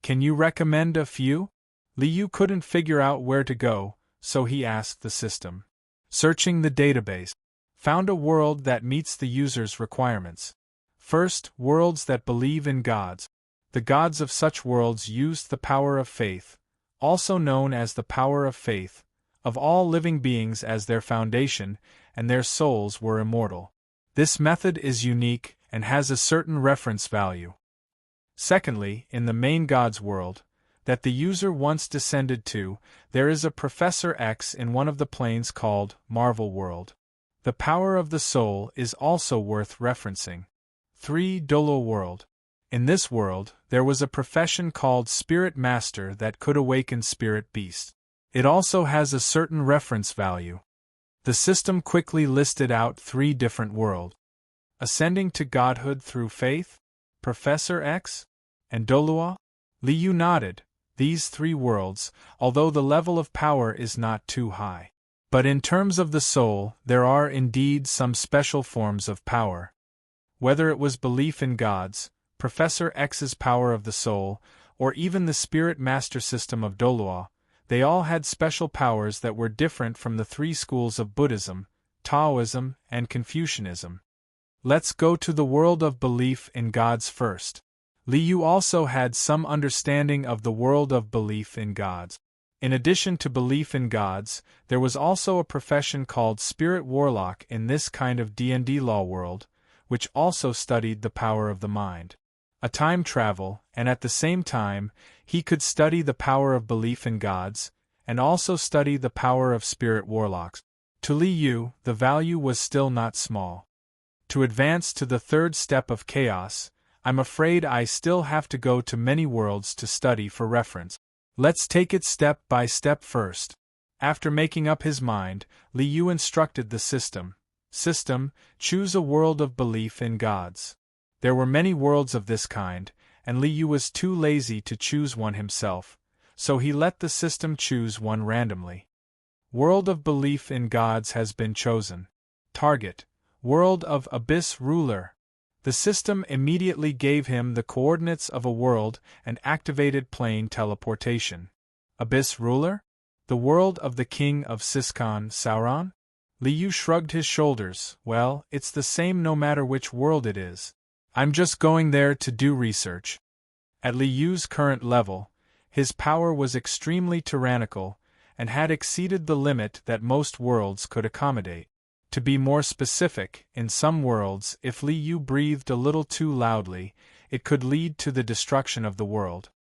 Can you recommend a few? Li Yu couldn't figure out where to go, so he asked the system. Searching the database, found a world that meets the user's requirements. First, worlds that believe in gods. The gods of such worlds used the power of faith, also known as the power of faith, of all living beings as their foundation, and their souls were immortal. This method is unique and has a certain reference value. Secondly, in the main God's world, that the user once descended to, there is a Professor X in one of the planes called Marvel World. The power of the soul is also worth referencing. 3. Dolo World. In this world, there was a profession called Spirit Master that could awaken spirit beasts. It also has a certain reference value. The system quickly listed out 3 different worlds. Ascending to godhood through faith, Professor X, and Dolua? Li Yu nodded. These 3 worlds, although the level of power is not too high. But in terms of the soul, there are indeed some special forms of power. Whether it was belief in gods, Professor X's power of the soul, or even the Spirit Master system of Dolua, they all had special powers that were different from the 3 schools of Buddhism, Taoism, and Confucianism. Let's go to the world of belief in gods first. Li Yu also had some understanding of the world of belief in gods. In addition to belief in gods, there was also a profession called Spirit Warlock in this kind of D&D law world, which also studied the power of the mind. A time travel, and at the same time, he could study the power of belief in gods, and also study the power of spirit warlocks. To Li Yu, the value was still not small. To advance to the 3rd step of chaos, I'm afraid I still have to go to many worlds to study for reference. Let's take it step by step first. After making up his mind, Li Yu instructed the system. System, choose a world of belief in gods. There were many worlds of this kind, and Li Yu was too lazy to choose one himself, so he let the system choose one randomly. World of belief in gods has been chosen. Target, World of Abyss Ruler. The system immediately gave him the coordinates of a world and activated plane teleportation. Abyss Ruler? The world of the king of Siskon, Sauron? Li Yu shrugged his shoulders. Well, it's the same no matter which world it is. I'm just going there to do research. At Li Yu's current level, his power was extremely tyrannical and had exceeded the limit that most worlds could accommodate. To be more specific, in some worlds, if Li Yu breathed a little too loudly, it could lead to the destruction of the world.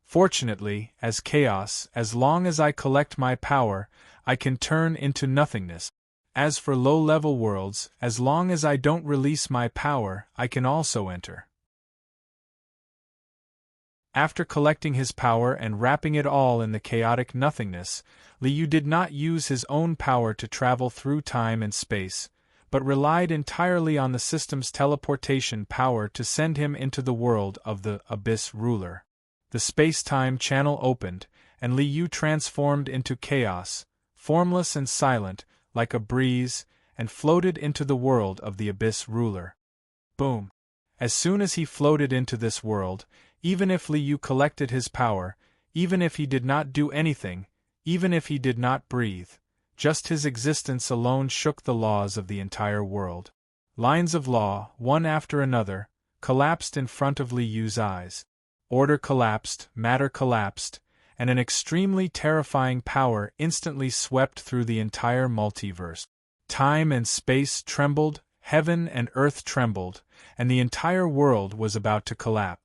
Fortunately, as chaos, as long as I collect my power, I can turn into nothingness. As for low-level worlds, as long as I don't release my power, I can also enter. After collecting his power and wrapping it all in the chaotic nothingness, Li Yu did not use his own power to travel through time and space, but relied entirely on the system's teleportation power to send him into the world of the Abyss Ruler. The space-time channel opened, and Li Yu transformed into chaos, formless and silent, like a breeze, and floated into the world of the Abyss Ruler. Boom! As soon as he floated into this world, even if Li Yu collected his power, even if he did not do anything, even if he did not breathe, just his existence alone shook the laws of the entire world. Lines of law, one after another, collapsed in front of Li Yu's eyes. Order collapsed, matter collapsed, and an extremely terrifying power instantly swept through the entire multiverse. Time and space trembled, heaven and earth trembled, and the entire world was about to collapse.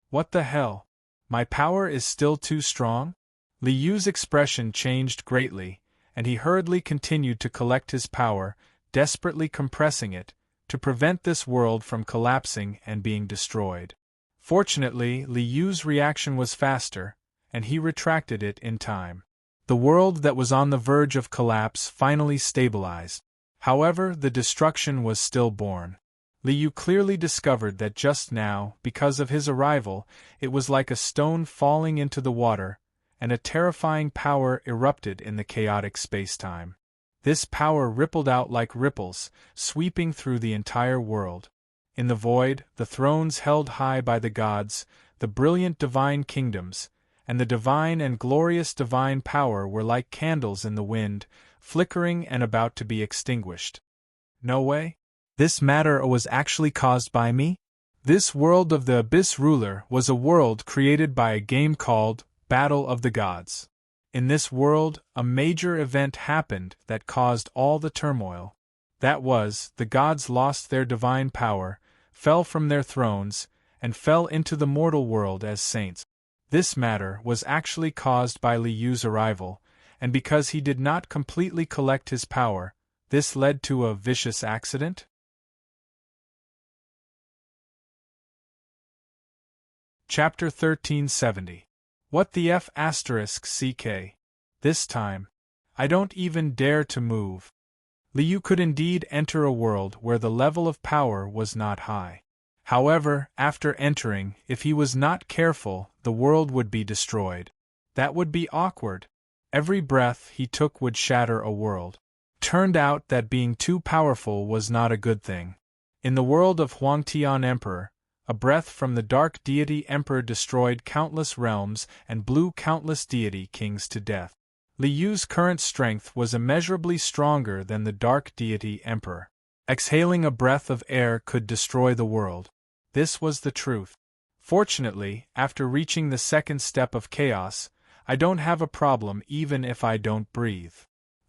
What the hell? My power is still too strong? Li Yu's expression changed greatly, and he hurriedly continued to collect his power, desperately compressing it, to prevent this world from collapsing and being destroyed. Fortunately, Li Yu's reaction was faster, and he retracted it in time. The world that was on the verge of collapse finally stabilized. However, the destruction was still born. Li Yu clearly discovered that just now, because of his arrival, it was like a stone falling into the water, and a terrifying power erupted in the chaotic space-time. This power rippled out like ripples, sweeping through the entire world. In the void, the thrones held high by the gods, the brilliant divine kingdoms, and the divine and glorious divine power were like candles in the wind, flickering and about to be extinguished. No way? This matter was actually caused by me? This world of the Abyss Ruler was a world created by a game called Battle of the Gods. In this world, a major event happened that caused all the turmoil. That was, the gods lost their divine power, fell from their thrones, and fell into the mortal world as saints. This matter was actually caused by Li Yu's arrival, and because he did not completely collect his power, this led to a vicious accident? Chapter 1370. What the F***CK? This time, I don't even dare to move. Li Yu could indeed enter a world where the level of power was not high. However, after entering, if he was not careful, the world would be destroyed. That would be awkward. Every breath he took would shatter a world. Turned out that being too powerful was not a good thing. In the world of Huangtian Emperor, a breath from the Dark Deity Emperor destroyed countless realms and blew countless deity kings to death. Li Yu's current strength was immeasurably stronger than the Dark Deity Emperor. Exhaling a breath of air could destroy the world. This was the truth. Fortunately, after reaching the second step of chaos, I don't have a problem even if I don't breathe.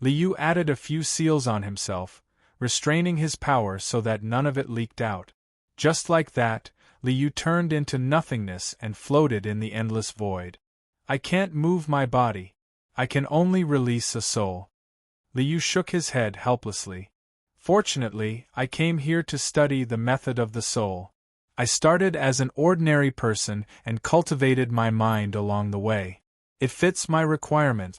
Li Yu added a few seals on himself, restraining his power so that none of it leaked out. Just like that, Li Yu turned into nothingness and floated in the endless void. I can't move my body. I can only release a soul. Li Yu shook his head helplessly. Fortunately, I came here to study the method of the soul. I started as an ordinary person and cultivated my mind along the way. It fits my requirement.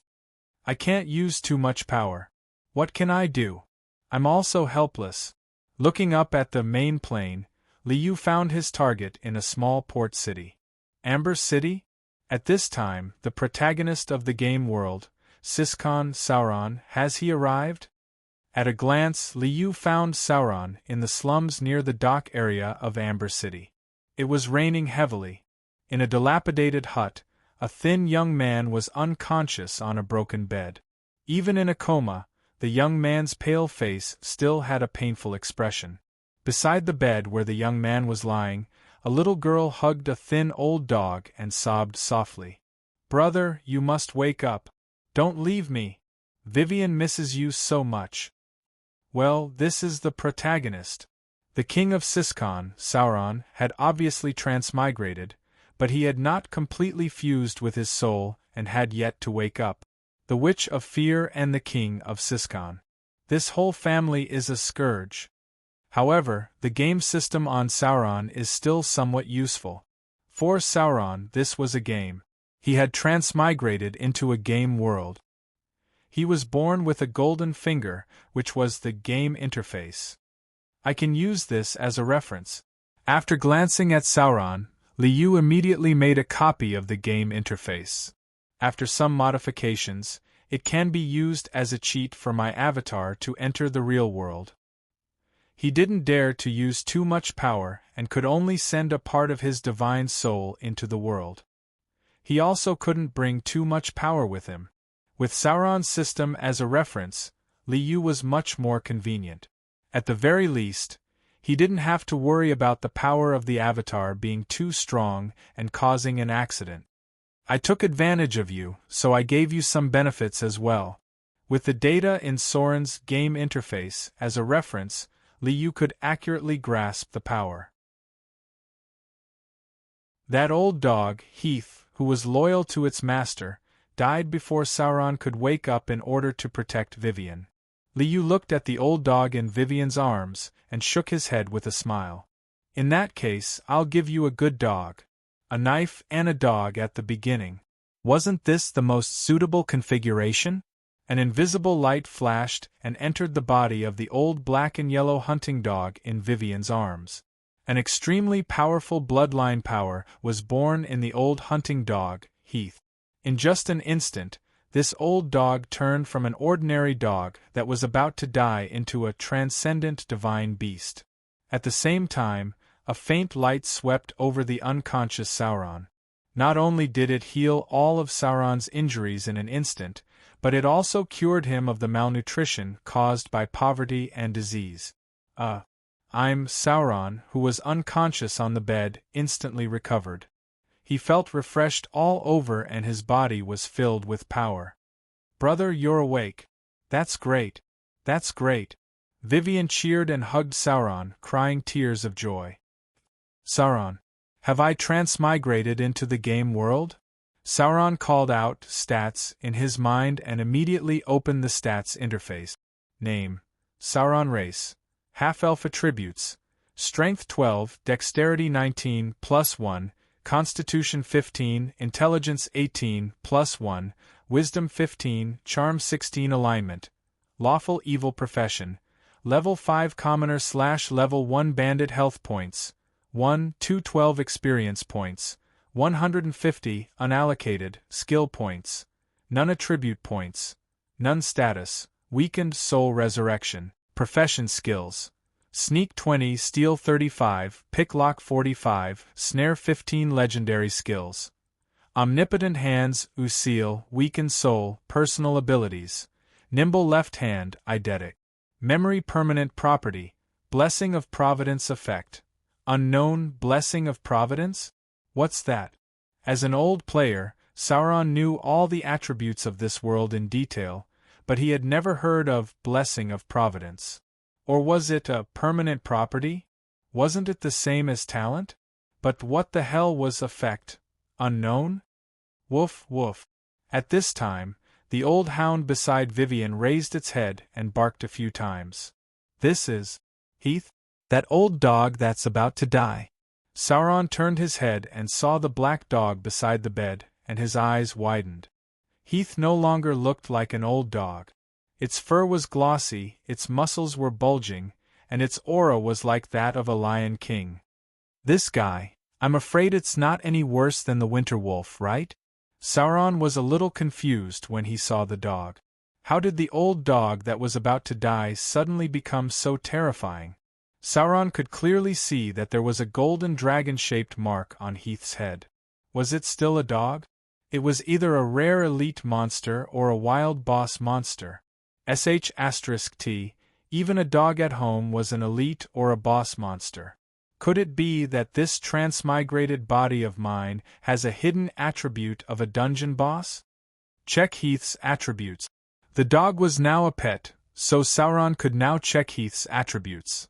I can't use too much power. What can I do? I'm also helpless. Looking up at the main plane, Li Yu found his target in a small port city. Amber City? At this time, the protagonist of the game world, Siscon Sauron, has he arrived? At a glance, Li Yu found Sauron in the slums near the dock area of Amber City. It was raining heavily. In a dilapidated hut, a thin young man was unconscious on a broken bed. Even in a coma, the young man's pale face still had a painful expression. Beside the bed where the young man was lying, a little girl hugged a thin old dog and sobbed softly. "Brother, you must wake up. Don't leave me. Vivian misses you so much." Well, this is the protagonist. The king of Siscon, Sauron, had obviously transmigrated, but he had not completely fused with his soul and had yet to wake up. The Witch of Fear and the king of Siscon. This whole family is a scourge. However, the game system on Sauron is still somewhat useful. For Sauron, this was a game. He had transmigrated into a game world. He was born with a golden finger, which was the game interface. I can use this as a reference. After glancing at Sauron, Li Yu immediately made a copy of the game interface. After some modifications, it can be used as a cheat for my avatar to enter the real world. He didn't dare to use too much power and could only send a part of his divine soul into the world. He also couldn't bring too much power with him. With Sauron's system as a reference, Li Yu was much more convenient. At the very least, he didn't have to worry about the power of the avatar being too strong and causing an accident. I took advantage of you, so I gave you some benefits as well. With the data in Soren's game interface as a reference, Li Yu could accurately grasp the power. That old dog, Heath, who was loyal to its master, died before Sauron could wake up in order to protect Vivian. Li Yu looked at the old dog in Vivian's arms and shook his head with a smile. In that case, I'll give you a good dog. A knife and a dog at the beginning. Wasn't this the most suitable configuration? An invisible light flashed and entered the body of the old black and yellow hunting dog in Vivian's arms. An extremely powerful bloodline power was born in the old hunting dog, Heath. In just an instant, this old dog turned from an ordinary dog that was about to die into a transcendent divine beast. At the same time, a faint light swept over the unconscious Sauron. Not only did it heal all of Sauron's injuries in an instant, but it also cured him of the malnutrition caused by poverty and disease. I'm Sauron, who was unconscious on the bed, instantly recovered. He felt refreshed all over and his body was filled with power. Brother, you're awake. That's great. That's great. Vivian cheered and hugged Sauron, crying tears of joy. Sauron, have I transmigrated into the game world? Sauron called out stats in his mind and immediately opened the stats interface. Name: Sauron race. Half-elf attributes: Strength 12, Dexterity 19 +1, Constitution 15, Intelligence 18 +1, Wisdom 15, Charm 16 alignment. Lawful evil profession. Level 5 commoner/level 1 bandit health points. 212 experience points. 150 unallocated skill points. None attribute points. None status. Weakened soul resurrection. Profession skills: Sneak 20, Steal 35, Picklock 45, Snare 15 legendary skills. Omnipotent hands, Usil, weakened soul, personal abilities. Nimble left hand, eidetic. Memory permanent property, Blessing of Providence effect. Unknown Blessing of Providence? What's that? As an old player, Sauron knew all the attributes of this world in detail, but he had never heard of Blessing of Providence. Or was it a permanent property? Wasn't it the same as talent? But what the hell was effect? Unknown? Woof woof. At this time, the old hound beside Vivian raised its head and barked a few times. This is Heath? That old dog that's about to die. Sauron turned his head and saw the black dog beside the bed, and his eyes widened. Heath no longer looked like an old dog. Its fur was glossy, its muscles were bulging, and its aura was like that of a lion king. This guy, I'm afraid it's not any worse than the winter wolf, right? Sauron was a little confused when he saw the dog. How did the old dog that was about to die suddenly become so terrifying? Sauron could clearly see that there was a golden dragon-shaped mark on Heath's head. Was it still a dog? It was either a rare elite monster or a wild boss monster. **T, even a dog at home was an elite or a boss monster. Could it be that this transmigrated body of mine has a hidden attribute of a dungeon boss? Check Heath's attributes. The dog was now a pet, so Sauron could now check Heath's attributes.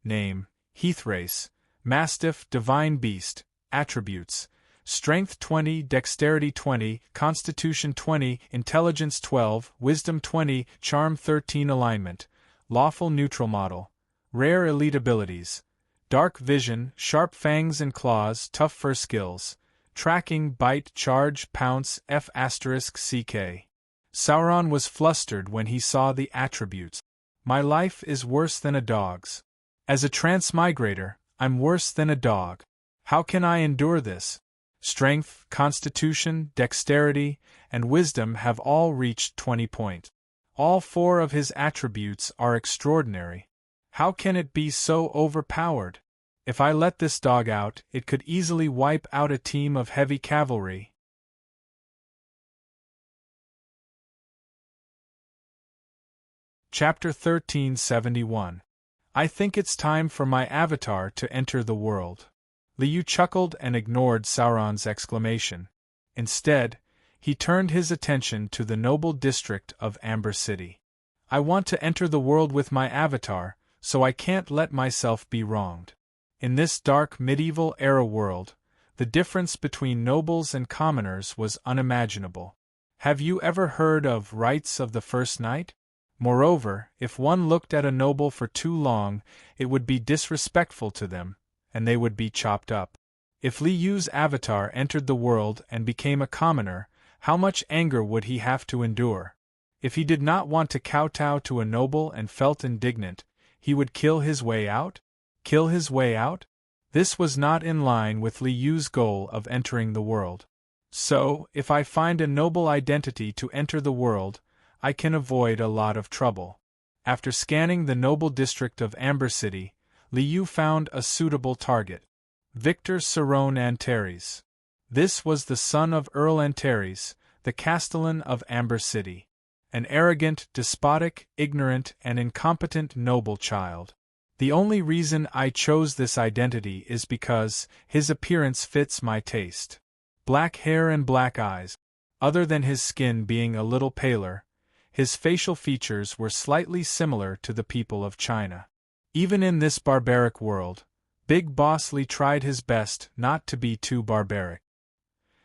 Name: Heath race, Mastiff, Divine Beast. Attributes: Strength 20, Dexterity 20, Constitution 20, Intelligence 12, Wisdom 20, Charm 13 alignment. Lawful neutral model. Rare elite abilities: Dark vision, sharp fangs and claws, tough fur skills. Tracking, bite, charge, pounce, F***CK. Sauron was flustered when he saw the attributes. My life is worse than a dog's. As a transmigrator, I'm worse than a dog. How can I endure this? Strength, Constitution, Dexterity, and Wisdom have all reached 20 points. All 4 of his attributes are extraordinary. How can it be so overpowered? If I let this dog out, it could easily wipe out a team of heavy cavalry. Chapter 1371. I think it's time for my avatar to enter the world. Liu chuckled and ignored Sauron's exclamation. Instead, he turned his attention to the noble district of Amber City. I want to enter the world with my avatar, so I can't let myself be wronged. In this dark medieval-era world, the difference between nobles and commoners was unimaginable. Have you ever heard of Rights of the First Night? Moreover, if one looked at a noble for too long, it would be disrespectful to them, and they would be chopped up. If Li Yu's avatar entered the world and became a commoner, how much anger would he have to endure? If he did not want to kowtow to a noble and felt indignant, he would kill his way out? Kill his way out? This was not in line with Li Yu's goal of entering the world. So, if I find a noble identity to enter the world, I can avoid a lot of trouble. After scanning the noble district of Amber City, Li Yu found a suitable target. Victor Serone Antares. This was the son of Earl Antares, the castellan of Amber City. An arrogant, despotic, ignorant, and incompetent noble child. The only reason I chose this identity is because his appearance fits my taste. Black hair and black eyes. Other than his skin being a little paler, his facial features were slightly similar to the people of China. Even in this barbaric world, Big Boss Li tried his best not to be too barbaric.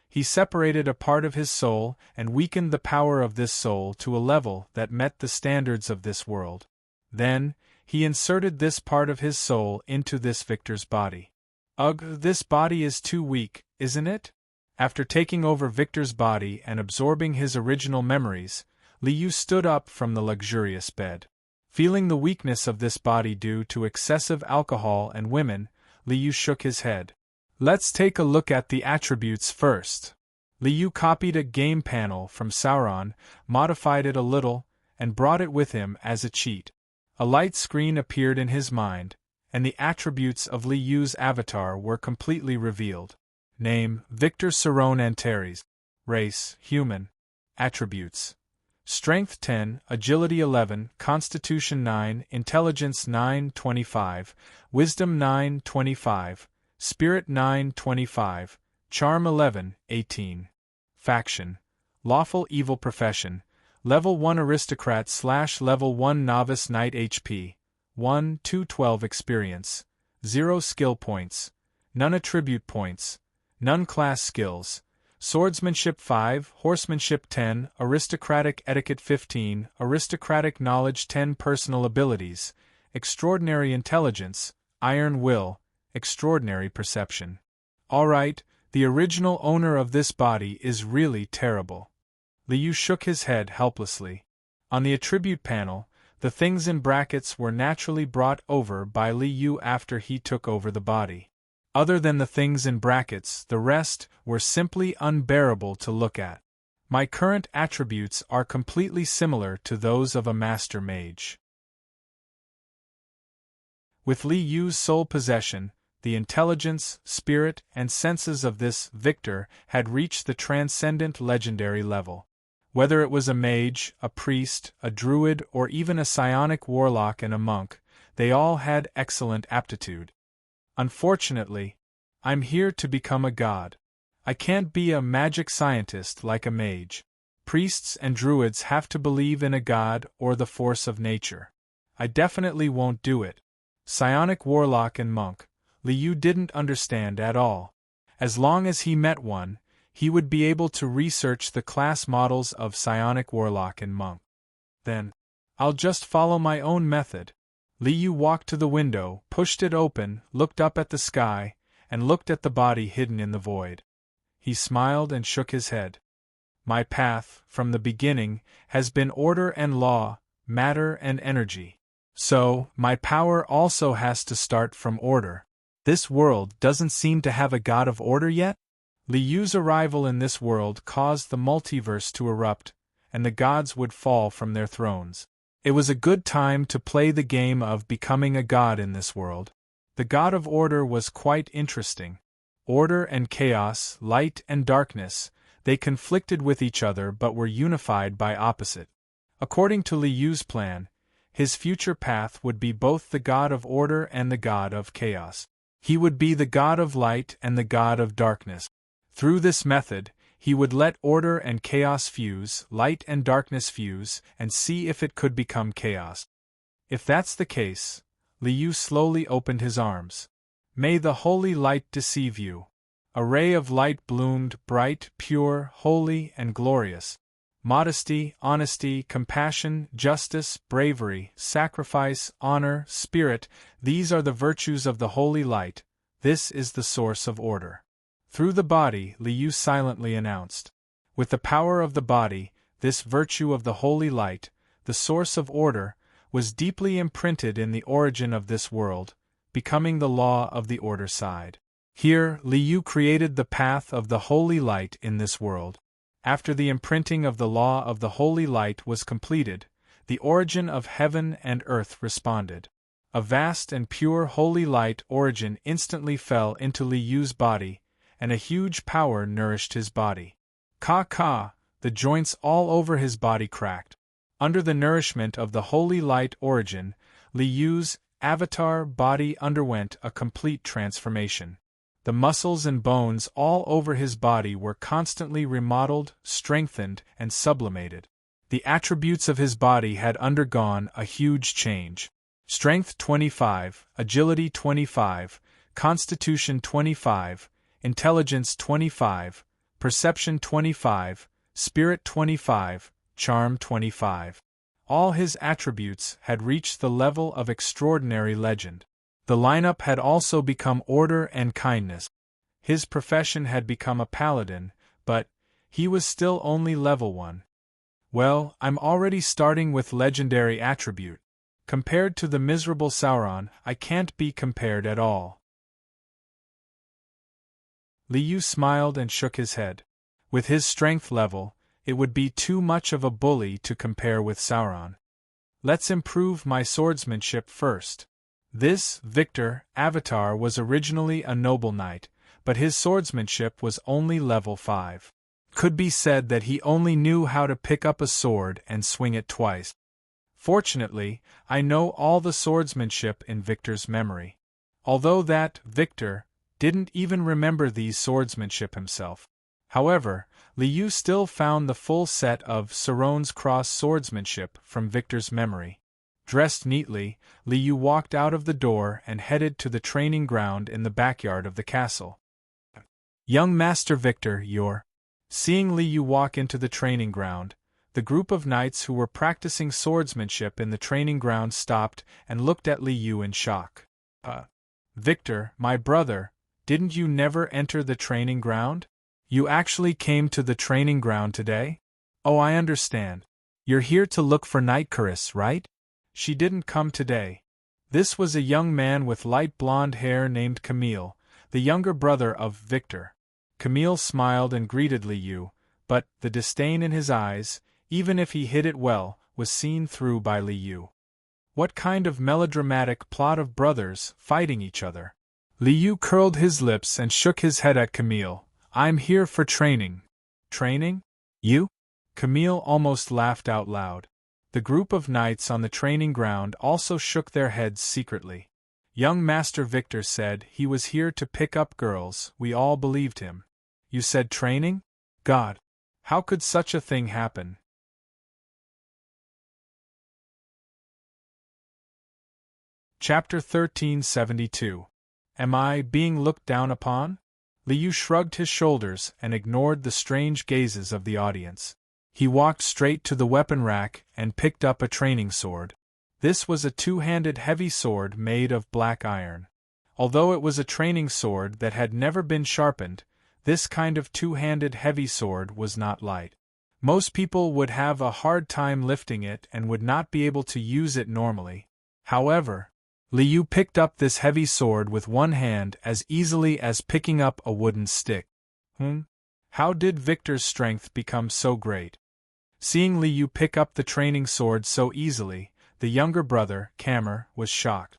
He separated a part of his soul and weakened the power of this soul to a level that met the standards of this world. Then, he inserted this part of his soul into this Victor's body. Ugh, this body is too weak, isn't it? After taking over Victor's body and absorbing his original memories, Li Yu stood up from the luxurious bed. Feeling the weakness of this body due to excessive alcohol and women, Li Yu shook his head. Let's take a look at the attributes first. Li Yu copied a game panel from Sauron, modified it a little, and brought it with him as a cheat. A light screen appeared in his mind, and the attributes of Li Yu's avatar were completely revealed. Name: Victor Serone Antares. Race: human. Attributes: Strength 10, Agility 11, Constitution 9, Intelligence 9, 25, Wisdom 9, 25, Spirit 9, 25, Charm 11, 18. Faction: Lawful Evil Profession. Level 1 Aristocrat / Level 1 Novice Knight. HP 1 212 Experience 0 Skill Points, none Attribute Points, none Class Skills. Swordsmanship 5, Horsemanship 10, Aristocratic Etiquette 15, Aristocratic Knowledge 10. Personal Abilities: Extraordinary Intelligence, Iron Will, Extraordinary Perception. Alright, the original owner of this body is really terrible. Li Yu shook his head helplessly. On the attribute panel, the things in brackets were naturally brought over by Li Yu after he took over the body. Other than the things in brackets, the rest were simply unbearable to look at. My current attributes are completely similar to those of a master mage. With Li Yu's sole possession, the intelligence, spirit, and senses of this Victor had reached the transcendent legendary level. Whether it was a mage, a priest, a druid, or even a psionic warlock and a monk, they all had excellent aptitude. Unfortunately, I'm here to become a god. I can't be a magic scientist like a mage. Priests and druids have to believe in a god or the force of nature. I definitely won't do it. Psionic warlock and monk, Li Yu didn't understand at all. As long as he met one, he would be able to research the class models of psionic warlock and monk. Then, I'll just follow my own method. Li Yu walked to the window, pushed it open, looked up at the sky, and looked at the body hidden in the void. He smiled and shook his head. My path, from the beginning, has been order and law, matter and energy. So, my power also has to start from order. This world doesn't seem to have a god of order yet? Li Yu's arrival in this world caused the multiverse to erupt, and the gods would fall from their thrones. It was a good time to play the game of becoming a god in this world. The god of order was quite interesting. Order and chaos, light and darkness, they conflicted with each other but were unified by opposite. According to Li Yu's plan, his future path would be both the god of order and the god of chaos. He would be the god of light and the god of darkness. Through this method, he would let order and chaos fuse, light and darkness fuse, and see if it could become chaos. If that's the case, Li Yu slowly opened his arms. May the holy light deceive you. A ray of light bloomed, bright, pure, holy, and glorious. Modesty, honesty, compassion, justice, bravery, sacrifice, honor, spirit, these are the virtues of the holy light. This is the source of order. Through the body, Liu silently announced. With the power of the body, this virtue of the holy light, the source of order, was deeply imprinted in the origin of this world, becoming the law of the order side. Here, Liu created the path of the holy light in this world. After the imprinting of the law of the holy light was completed, the origin of heaven and earth responded. A vast and pure holy light origin instantly fell into Liu's body, and a huge power nourished his body. Ka, the joints all over his body cracked. Under the nourishment of the holy light origin, Liu's avatar body underwent a complete transformation. The muscles and bones all over his body were constantly remodeled, strengthened, and sublimated. The attributes of his body had undergone a huge change. Strength 25, agility 25, constitution 25, intelligence 25, perception 25, spirit 25, charm 25. All his attributes had reached the level of extraordinary legend. The lineup had also become order and kindness. His profession had become a paladin, but he was still only level 1. Well, I'm already starting with legendary attribute. Compared to the miserable Sauron, I can't be compared at all. Liu smiled and shook his head. With his strength level, it would be too much of a bully to compare with Sauron. Let's improve my swordsmanship first. This, Victor, avatar was originally a noble knight, but his swordsmanship was only level 5. Could be said that he only knew how to pick up a sword and swing it twice. Fortunately, I know all the swordsmanship in Victor's memory. Although that, Victor, didn't even remember these swordsmanship himself. However, Liu still found the full set of Serone's cross swordsmanship from Victor's memory. Dressed neatly, Liu walked out of the door and headed to the training ground in the backyard of the castle. Young Master Victor, you're... Seeing Liu walk into the training ground, the group of knights who were practicing swordsmanship in the training ground stopped and looked at Liu in shock. Victor, my brother, didn't you never enter the training ground? You actually came to the training ground today? Oh, I understand. You're here to look for Nightcaress, right? She didn't come today. This was a young man with light blonde hair named Camille, the younger brother of Victor. Camille smiled and greeted Liu, but the disdain in his eyes, even if he hid it well, was seen through by Liu. What kind of melodramatic plot of brothers fighting each other? Liu curled his lips and shook his head at Camille. I'm here for training. Training? You? Camille almost laughed out loud. The group of knights on the training ground also shook their heads secretly. Young Master Victor said he was here to pick up girls. We all believed him. You said training? God! How could such a thing happen? Chapter 1372. Am I being looked down upon? Liu shrugged his shoulders and ignored the strange gazes of the audience. He walked straight to the weapon rack and picked up a training sword. This was a two-handed heavy sword made of black iron. Although it was a training sword that had never been sharpened, this kind of two-handed heavy sword was not light. Most people would have a hard time lifting it and would not be able to use it normally. However, Liu picked up this heavy sword with one hand as easily as picking up a wooden stick. How did Victor's strength become so great? Seeing Liu pick up the training sword so easily, the younger brother, Kamer, was shocked.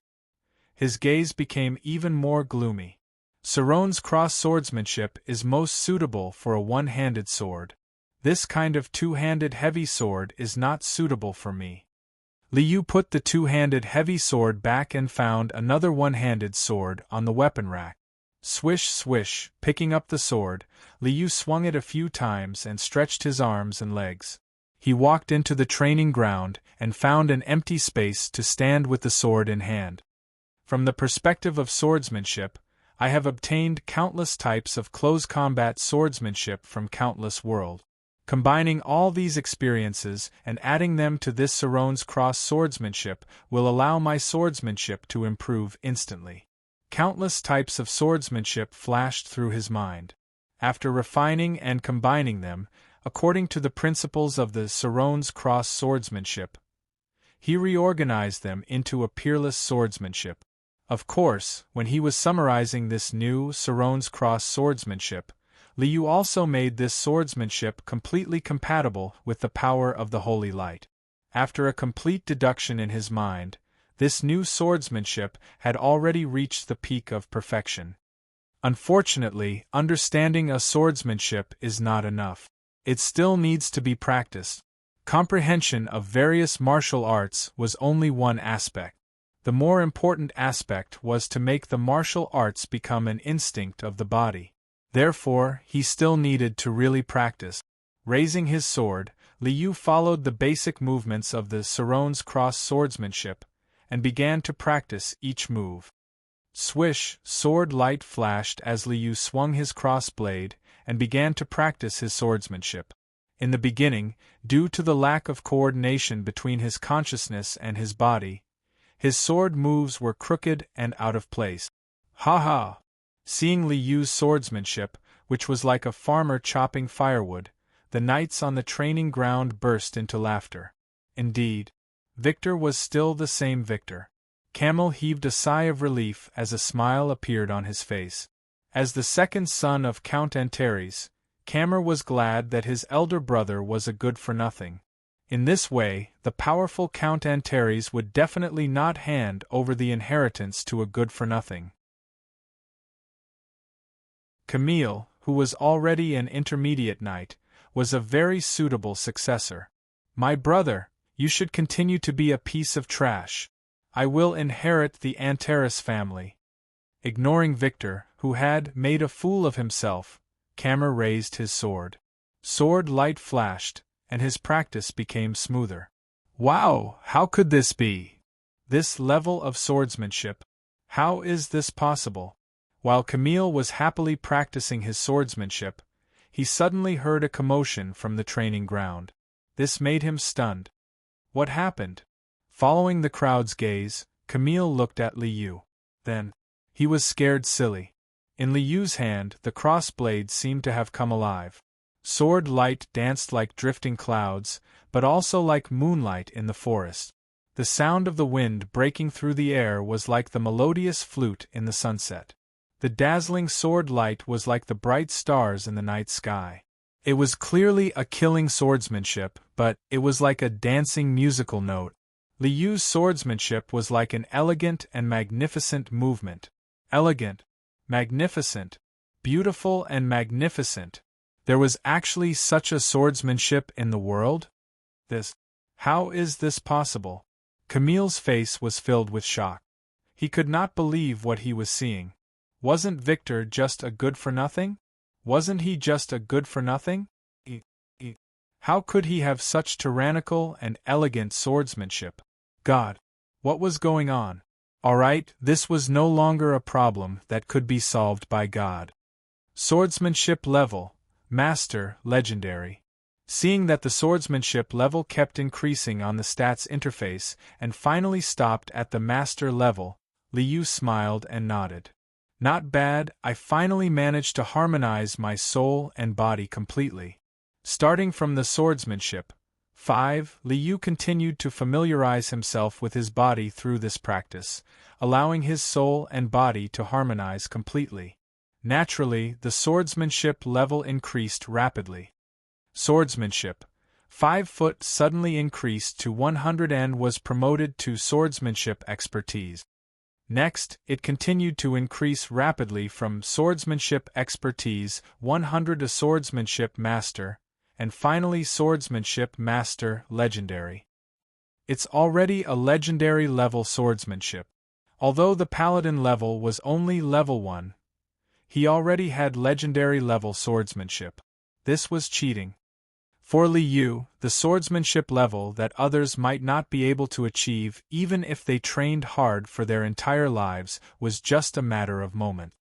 His gaze became even more gloomy. Serone's cross swordsmanship is most suitable for a one-handed sword. This kind of two-handed heavy sword is not suitable for me. Liu put the two-handed heavy sword back and found another one-handed sword on the weapon rack. Swish, swish, picking up the sword, Liu swung it a few times and stretched his arms and legs. He walked into the training ground and found an empty space to stand with the sword in hand. From the perspective of swordsmanship, I have obtained countless types of close combat swordsmanship from countless worlds. Combining all these experiences and adding them to this Serone's cross swordsmanship will allow my swordsmanship to improve instantly. Countless types of swordsmanship flashed through his mind. After refining and combining them, according to the principles of the Serone's cross swordsmanship, he reorganized them into a peerless swordsmanship. Of course, when he was summarizing this new Serone's cross swordsmanship, Liu also made this swordsmanship completely compatible with the power of the holy light. After a complete deduction in his mind, this new swordsmanship had already reached the peak of perfection. Unfortunately, understanding a swordsmanship is not enough. It still needs to be practiced. Comprehension of various martial arts was only one aspect. The more important aspect was to make the martial arts become an instinct of the body. Therefore, he still needed to really practice. Raising his sword, Liu followed the basic movements of the Serone's cross swordsmanship and began to practice each move. Swish, sword light flashed as Liu swung his cross blade and began to practice his swordsmanship. In the beginning, due to the lack of coordination between his consciousness and his body, his sword moves were crooked and out of place. Ha ha! Seeing Liu's swordsmanship, which was like a farmer chopping firewood, the knights on the training ground burst into laughter. Indeed, Victor was still the same Victor. Camel heaved a sigh of relief as a smile appeared on his face. As the second son of Count Antares, Camel was glad that his elder brother was a good-for-nothing. In this way, the powerful Count Antares would definitely not hand over the inheritance to a good-for-nothing. Camille, who was already an intermediate knight, was a very suitable successor. My brother, you should continue to be a piece of trash. I will inherit the Antares family. Ignoring Victor, who had made a fool of himself, Camel raised his sword. Sword light flashed, and his practice became smoother. Wow, how could this be? This level of swordsmanship. How is this possible? While Camille was happily practicing his swordsmanship, he suddenly heard a commotion from the training ground. This made him stunned. What happened? Following the crowd's gaze, Camille looked at Liu. Then, he was scared silly. In Liu's hand, the cross-blade seemed to have come alive. Sword light danced like drifting clouds, but also like moonlight in the forest. The sound of the wind breaking through the air was like the melodious flute in the sunset. The dazzling sword light was like the bright stars in the night sky. It was clearly a killing swordsmanship, but it was like a dancing musical note. Liu's swordsmanship was like an elegant and magnificent movement. Elegant, magnificent, beautiful and magnificent. There was actually such a swordsmanship in the world? How is this possible? Camille's face was filled with shock. He could not believe what he was seeing. Wasn't Victor just a good-for-nothing? Wasn't he just a good-for-nothing? How could he have such tyrannical and elegant swordsmanship? God! What was going on? Alright, this was no longer a problem that could be solved by God. Swordsmanship level, Master, Legendary. Seeing that the swordsmanship level kept increasing on the stats interface and finally stopped at the Master level, Liu smiled and nodded. Not bad, I finally managed to harmonize my soul and body completely. Starting from the swordsmanship, 5, Liu continued to familiarize himself with his body through this practice, allowing his soul and body to harmonize completely. Naturally, the swordsmanship level increased rapidly. Swordsmanship, 5 foot suddenly increased to 100 and was promoted to swordsmanship expertise. Next, it continued to increase rapidly from swordsmanship expertise 100 to swordsmanship master, and finally swordsmanship master legendary. It's already a legendary level swordsmanship. Although the paladin level was only level 1, he already had legendary level swordsmanship. This was cheating. For Liu, the swordsmanship level that others might not be able to achieve even if they trained hard for their entire lives was just a matter of moment.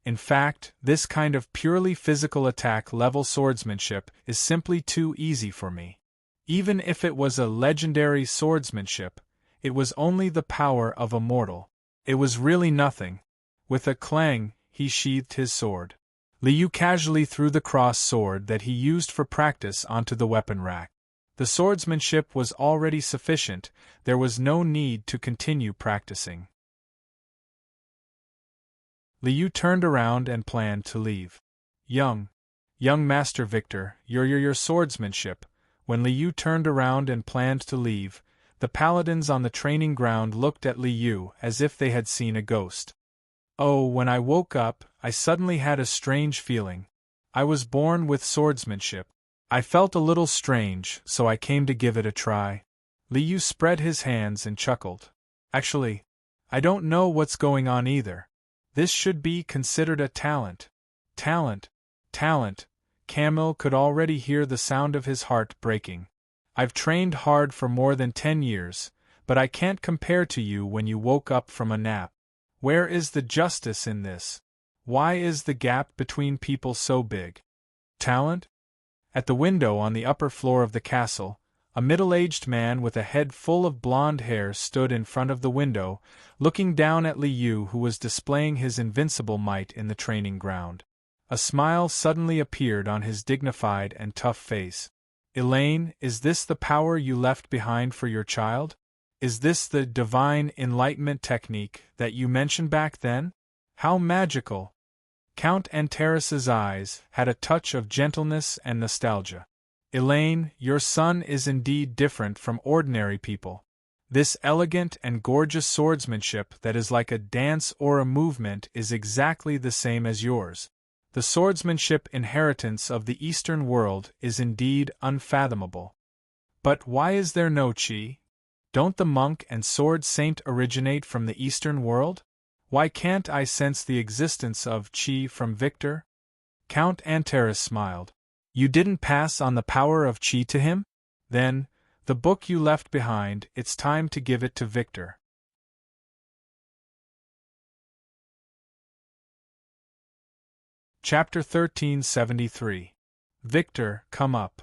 In fact, this kind of purely physical attack-level swordsmanship is simply too easy for me. Even if it was a legendary swordsmanship, it was only the power of a mortal. It was really nothing. With a clang, he sheathed his sword. Liu casually threw the cross sword that he used for practice onto the weapon rack. The swordsmanship was already sufficient, there was no need to continue practicing. Liu turned around and planned to leave. Young Master Victor, your swordsmanship. When Liu turned around and planned to leave, the paladins on the training ground looked at Liu as if they had seen a ghost. Oh, when I woke up, I suddenly had a strange feeling. I was born with swordsmanship. I felt a little strange, so I came to give it a try. Liu spread his hands and chuckled. Actually, I don't know what's going on either. This should be considered a talent. Talent. Camille could already hear the sound of his heart breaking. I've trained hard for more than 10 years, but I can't compare to you when you woke up from a nap. Where is the justice in this? Why is the gap between people so big? Talent? At the window on the upper floor of the castle, a middle-aged man with a head full of blonde hair stood in front of the window, looking down at Liu, who was displaying his invincible might in the training ground. A smile suddenly appeared on his dignified and tough face. Elaine, is this the power you left behind for your child? Is this the divine enlightenment technique that you mentioned back then? How magical! Count Antares's eyes had a touch of gentleness and nostalgia. Elaine, your son is indeed different from ordinary people. This elegant and gorgeous swordsmanship that is like a dance or a movement is exactly the same as yours. The swordsmanship inheritance of the Eastern world is indeed unfathomable. But why is there no qi? Don't the monk and sword saint originate from the Eastern world? Why can't I sense the existence of qi from Victor? Count Antares smiled. You didn't pass on the power of qi to him? Then, the book you left behind, it's time to give it to Victor. Chapter 1373. Victor, come up.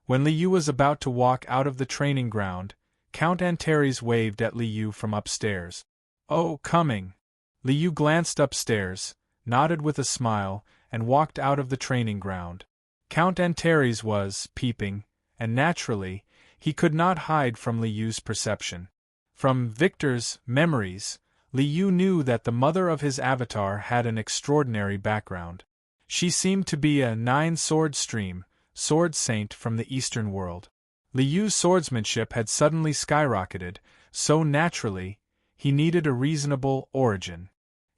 When Liu was about to walk out of the training ground, Count Antares waved at Liu from upstairs. Oh, coming. Liu glanced upstairs, nodded with a smile, and walked out of the training ground. Count Antares was peeping, and naturally, he could not hide from Liu's perception. From Victor's memories, Liu knew that the mother of his avatar had an extraordinary background. She seemed to be a 9-sword stream, sword saint from the Eastern world. Liu's swordsmanship had suddenly skyrocketed, so naturally, he needed a reasonable origin.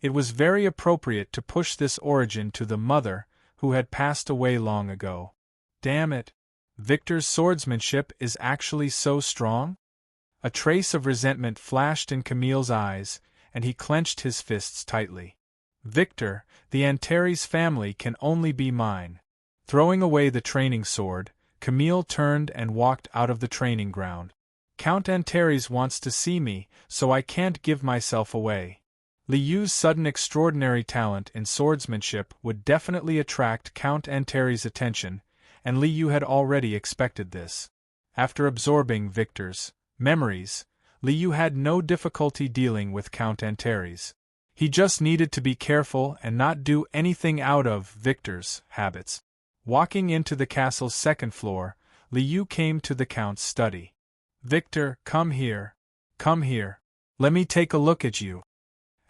It was very appropriate to push this origin to the mother, who had passed away long ago. Damn it! Victor's swordsmanship is actually so strong? A trace of resentment flashed in Camille's eyes, and he clenched his fists tightly. Victor, the Antares family can only be mine. Throwing away the training sword, Camille turned and walked out of the training ground. Count Antares wants to see me, so I can't give myself away. Liu's sudden extraordinary talent in swordsmanship would definitely attract Count Antares' attention, and Liu had already expected this. After absorbing Victor's memories, Liu had no difficulty dealing with Count Antares. He just needed to be careful and not do anything out of Victor's habits. Walking into the castle's second floor, Liu came to the Count's study. Victor, come here. Come here. Let me take a look at you.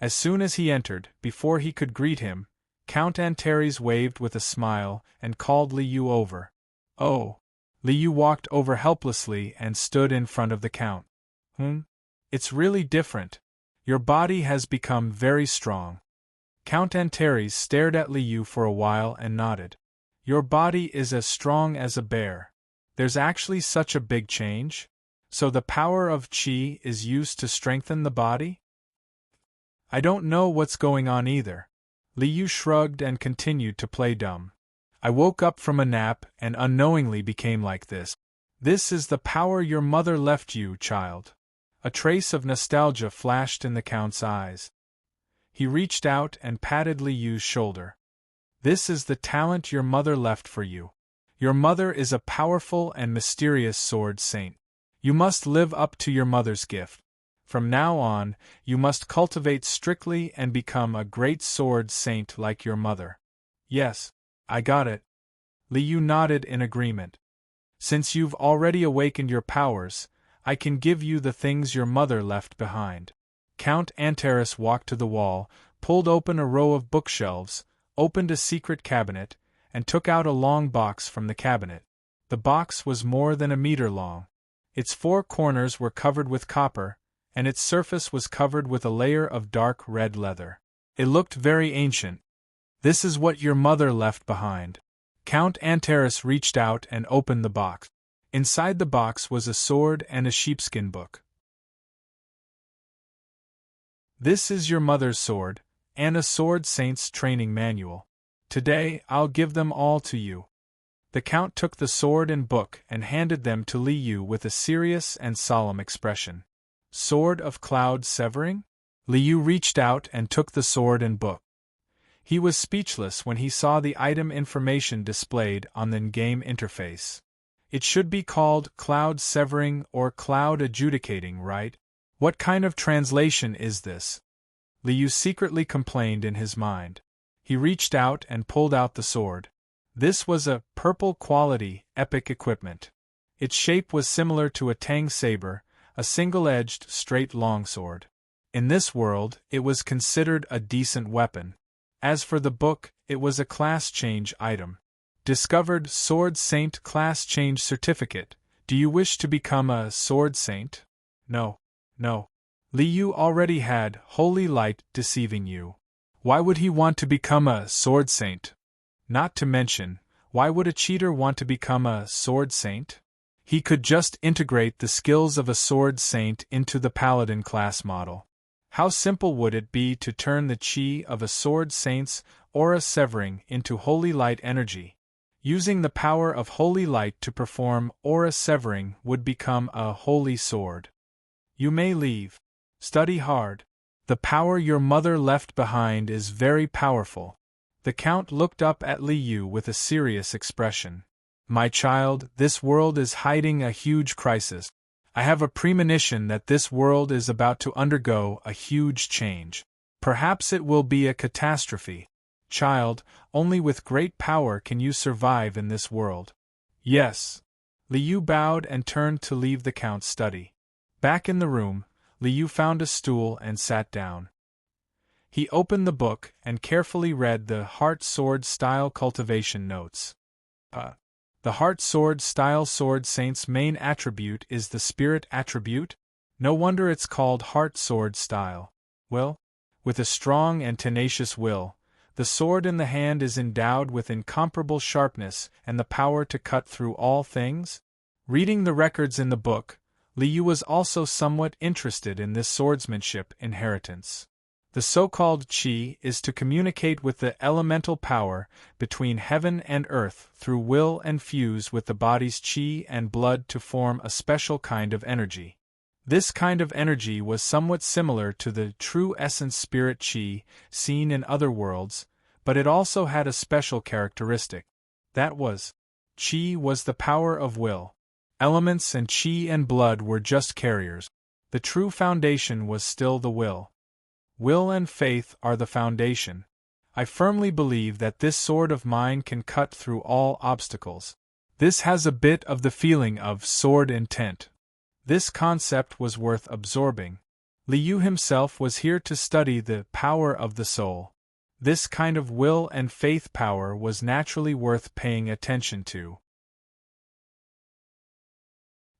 As soon as he entered, before he could greet him, Count Antares waved with a smile and called Liu over. Oh. Liu walked over helplessly and stood in front of the Count. It's really different. Your body has become very strong. Count Antares stared at Liu for a while and nodded. Your body is as strong as a bear. There's actually such a big change? So the power of qi is used to strengthen the body? I don't know what's going on either. Liu shrugged and continued to play dumb. I woke up from a nap and unknowingly became like this. This is the power your mother left you, child. A trace of nostalgia flashed in the Count's eyes. He reached out and patted Li Yu's shoulder. This is the talent your mother left for you. Your mother is a powerful and mysterious sword saint. You must live up to your mother's gift. From now on, you must cultivate strictly and become a great sword saint like your mother. Yes, I got it. Li Yu nodded in agreement. Since you've already awakened your powers, I can give you the things your mother left behind. Count Antares walked to the wall, pulled open a row of bookshelves, opened a secret cabinet, and took out a long box from the cabinet. The box was more than a meter long. Its four corners were covered with copper, and its surface was covered with a layer of dark red leather. It looked very ancient. This is what your mother left behind. Count Antares reached out and opened the box. Inside the box was a sword and a sheepskin book. This is your mother's sword, and a sword saint's training manual. Today, I'll give them all to you. The Count took the sword and book and handed them to Li Yu with a serious and solemn expression. Sword of Cloud Severing? Li Yu reached out and took the sword and book. He was speechless when he saw the item information displayed on the in-game interface. It should be called Cloud Severing or Cloud Adjudicating, right? What kind of translation is this? Li Yu secretly complained in his mind. He reached out and pulled out the sword. This was a purple-quality, epic equipment. Its shape was similar to a Tang saber, a single-edged, straight longsword. In this world, it was considered a decent weapon. As for the book, it was a class change item. Discovered Sword Saint Class Change Certificate. Do you wish to become a Sword Saint? No. No. Li Yu already had Holy Light deceiving you. Why would he want to become a Sword Saint? Not to mention, why would a cheater want to become a Sword Saint? He could just integrate the skills of a Sword Saint into the Paladin class model. How simple would it be to turn the chi of a Sword Saint's aura severing into Holy Light energy? Using the power of Holy Light to perform aura severing would become a Holy Sword. You may leave. Study hard. The power your mother left behind is very powerful. The Count looked up at Li Yu with a serious expression. My child, this world is hiding a huge crisis. I have a premonition that this world is about to undergo a huge change. Perhaps it will be a catastrophe. Child, only with great power can you survive in this world. Yes. Li Yu bowed and turned to leave the Count's study. Back in the room, Li Yu found a stool and sat down. He opened the book and carefully read the Heart Sword Style Cultivation Notes. The Heart Sword Style Sword Saint's main attribute is the Spirit attribute? No wonder it's called Heart Sword Style. Well, with a strong and tenacious will, the sword in the hand is endowed with incomparable sharpness and the power to cut through all things? Reading the records in the book, Li Yu was also somewhat interested in this swordsmanship inheritance. The so-called qi is to communicate with the elemental power between heaven and earth through will and fuse with the body's qi and blood to form a special kind of energy. This kind of energy was somewhat similar to the true essence spirit qi seen in other worlds, but it also had a special characteristic. That was, qi was the power of will. Elements and qi and blood were just carriers. The true foundation was still the will. Will and faith are the foundation. I firmly believe that this sword of mine can cut through all obstacles. This has a bit of the feeling of sword intent. This concept was worth absorbing. Li Yu himself was here to study the power of the soul. This kind of will and faith power was naturally worth paying attention to.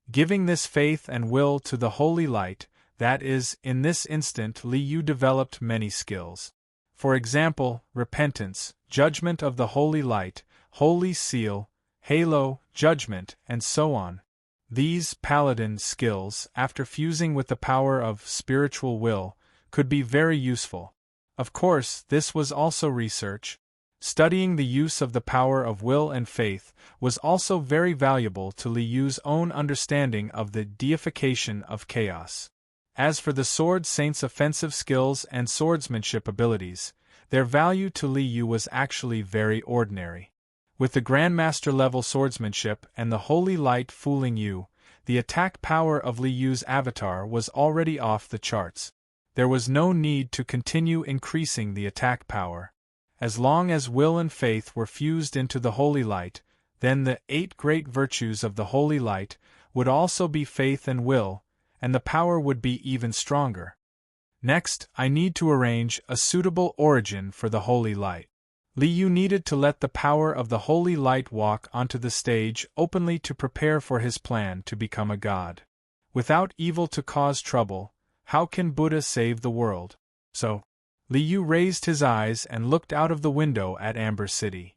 Giving this faith and will to the holy light, that is, in this instant Li Yu developed many skills. For example, repentance, judgment of the holy light, holy seal, halo, judgment, and so on. These paladin skills, after fusing with the power of spiritual will, could be very useful. Of course, this was also research. Studying the use of the power of will and faith was also very valuable to Li Yu's own understanding of the deification of chaos. As for the sword saint's offensive skills and swordsmanship abilities, their value to Li Yu was actually very ordinary. With the Grandmaster level swordsmanship and the Holy Light fooling you, the attack power of Li Yu's avatar was already off the charts. There was no need to continue increasing the attack power. As long as will and faith were fused into the Holy Light, then the 8 great virtues of the Holy Light would also be faith and will, and the power would be even stronger. Next, I need to arrange a suitable origin for the Holy Light. Li Yu needed to let the power of the Holy Light walk onto the stage openly to prepare for his plan to become a god. Without evil to cause trouble, how can Buddha save the world? So, Li Yu raised his eyes and looked out of the window at Amber City.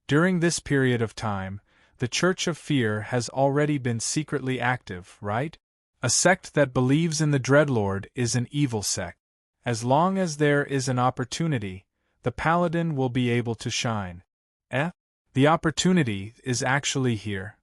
During this period of time, the Church of Fear has already been secretly active, right? A sect that believes in the Dreadlord is an evil sect. As long as there is an opportunity, the Paladin will be able to shine. The opportunity is actually here.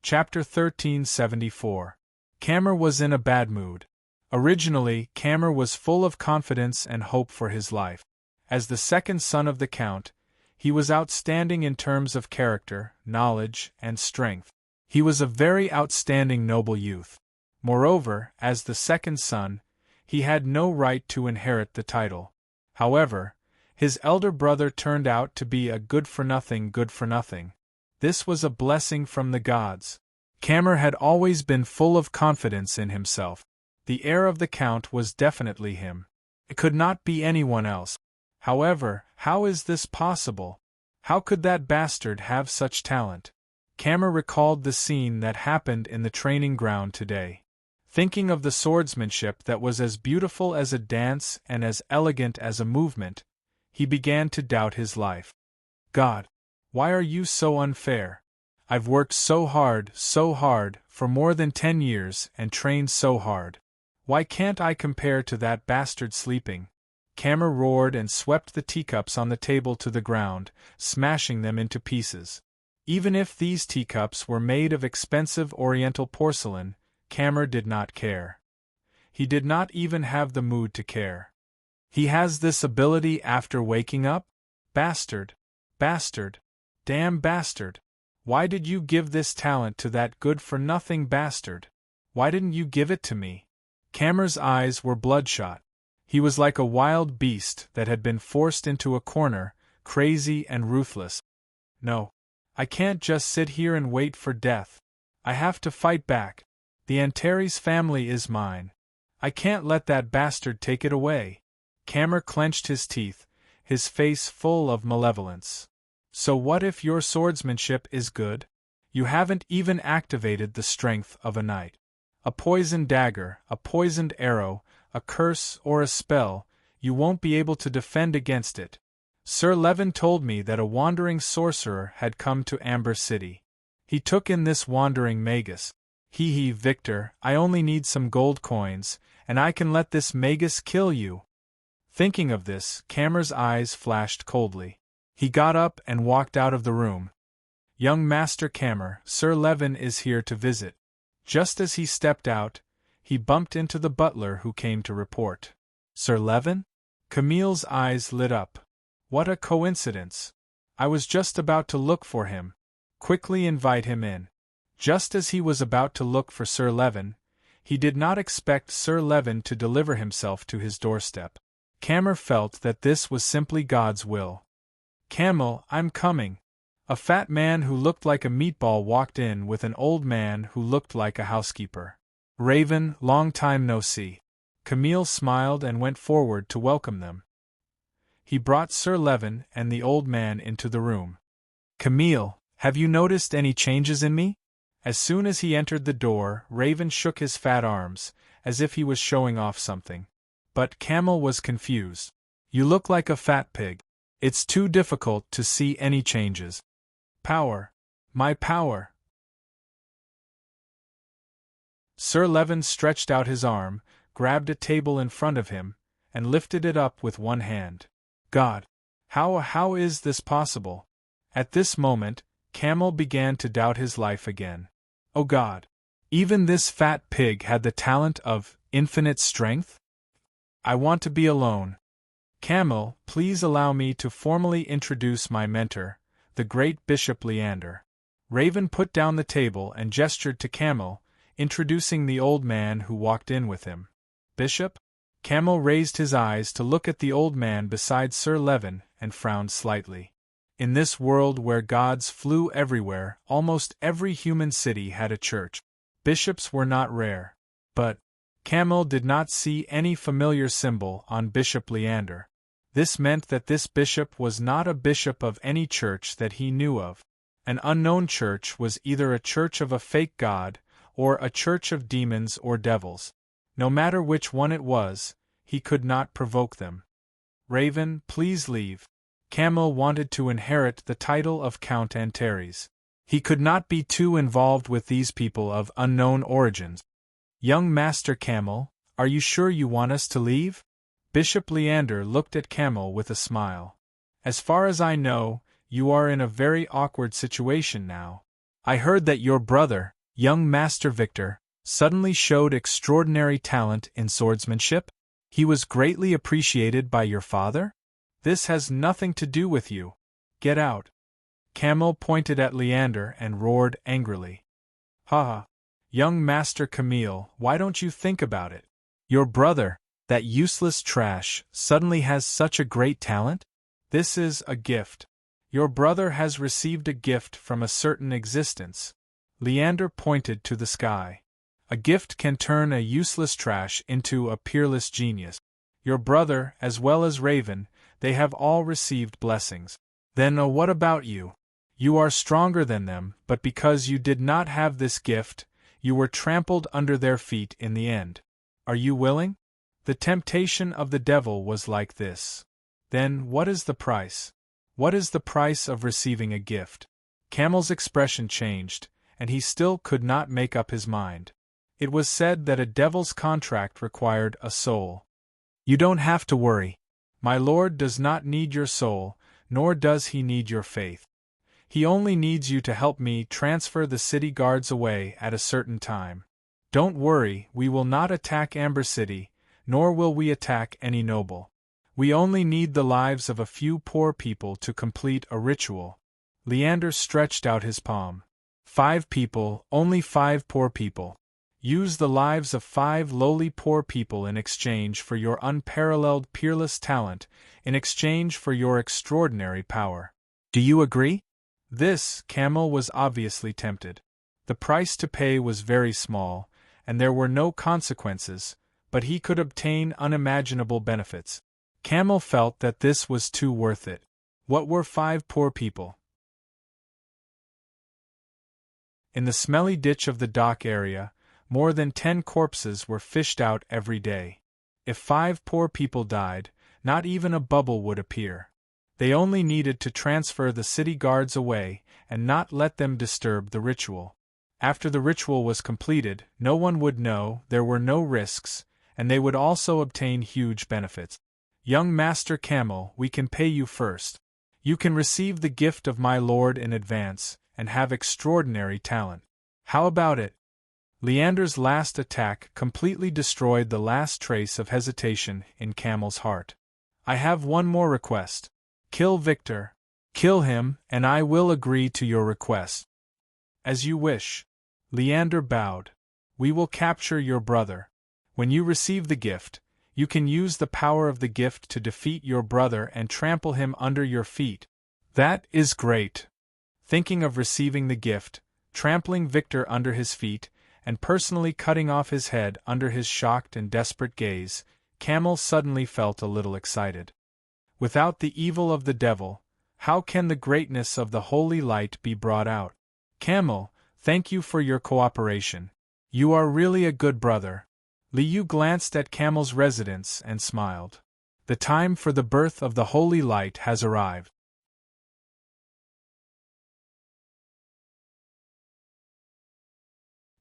Chapter 1374. Camer was in a bad mood. Originally, Camer was full of confidence and hope for his life. As the second son of the Count, he was outstanding in terms of character, knowledge, and strength. He was a very outstanding noble youth. Moreover, as the second son, he had no right to inherit the title. However, his elder brother turned out to be a good-for-nothing. This was a blessing from the gods. Camer had always been full of confidence in himself. The heir of the Count was definitely him. It could not be anyone else. However, how is this possible? How could that bastard have such talent? Camer recalled the scene that happened in the training ground today. Thinking of the swordsmanship that was as beautiful as a dance and as elegant as a movement, he began to doubt his life. God, why are you so unfair? I've worked so hard, for more than 10 years and trained so hard. Why can't I compare to that bastard sleeping? Camer roared and swept the teacups on the table to the ground, smashing them into pieces. Even if these teacups were made of expensive Oriental porcelain, Camer did not care. He did not even have the mood to care. He has this ability after waking up? Bastard! Damn bastard! Why did you give this talent to that good-for-nothing bastard? Why didn't you give it to me? Camer's eyes were bloodshot. He was like a wild beast that had been forced into a corner, crazy and ruthless. No. I can't just sit here and wait for death. I have to fight back. The Antares family is mine. I can't let that bastard take it away. Camer clenched his teeth, his face full of malevolence. So what if your swordsmanship is good? You haven't even activated the strength of a knight. A poisoned dagger, a poisoned arrow, a curse or a spell, you won't be able to defend against it. Sir Levin told me that a wandering sorcerer had come to Amber City. He took in this wandering magus. Victor, I only need some gold coins, and I can let this magus kill you. Thinking of this, Camer's eyes flashed coldly. He got up and walked out of the room. Young Master Camer, Sir Levin is here to visit. Just as he stepped out, he bumped into the butler who came to report. Sir Levin? Camille's eyes lit up. What a coincidence! I was just about to look for him. Quickly invite him in. Just as he was about to look for Sir Levin, he did not expect Sir Levin to deliver himself to his doorstep. Camer felt that this was simply God's will. Camel, I'm coming. A fat man who looked like a meatball walked in with an old man who looked like a housekeeper. Raven, long time no see. Camille smiled and went forward to welcome them. He brought Sir Levin and the old man into the room. Camille, have you noticed any changes in me? As soon as he entered the door, Raven shook his fat arms, as if he was showing off something. But Camel was confused. You look like a fat pig. It's too difficult to see any changes. Power. My power. Sir Levin stretched out his arm, grabbed a table in front of him, and lifted it up with one hand. God! How is this possible? At this moment, Camel began to doubt his life again. Oh God! Even this fat pig had the talent of infinite strength? I want to be alone. Camel, please allow me to formally introduce my mentor, the great Bishop Leander. Raven put down the table and gestured to Camel, introducing the old man who walked in with him. Bishop? Camel raised his eyes to look at the old man beside Sir Levin and frowned slightly. In this world where gods flew everywhere, almost every human city had a church. Bishops were not rare. But Camel did not see any familiar symbol on Bishop Leander. This meant that this bishop was not a bishop of any church that he knew of. An unknown church was either a church of a fake god, or a church of demons or devils. No matter which one it was, he could not provoke them. Raven, please leave. Camel wanted to inherit the title of Count Antares. He could not be too involved with these people of unknown origins. Young Master Camel, are you sure you want us to leave? Bishop Leander looked at Camel with a smile. As far as I know, you are in a very awkward situation now. I heard that your brother, young Master Victor, suddenly showed extraordinary talent in swordsmanship? He was greatly appreciated by your father? This has nothing to do with you. Get out. Camel pointed at Leander and roared angrily. Ha ha. Young Master Camille, why don't you think about it? Your brother, that useless trash, suddenly has such a great talent? This is a gift. Your brother has received a gift from a certain existence. Leander pointed to the sky. A gift can turn a useless trash into a peerless genius. Your brother, as well as Raven, they have all received blessings. Then what about you? You are stronger than them, but because you did not have this gift, you were trampled under their feet in the end. Are you willing? The temptation of the devil was like this. Then what is the price? What is the price of receiving a gift? Camel's expression changed, and he still could not make up his mind. It was said that a devil's contract required a soul. You don't have to worry. My lord does not need your soul, nor does he need your faith. He only needs you to help me transfer the city guards away at a certain time. Don't worry, we will not attack Amber City, nor will we attack any noble. We only need the lives of a few poor people to complete a ritual. Leander stretched out his palm. 5 people, only 5 poor people. Use the lives of 5 lowly poor people in exchange for your unparalleled peerless talent, in exchange for your extraordinary power. Do you agree? This, Camel was obviously tempted. The price to pay was very small, and there were no consequences, but he could obtain unimaginable benefits. Camel felt that this was too worth it. What were 5 poor people? In the smelly ditch of the dock area, more than 10 corpses were fished out every day. If 5 poor people died, not even a bubble would appear. They only needed to transfer the city guards away and not let them disturb the ritual. After the ritual was completed, no one would know, there were no risks, and they would also obtain huge benefits. Young Master Camel, we can pay you first. You can receive the gift of my lord in advance, and have extraordinary talent. How about it? Leander's last attack completely destroyed the last trace of hesitation in Camel's heart. I have one more request. Kill Victor. Kill him, and I will agree to your request. As you wish. Leander bowed. We will capture your brother. When you receive the gift, you can use the power of the gift to defeat your brother and trample him under your feet. That is great. Thinking of receiving the gift, trampling Victor under his feet, and personally cutting off his head under his shocked and desperate gaze, Camel suddenly felt a little excited. Without the evil of the devil, how can the greatness of the holy light be brought out? Camel, thank you for your cooperation. You are really a good brother. Liu glanced at Camel's residence and smiled. The time for the birth of the holy light has arrived.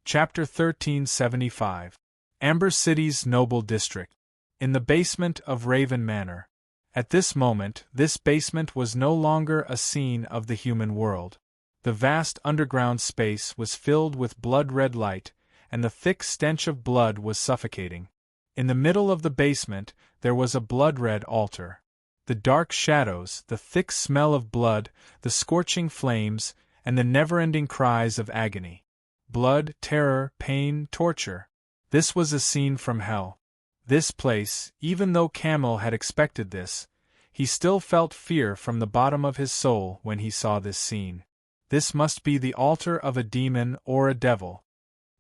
Chapter 1375. Amber City's Noble District. In the basement of Raven Manor. At this moment, this basement was no longer a scene of the human world. The vast underground space was filled with blood-red light, and the thick stench of blood was suffocating. In the middle of the basement, there was a blood-red altar. The dark shadows, the thick smell of blood, the scorching flames, and the never-ending cries of agony. Blood, terror, pain, torture. This was a scene from hell. This place, even though Camel had expected this, he still felt fear from the bottom of his soul when he saw this scene. This must be the altar of a demon or a devil.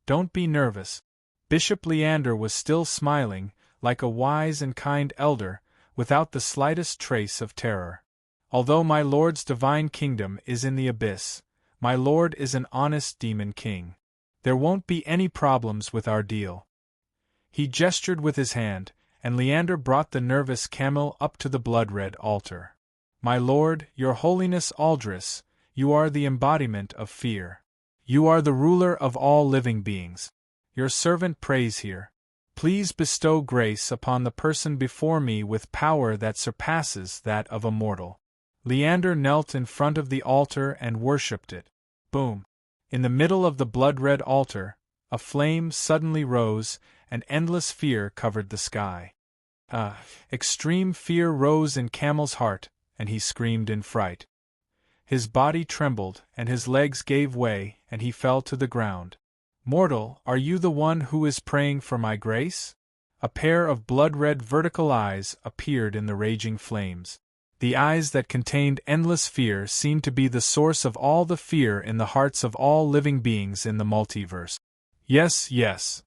Don't be nervous. Bishop Leander was still smiling, like a wise and kind elder, without the slightest trace of terror. Although my lord's divine kingdom is in the abyss, my lord is an honest demon king. There won't be any problems with our deal. He gestured with his hand, and Leander brought the nervous Camel up to the blood-red altar. My lord, your holiness Aldris, you are the embodiment of fear. You are the ruler of all living beings. Your servant prays here. Please bestow grace upon the person before me with power that surpasses that of a mortal. Leander knelt in front of the altar and worshipped it. Boom! In the middle of the blood-red altar, a flame suddenly rose, and endless fear covered the sky. Extreme fear rose in Camel's heart, and he screamed in fright. His body trembled, and his legs gave way, and he fell to the ground. Mortal, are you the one who is praying for my grace? A pair of blood-red vertical eyes appeared in the raging flames. The eyes that contained endless fear seemed to be the source of all the fear in the hearts of all living beings in the multiverse. Yes, yes.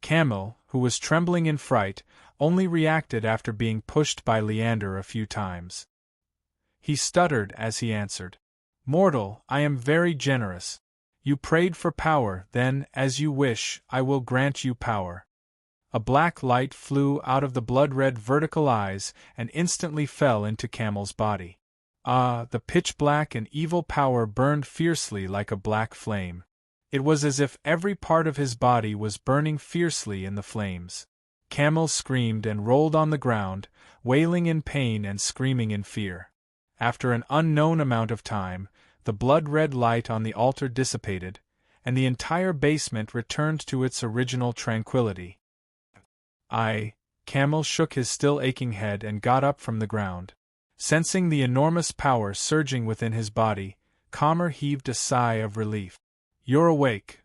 Camel, who was trembling in fright, only reacted after being pushed by Leander a few times. He stuttered as he answered. Mortal, I am very generous. You prayed for power, then, as you wish, I will grant you power. A black light flew out of the blood-red vertical eyes and instantly fell into Camel's body. The pitch-black and evil power burned fiercely like a black flame. It was as if every part of his body was burning fiercely in the flames. Camel screamed and rolled on the ground, wailing in pain and screaming in fear. After an unknown amount of time, the blood-red light on the altar dissipated, and the entire basement returned to its original tranquility. Camel shook his still aching head and got up from the ground. Sensing the enormous power surging within his body, Calmer heaved a sigh of relief. You're awake.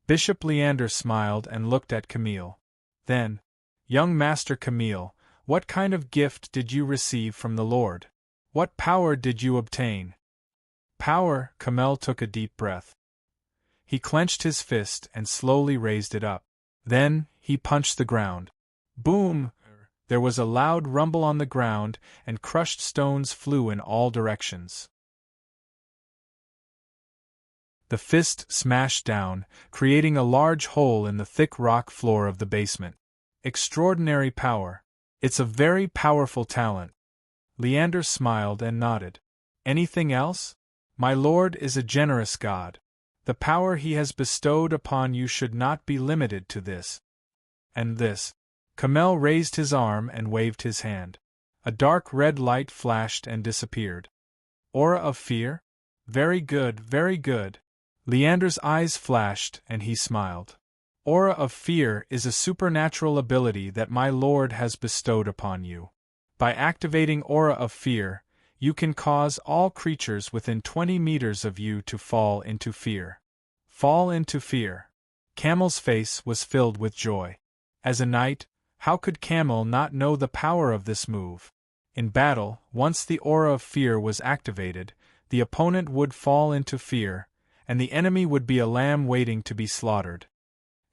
Bishop Leander smiled and looked at Camille. Then, young Master Camille, what kind of gift did you receive from the Lord? What power did you obtain? Power, Camille took a deep breath. He clenched his fist and slowly raised it up. Then, he punched the ground. Boom! There was a loud rumble on the ground, and crushed stones flew in all directions. The fist smashed down, creating a large hole in the thick rock floor of the basement. Extraordinary power. It's a very powerful talent. Leander smiled and nodded. Anything else? My lord is a generous god. The power he has bestowed upon you should not be limited to this. And this. Camel raised his arm and waved his hand. A dark red light flashed and disappeared. Aura of fear? Very good, very good. Leander's eyes flashed and he smiled. Aura of fear is a supernatural ability that my lord has bestowed upon you. By activating Aura of fear, you can cause all creatures within 20 meters of you to fall into fear. Fall into fear. Camel's face was filled with joy. As a knight, how could Camel not know the power of this move? In battle, once the Aura of fear was activated, the opponent would fall into fear, and the enemy would be a lamb waiting to be slaughtered.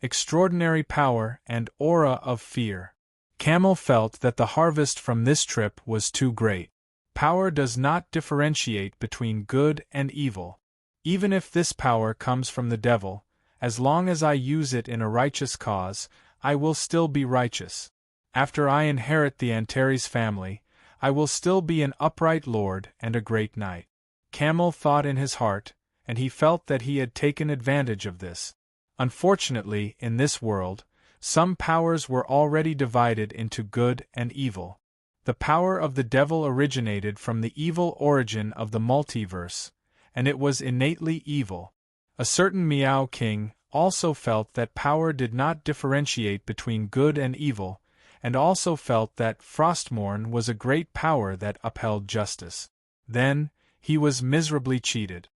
Extraordinary power and Aura of fear. Camel felt that the harvest from this trip was too great. Power does not differentiate between good and evil. Even if this power comes from the devil, as long as I use it in a righteous cause, I will still be righteous. After I inherit the Antares family, I will still be an upright lord and a great knight. Camel thought in his heart, and he felt that he had taken advantage of this. Unfortunately, in this world, some powers were already divided into good and evil. The power of the devil originated from the evil origin of the multiverse, and it was innately evil. A certain Meow King also felt that power did not differentiate between good and evil, and also felt that Frostmourne was a great power that upheld justice. Then, he was miserably cheated.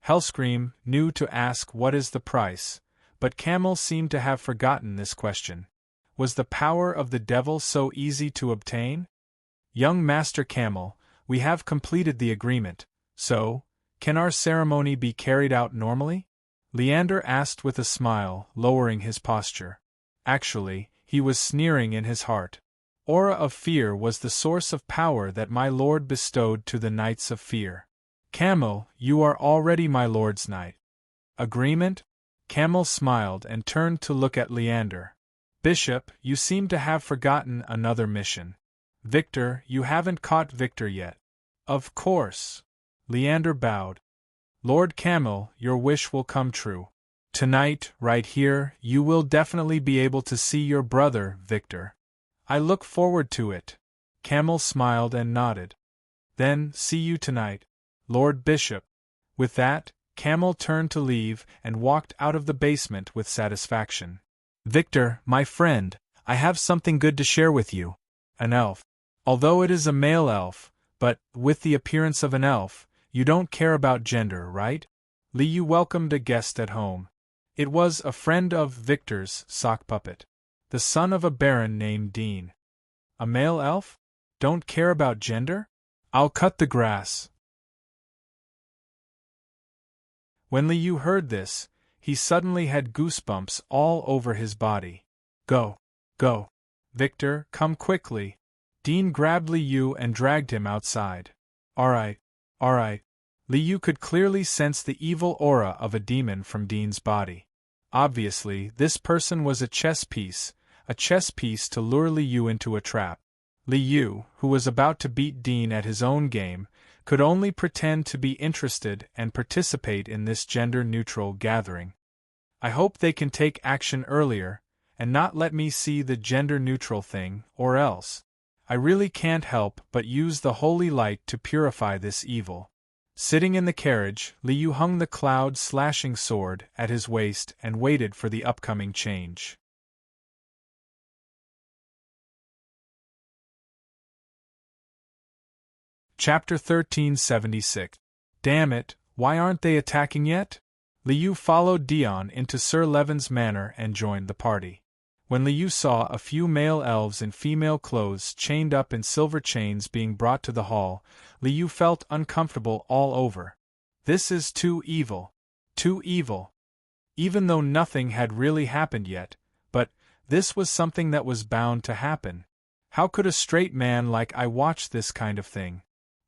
Hellscream knew to ask what is the price, but Camel seemed to have forgotten this question. Was the power of the devil so easy to obtain? Young Master Camel, we have completed the agreement, so, can our ceremony be carried out normally? Leander asked with a smile, lowering his posture. Actually, he was sneering in his heart. Aura of Fear was the source of power that my lord bestowed to the Knights of Fear. Camel, you are already my lord's knight. Agreement? Camel smiled and turned to look at Leander. Bishop, you seem to have forgotten another mission. Victor, you haven't caught Victor yet. Of course. Leander bowed. Lord Camel, your wish will come true. Tonight, right here, you will definitely be able to see your brother, Victor. I look forward to it. Camel smiled and nodded. Then, see you tonight, Lord Bishop. With that, Camel turned to leave and walked out of the basement with satisfaction. Victor, my friend, I have something good to share with you. An elf. Although it is a male elf, but, with the appearance of an elf, you don't care about gender, right? Liu welcomed a guest at home. It was a friend of Victor's, sock puppet. The son of a baron named Dean. A male elf? Don't care about gender? I'll cut the grass. When Liu heard this, he suddenly had goosebumps all over his body. Go. Go. Victor, come quickly. Dean grabbed Liu and dragged him outside. Alright. Liu could clearly sense the evil aura of a demon from Dean's body. Obviously, this person was a chess piece to lure Liu into a trap. Liu, who was about to beat Dean at his own game, could only pretend to be interested and participate in this gender-neutral gathering. I hope they can take action earlier, and not let me see the gender-neutral thing, or else. I really can't help but use the holy light to purify this evil. Sitting in the carriage, Liu hung the cloud-slashing sword at his waist and waited for the upcoming change. Chapter 1376. Damn it, why aren't they attacking yet? Liu followed Dion into Sir Levin's manor and joined the party. When Liu saw a few male elves in female clothes chained up in silver chains being brought to the hall, Liu felt uncomfortable all over. This is too evil. Too evil. Even though nothing had really happened yet, but this was something that was bound to happen. How could a straight man like I watch this kind of thing?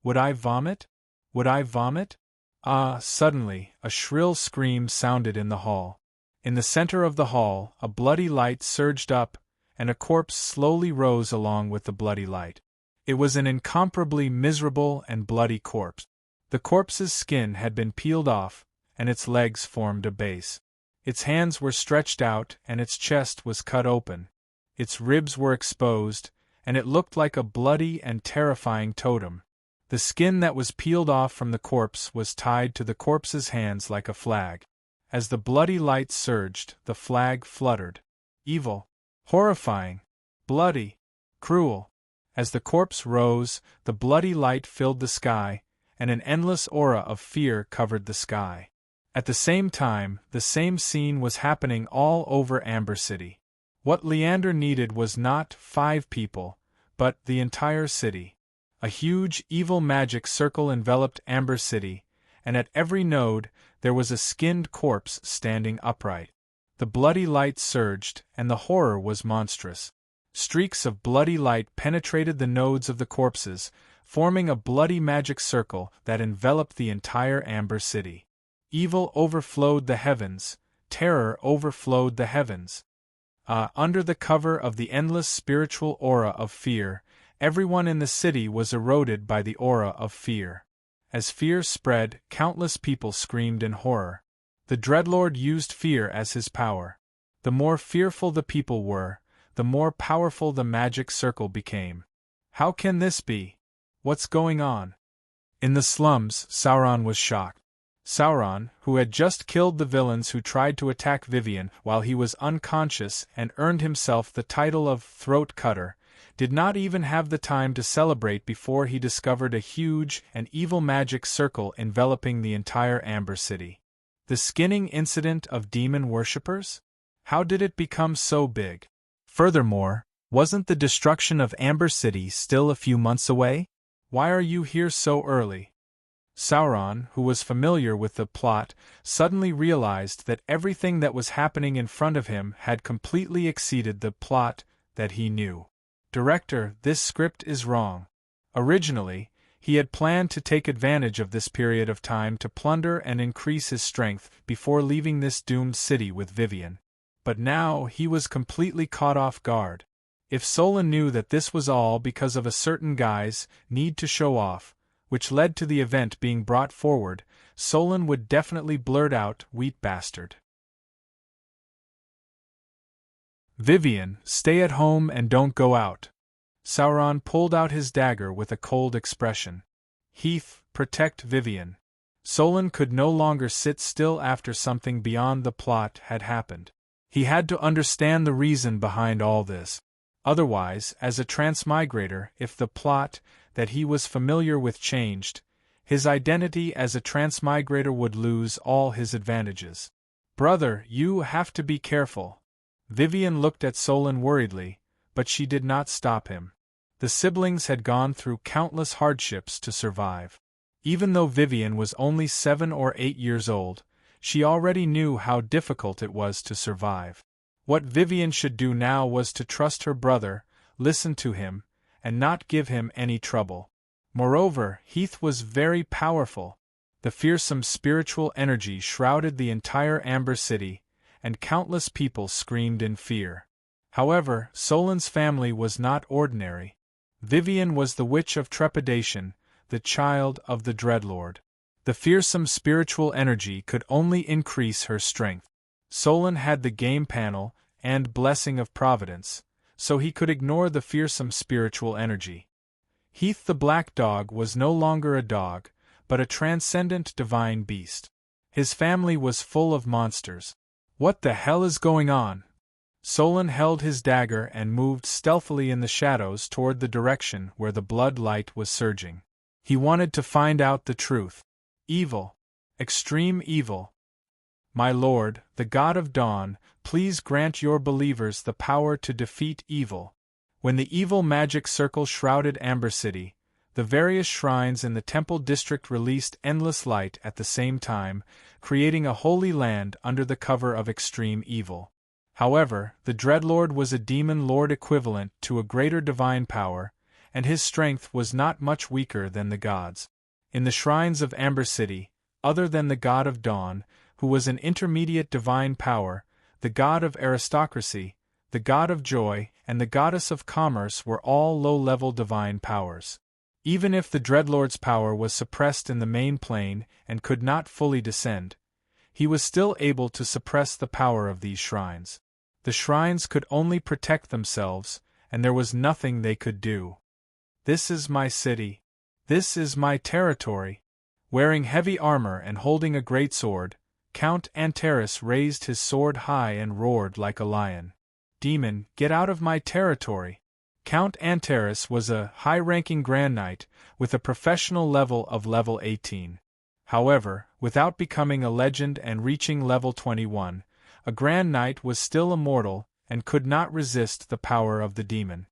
Would I vomit? Would I vomit? Suddenly, a shrill scream sounded in the hall. In the center of the hall, a bloody light surged up, and a corpse slowly rose along with the bloody light. It was an incomparably miserable and bloody corpse. The corpse's skin had been peeled off, and its legs formed a base. Its hands were stretched out, and its chest was cut open. Its ribs were exposed, and it looked like a bloody and terrifying totem. The skin that was peeled off from the corpse was tied to the corpse's hands like a flag. As the bloody light surged, the flag fluttered. Evil. Horrifying. Bloody. Cruel. As the corpse rose, the bloody light filled the sky, and an endless aura of fear covered the sky. At the same time, the same scene was happening all over Amber City. What Leander needed was not 5 people, but the entire city. A huge, evil magic circle enveloped Amber City, and at every node, there was a skinned corpse standing upright. The bloody light surged, and the horror was monstrous. Streaks of bloody light penetrated the nodes of the corpses, forming a bloody magic circle that enveloped the entire Amber City. Evil overflowed the heavens, terror overflowed the heavens. Under the cover of the endless spiritual aura of fear, everyone in the city was eroded by the aura of fear. As fear spread, countless people screamed in horror. The Dreadlord used fear as his power. The more fearful the people were, the more powerful the magic circle became. How can this be? What's going on? In the slums, Sauron was shocked. Sauron, who had just killed the villains who tried to attack Vivian while he was unconscious and earned himself the title of Throat Cutter, did not even have the time to celebrate before he discovered a huge and evil magic circle enveloping the entire Amber City. The skinning incident of demon worshippers? How did it become so big? Furthermore, wasn't the destruction of Amber City still a few months away? Why are you here so early? Sauron, who was familiar with the plot, suddenly realized that everything that was happening in front of him had completely exceeded the plot that he knew. Director, this script is wrong. Originally, he had planned to take advantage of this period of time to plunder and increase his strength before leaving this doomed city with Vivian. But now he was completely caught off guard. If Solon knew that this was all because of a certain guy's need to show off, which led to the event being brought forward, Solon would definitely blurt out, "Wheat bastard." Vivian, stay at home and don't go out. Sauron pulled out his dagger with a cold expression. Heath, protect Vivian. Solon could no longer sit still after something beyond the plot had happened. He had to understand the reason behind all this. Otherwise, as a transmigrator, if the plot that he was familiar with changed, his identity as a transmigrator would lose all his advantages. Brother, you have to be careful. Vivian looked at Solon worriedly, but she did not stop him. The siblings had gone through countless hardships to survive. Even though Vivian was only 7 or 8 years old, she already knew how difficult it was to survive. What Vivian should do now was to trust her brother, listen to him, and not give him any trouble. Moreover, Heath was very powerful. The fearsome spiritual energy shrouded the entire Amber City, and countless people screamed in fear. However, Solon's family was not ordinary. Vivian was the Witch of Trepidation, the child of the Dreadlord. The fearsome spiritual energy could only increase her strength. Solon had the game panel and blessing of Providence, so he could ignore the fearsome spiritual energy. Heath the Black Dog was no longer a dog, but a transcendent divine beast. His family was full of monsters. What the hell is going on? Solon held his dagger and moved stealthily in the shadows toward the direction where the blood light was surging. He wanted to find out the truth. Evil. Extreme evil. My lord, the god of dawn, please grant your believers the power to defeat evil. When the evil magic circle shrouded Amber City, the various shrines in the temple district released endless light at the same time, creating a holy land under the cover of extreme evil. However, the Dreadlord was a demon lord equivalent to a greater divine power, and his strength was not much weaker than the gods. In the shrines of Amber City, other than the god of dawn, who was an intermediate divine power, the god of aristocracy, the god of joy, and the goddess of commerce were all low-level divine powers. Even if the Dreadlord's power was suppressed in the main plane and could not fully descend, he was still able to suppress the power of these shrines. The shrines could only protect themselves, and there was nothing they could do. This is my city. This is my territory. Wearing heavy armor and holding a great sword, Count Antares raised his sword high and roared like a lion. Demon, get out of my territory. Count Antares was a high-ranking Grand Knight with a professional level of level 18. However, without becoming a legend and reaching level 21, a Grand Knight was still a mortal and could not resist the power of the demon.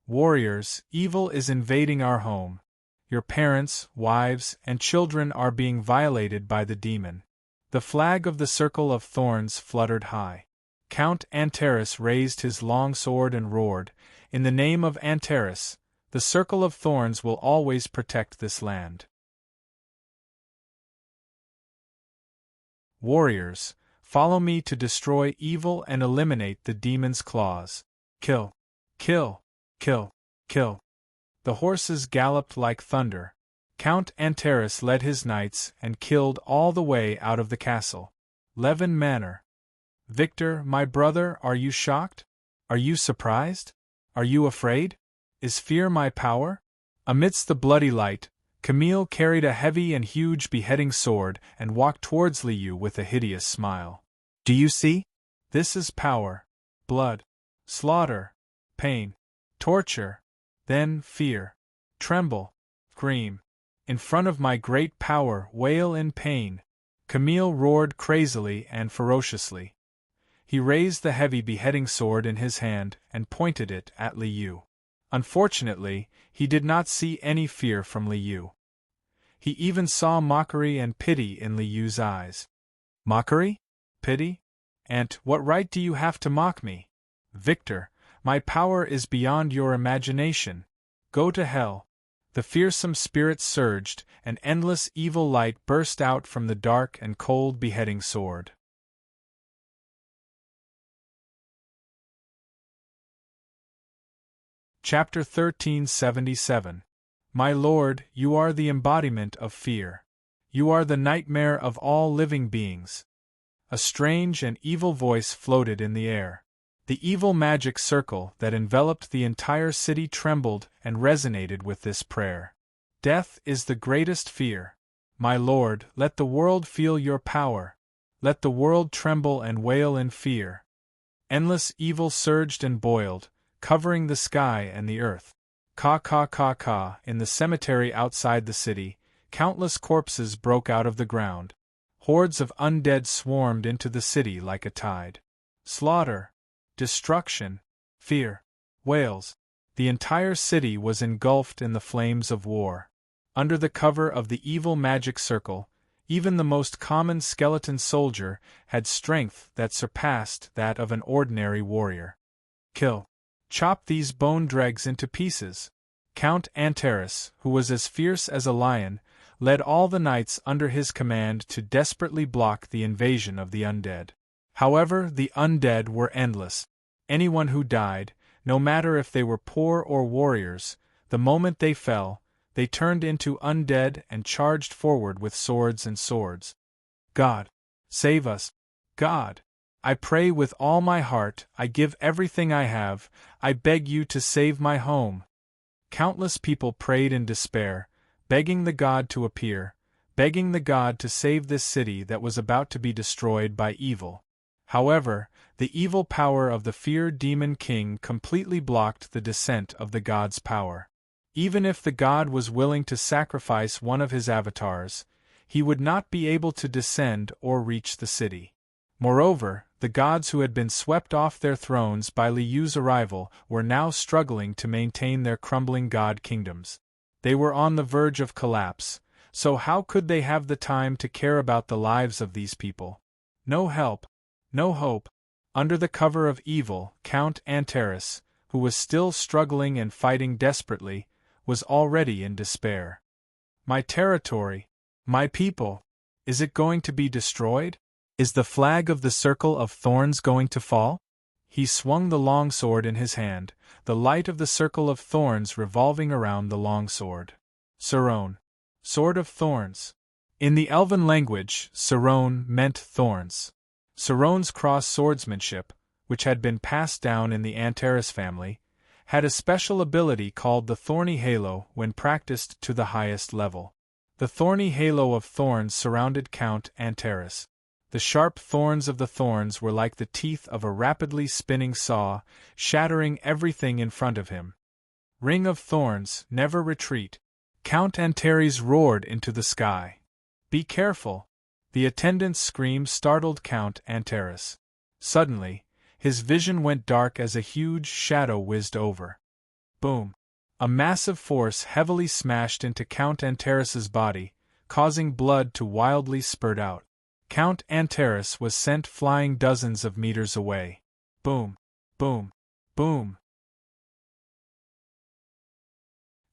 Warriors, evil is invading our home. Your parents, wives, and children are being violated by the demon. The flag of the Circle of Thorns fluttered high. Count Antares raised his long sword and roared, "In the name of Antares, the Circle of Thorns will always protect this land." Warriors, follow me to destroy evil and eliminate the demon's claws. Kill! Kill! Kill! Kill! The horses galloped like thunder. Count Antares led his knights and killed all the way out of the castle. Levin Manor. Victor, my brother, are you shocked? Are you surprised? Are you afraid? Is fear my power? Amidst the bloody light, Camille carried a heavy and huge beheading sword and walked towards Liu with a hideous smile. Do you see? This is power. Blood. Slaughter. Pain. Torture. Then fear. Tremble. Scream. In front of my great power, wail in pain. Camille roared crazily and ferociously. He raised the heavy beheading sword in his hand and pointed it at Liu. Unfortunately, he did not see any fear from Liu. He even saw mockery and pity in Liu's eyes. Mockery? Pity? And what right do you have to mock me? Victor, my power is beyond your imagination. Go to hell. The fearsome spirit surged, and endless evil light burst out from the dark and cold beheading sword. Chapter 1377. My lord, you are the embodiment of fear. You are the nightmare of all living beings. A strange and evil voice floated in the air. The evil magic circle that enveloped the entire city trembled and resonated with this prayer. Death is the greatest fear. My lord, let the world feel your power. Let the world tremble and wail in fear. Endless evil surged and boiled, covering the sky and the earth. Ka. In the cemetery outside the city, countless corpses broke out of the ground. Hordes of undead swarmed into the city like a tide. Slaughter. Destruction. Fear. Wails. The entire city was engulfed in the flames of war. Under the cover of the evil magic circle, even the most common skeleton soldier had strength that surpassed that of an ordinary warrior. Kill. Chop these bone dregs into pieces. Count Antares, who was as fierce as a lion, led all the knights under his command to desperately block the invasion of the undead. However, the undead were endless. Anyone who died, no matter if they were poor or warriors, the moment they fell, they turned into undead and charged forward with swords and swords. God, save us. God, I pray with all my heart, I give everything I have, I beg you to save my home. Countless people prayed in despair, begging the god to appear, begging the god to save this city that was about to be destroyed by evil. However, the evil power of the fear demon king completely blocked the descent of the god's power. Even if the god was willing to sacrifice one of his avatars, he would not be able to descend or reach the city. Moreover, the gods who had been swept off their thrones by Liu's arrival were now struggling to maintain their crumbling god kingdoms. They were on the verge of collapse, so how could they have the time to care about the lives of these people? No help, no hope. Under the cover of evil, Count Antares, who was still struggling and fighting desperately, was already in despair. My territory, my people, is it going to be destroyed? Is the flag of the Circle of Thorns going to fall? He swung the longsword in his hand, the light of the Circle of Thorns revolving around the longsword. Serone. Sword of Thorns. In the Elven language, Serone meant thorns. Serone's cross swordsmanship, which had been passed down in the Antares family, had a special ability called the Thorny Halo when practiced to the highest level. The thorny halo of thorns surrounded Count Antares. The sharp thorns of the thorns were like the teeth of a rapidly spinning saw, shattering everything in front of him. Ring of thorns, never retreat. Count Antares roared into the sky. Be careful! The attendant's scream startled Count Antares. Suddenly, his vision went dark as a huge shadow whizzed over. Boom! A massive force heavily smashed into Count Antares's body, causing blood to wildly spurt out. Count Antares was sent flying dozens of meters away. Boom! Boom! Boom!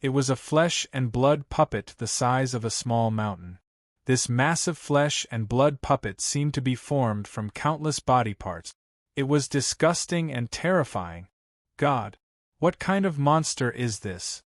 It was a flesh and blood puppet the size of a small mountain. This massive flesh and blood puppet seemed to be formed from countless body parts. It was disgusting and terrifying. God! What kind of monster is this?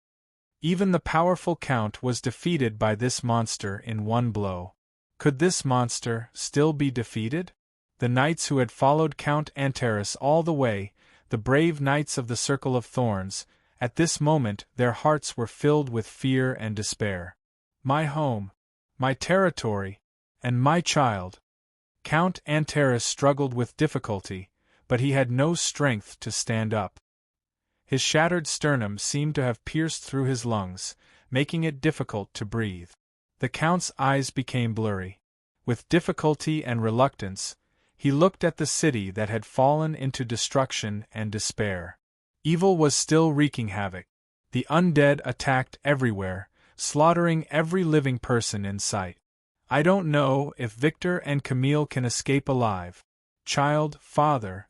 Even the powerful Count was defeated by this monster in one blow. Could this monster still be defeated? The knights who had followed Count Antares all the way, the brave knights of the Circle of Thorns, at this moment their hearts were filled with fear and despair. my home, my territory, and my child. Count Antares struggled with difficulty, but he had no strength to stand up. His shattered sternum seemed to have pierced through his lungs, making it difficult to breathe. The Count's eyes became blurry. With difficulty and reluctance, he looked at the city that had fallen into destruction and despair. Evil was still wreaking havoc. The undead attacked everywhere, slaughtering every living person in sight. I don't know if Victor and Camille can escape alive. Child, father,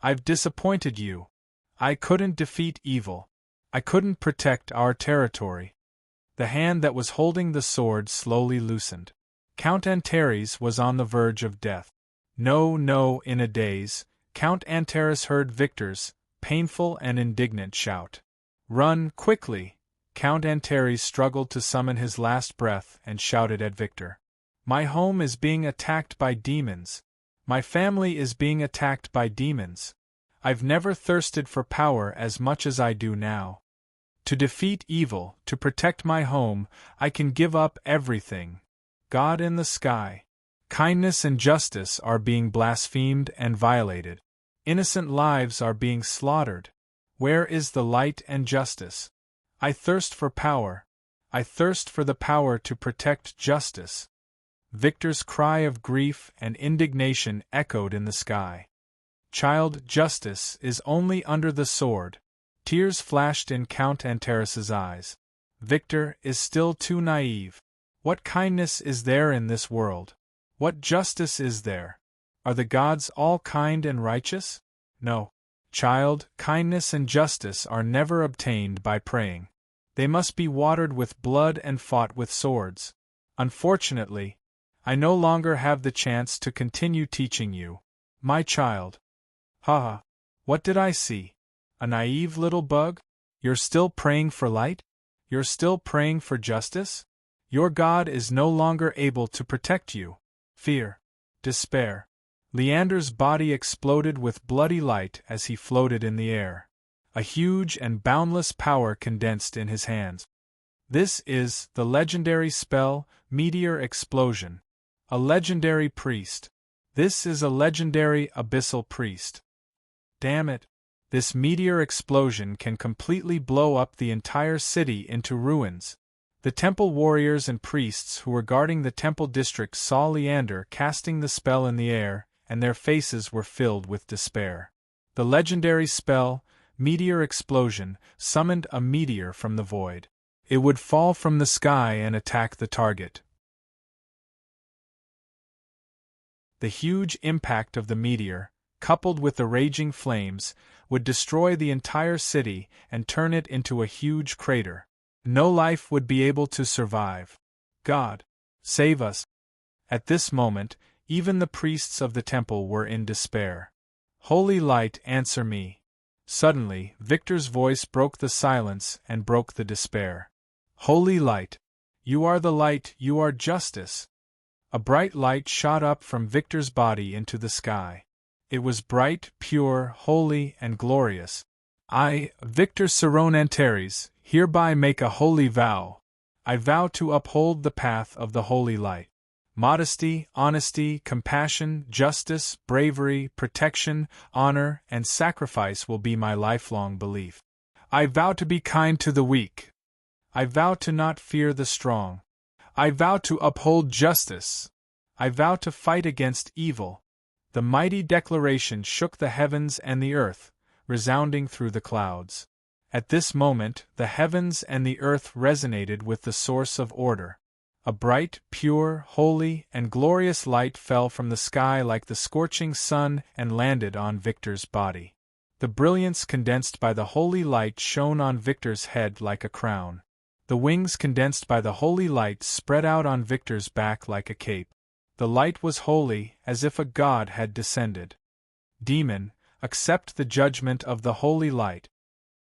I've disappointed you. I couldn't defeat evil. I couldn't protect our territory. The hand that was holding the sword slowly loosened. Count Antares was on the verge of death. No, in a daze, Count Antares heard Victor's painful and indignant shout. Run, quickly! Count Antares struggled to summon his last breath and shouted at Victor. My home is being attacked by demons. My family is being attacked by demons. I've never thirsted for power as much as I do now. To defeat evil, to protect my home, I can give up everything. God in the sky. Kindness and justice are being blasphemed and violated. Innocent lives are being slaughtered. Where is the light and justice? I thirst for power. I thirst for the power to protect justice. Victor's cry of grief and indignation echoed in the sky. Child, justice is only under the sword. Tears flashed in Count Antares's eyes. Victor is still too naive. What kindness is there in this world? What justice is there? Are the gods all kind and righteous? No. Child, kindness and justice are never obtained by praying. They must be watered with blood and fought with swords. Unfortunately, I no longer have the chance to continue teaching you, my child. Ha! What did I see? A naive little bug? You're still praying for light? You're still praying for justice? Your God is no longer able to protect you. Fear. Despair. Leander's body exploded with bloody light as he floated in the air. A huge and boundless power condensed in his hands. This is the legendary spell, Meteor Explosion. A legendary priest. This is a legendary abyssal priest. Damn it. This meteor explosion can completely blow up the entire city into ruins. The temple warriors and priests who were guarding the temple district saw Leander casting the spell in the air, and their faces were filled with despair. The legendary spell, Meteor Explosion, summoned a meteor from the void. It would fall from the sky and attack the target. The huge impact of the meteor, coupled with the raging flames, would destroy the entire city and turn it into a huge crater. No life would be able to survive. God, save us. At this moment, even the priests of the temple were in despair. Holy light, answer me. Suddenly, Victor's voice broke the silence and broke the despair. Holy light. You are the light, you are justice. A bright light shot up from Victor's body into the sky. It was bright, pure, holy, and glorious. I, Victor Serone Antares, hereby make a holy vow. I vow to uphold the path of the holy light. Modesty, honesty, compassion, justice, bravery, protection, honor, and sacrifice will be my lifelong belief. I vow to be kind to the weak. I vow to not fear the strong. I vow to uphold justice. I vow to fight against evil. The mighty declaration shook the heavens and the earth, resounding through the clouds. At this moment, the heavens and the earth resonated with the source of order. A bright, pure, holy, and glorious light fell from the sky like the scorching sun and landed on Victor's body. The brilliance condensed by the holy light shone on Victor's head like a crown. The wings condensed by the holy light spread out on Victor's back like a cape. The light was holy, as if a god had descended. Demon, accept the judgment of the holy light.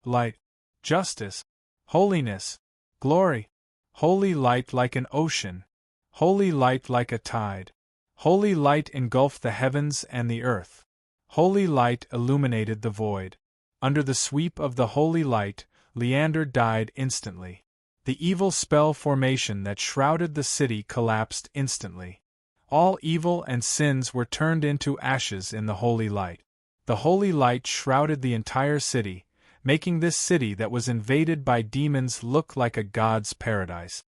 Light, justice, holiness, glory. Holy light like an ocean. Holy light like a tide. Holy light engulfed the heavens and the earth. Holy light illuminated the void. Under the sweep of the holy light, Leander died instantly. The evil spell formation that shrouded the city collapsed instantly. All evil and sins were turned into ashes in the holy light. The holy light shrouded the entire city, making this city that was invaded by demons look like a god's paradise.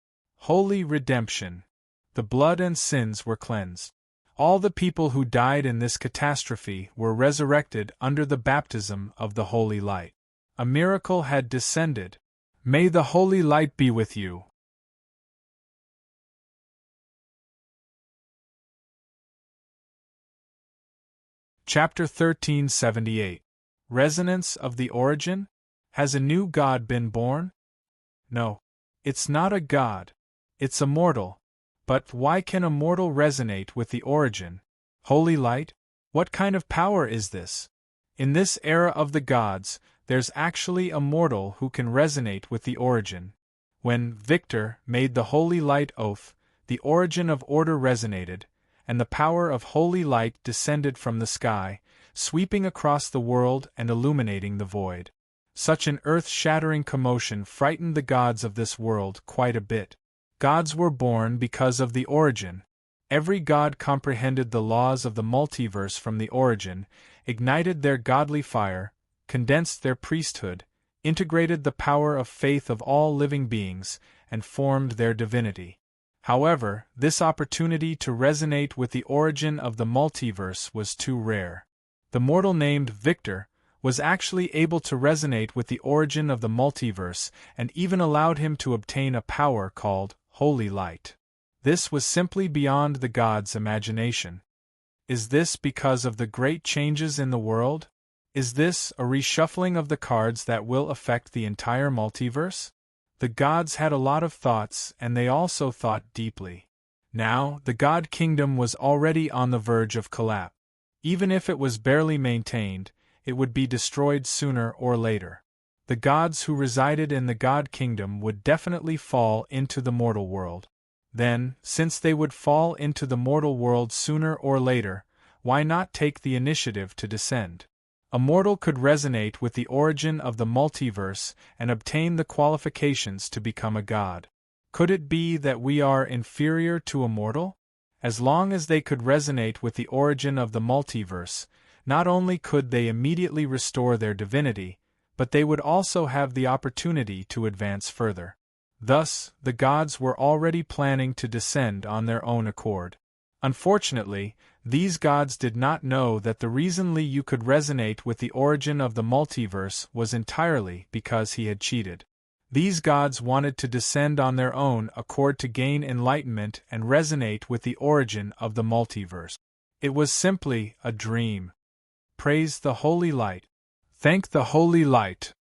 Holy redemption. The blood and sins were cleansed. All the people who died in this catastrophe were resurrected under the baptism of the holy light. A miracle had descended. May the holy light be with you. Chapter 1378. Resonance of the origin? Has a new god been born? No. It's not a god. It's a mortal. But why can a mortal resonate with the origin? Holy light? What kind of power is this? In this era of the gods, there's actually a mortal who can resonate with the origin. When Victor made the holy light oath, the origin of order resonated, and the power of holy light descended from the sky, sweeping across the world and illuminating the void. Such an earth-shattering commotion frightened the gods of this world quite a bit. Gods were born because of the origin. Every god comprehended the laws of the multiverse from the origin, ignited their godly fire, condensed their priesthood, integrated the power of faith of all living beings, and formed their divinity. However, this opportunity to resonate with the origin of the multiverse was too rare. The mortal named Victor was actually able to resonate with the origin of the multiverse and even allowed him to obtain a power called Holy Light. This was simply beyond the gods' imagination. Is this because of the great changes in the world? Is this a reshuffling of the cards that will affect the entire multiverse? The gods had a lot of thoughts, and they also thought deeply. Now, the god kingdom was already on the verge of collapse. Even if it was barely maintained, it would be destroyed sooner or later. The gods who resided in the god kingdom would definitely fall into the mortal world. Then, since they would fall into the mortal world sooner or later, why not take the initiative to descend? A mortal could resonate with the origin of the multiverse and obtain the qualifications to become a god. Could it be that we are inferior to a mortal? As long as they could resonate with the origin of the multiverse, not only could they immediately restore their divinity, but they would also have the opportunity to advance further. Thus, the gods were already planning to descend on their own accord. Unfortunately, these gods did not know that the reason Liu could resonate with the origin of the multiverse was entirely because he had cheated. These gods wanted to descend on their own accord to gain enlightenment and resonate with the origin of the multiverse. It was simply a dream. Praise the holy light. Thank the holy light.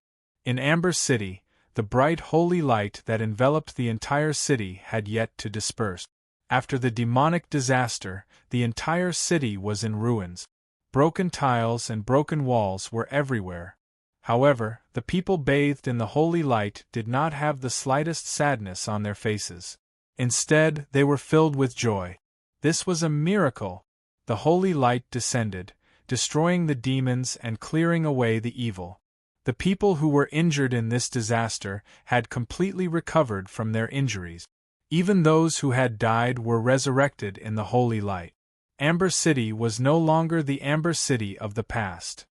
In Amber City, the bright holy light that enveloped the entire city had yet to disperse. After the demonic disaster, the entire city was in ruins. Broken tiles and broken walls were everywhere. However, the people bathed in the holy light did not have the slightest sadness on their faces. Instead, they were filled with joy. This was a miracle. The holy light descended, destroying the demons and clearing away the evil. The people who were injured in this disaster had completely recovered from their injuries. Even those who had died were resurrected in the holy light. Amber City was no longer the Amber City of the past.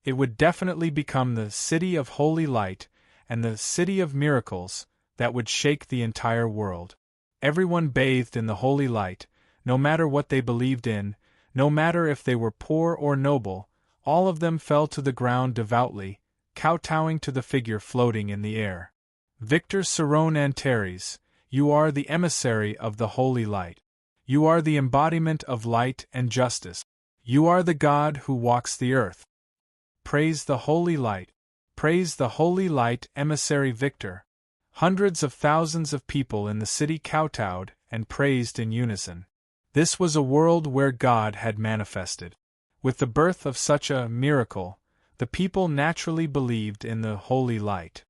It would definitely become the City of Holy Light and the City of Miracles that would shake the entire world. Everyone bathed in the holy light, no matter what they believed in, no matter if they were poor or noble, all of them fell to the ground devoutly, kowtowing to the figure floating in the air. Victor Serone Antares, you are the emissary of the holy light. You are the embodiment of light and justice. You are the God who walks the earth. Praise the holy light. Praise the holy light, emissary Victor. Hundreds of thousands of people in the city kowtowed and praised in unison. This was a world where God had manifested. With the birth of such a miracle, the people naturally believed in the holy light.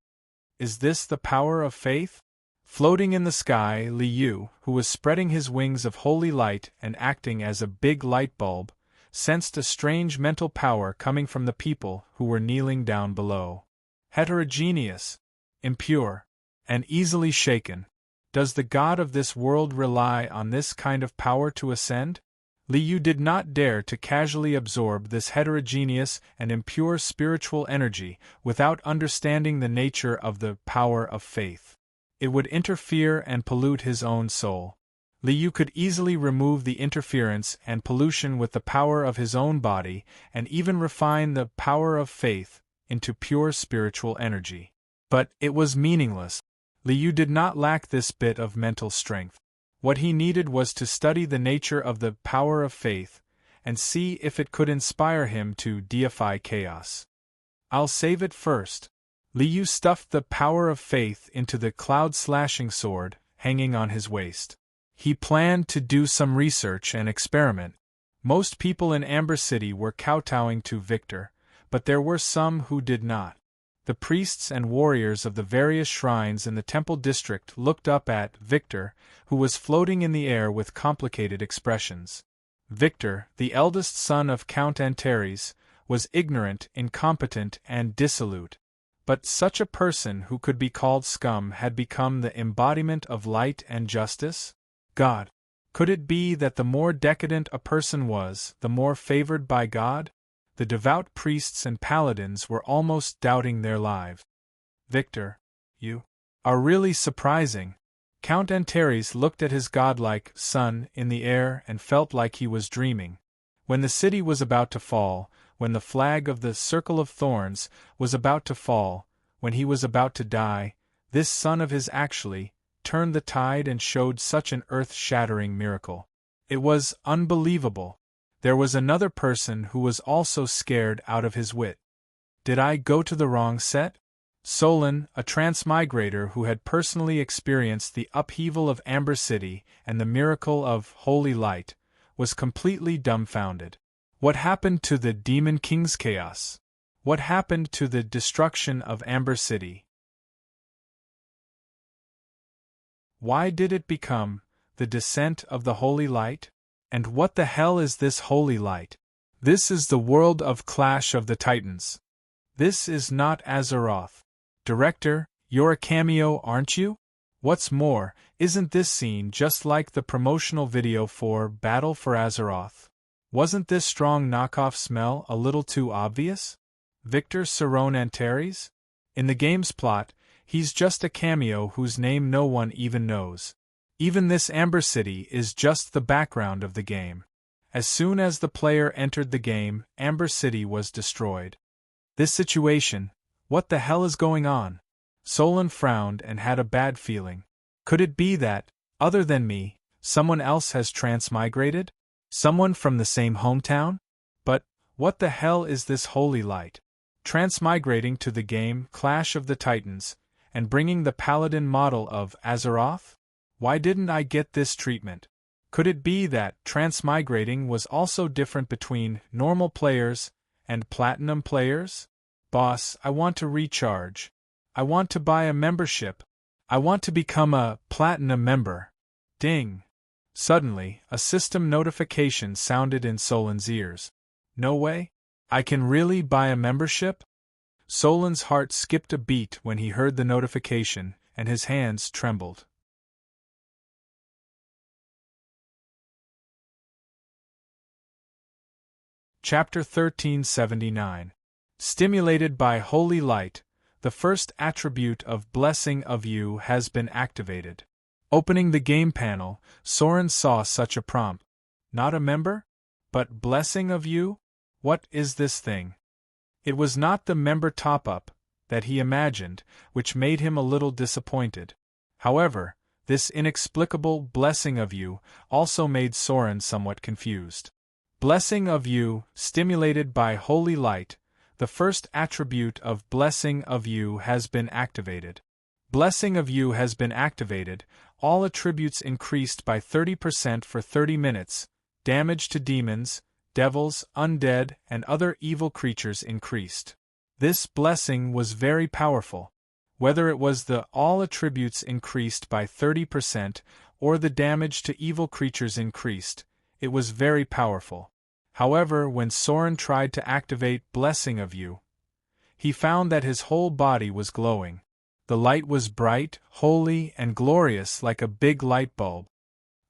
Is this the power of faith? Floating in the sky, Liu, who was spreading his wings of holy light and acting as a big light bulb, sensed a strange mental power coming from the people who were kneeling down below. heterogeneous, impure, and easily shaken. Does the god of this world rely on this kind of power to ascend? Liu did not dare to casually absorb this heterogeneous and impure spiritual energy without understanding the nature of the power of faith. It would interfere and pollute his own soul. Liu could easily remove the interference and pollution with the power of his own body and even refine the power of faith into pure spiritual energy. But it was meaningless. Liu did not lack this bit of mental strength. What he needed was to study the nature of the power of faith and see if it could inspire him to deify chaos. I'll save it first. Liu stuffed the power of faith into the cloud-slashing sword hanging on his waist. He planned to do some research and experiment. Most people in Amber City were kowtowing to Victor, but there were some who did not. The priests and warriors of the various shrines in the temple district looked up at Victor, who was floating in the air with complicated expressions. Victor, the eldest son of Count Antares, was ignorant, incompetent, and dissolute. But such a person who could be called scum had become the embodiment of light and justice? God. Could it be that the more decadent a person was, the more favored by God? The devout priests and paladins were almost doubting their lives. Victor, you are really surprising. Count Antares looked at his godlike son in the air and felt like he was dreaming. When the city was about to fall, when the flag of the Circle of Thorns was about to fall, when he was about to die, this son of his actually turned the tide and showed such an earth-shattering miracle. It was unbelievable. There was another person who was also scared out of his wit. Did I go to the wrong set? Solon, a transmigrator who had personally experienced the upheaval of Amber City and the miracle of holy light, was completely dumbfounded. What happened to the Demon King's chaos? What happened to the destruction of Amber City? Why did it become the descent of the holy light? And what the hell is this holy light? This is the world of Clash of the Titans. This is not Azeroth. Director, you're a cameo, aren't you? What's more, isn't this scene just like the promotional video for Battle for Azeroth? Wasn't this strong knockoff smell a little too obvious? Victor Serone Antares? In the game's plot, he's just a cameo whose name no one even knows. Even this Amber City is just the background of the game. As soon as the player entered the game, Amber City was destroyed. This situation, what the hell is going on? Solon frowned and had a bad feeling. Could it be that, other than me, someone else has transmigrated? Someone from the same hometown? But, what the hell is this holy light? Transmigrating to the game Clash of the Titans, and bringing the paladin model of Azeroth? Why didn't I get this treatment? Could it be that transmigrating was also different between normal players and platinum players? Boss, I want to recharge. I want to buy a membership. I want to become a platinum member. Ding. Suddenly, a system notification sounded in Solon's ears. No way? I can really buy a membership? Solon's heart skipped a beat when he heard the notification, and his hands trembled. Chapter 1379. Stimulated by holy light, the first attribute of Blessing of You has been activated. Opening the game panel, Soren saw such a prompt. Not a member? But Blessing of You? What is this thing? It was not the member top-up that he imagined, which made him a little disappointed. However, this inexplicable Blessing of You also made Soren somewhat confused. Blessing of You, stimulated by holy light, the first attribute of Blessing of You has been activated. Blessing of You has been activated, all attributes increased by 30% for 30 minutes, damage to demons, devils, undead, and other evil creatures increased. This blessing was very powerful. Whether it was the all attributes increased by 30% or the damage to evil creatures increased, it was very powerful. However, when Soren tried to activate Blessing of You, He found that his whole body was glowing. The light was bright, holy, and glorious like a big light bulb.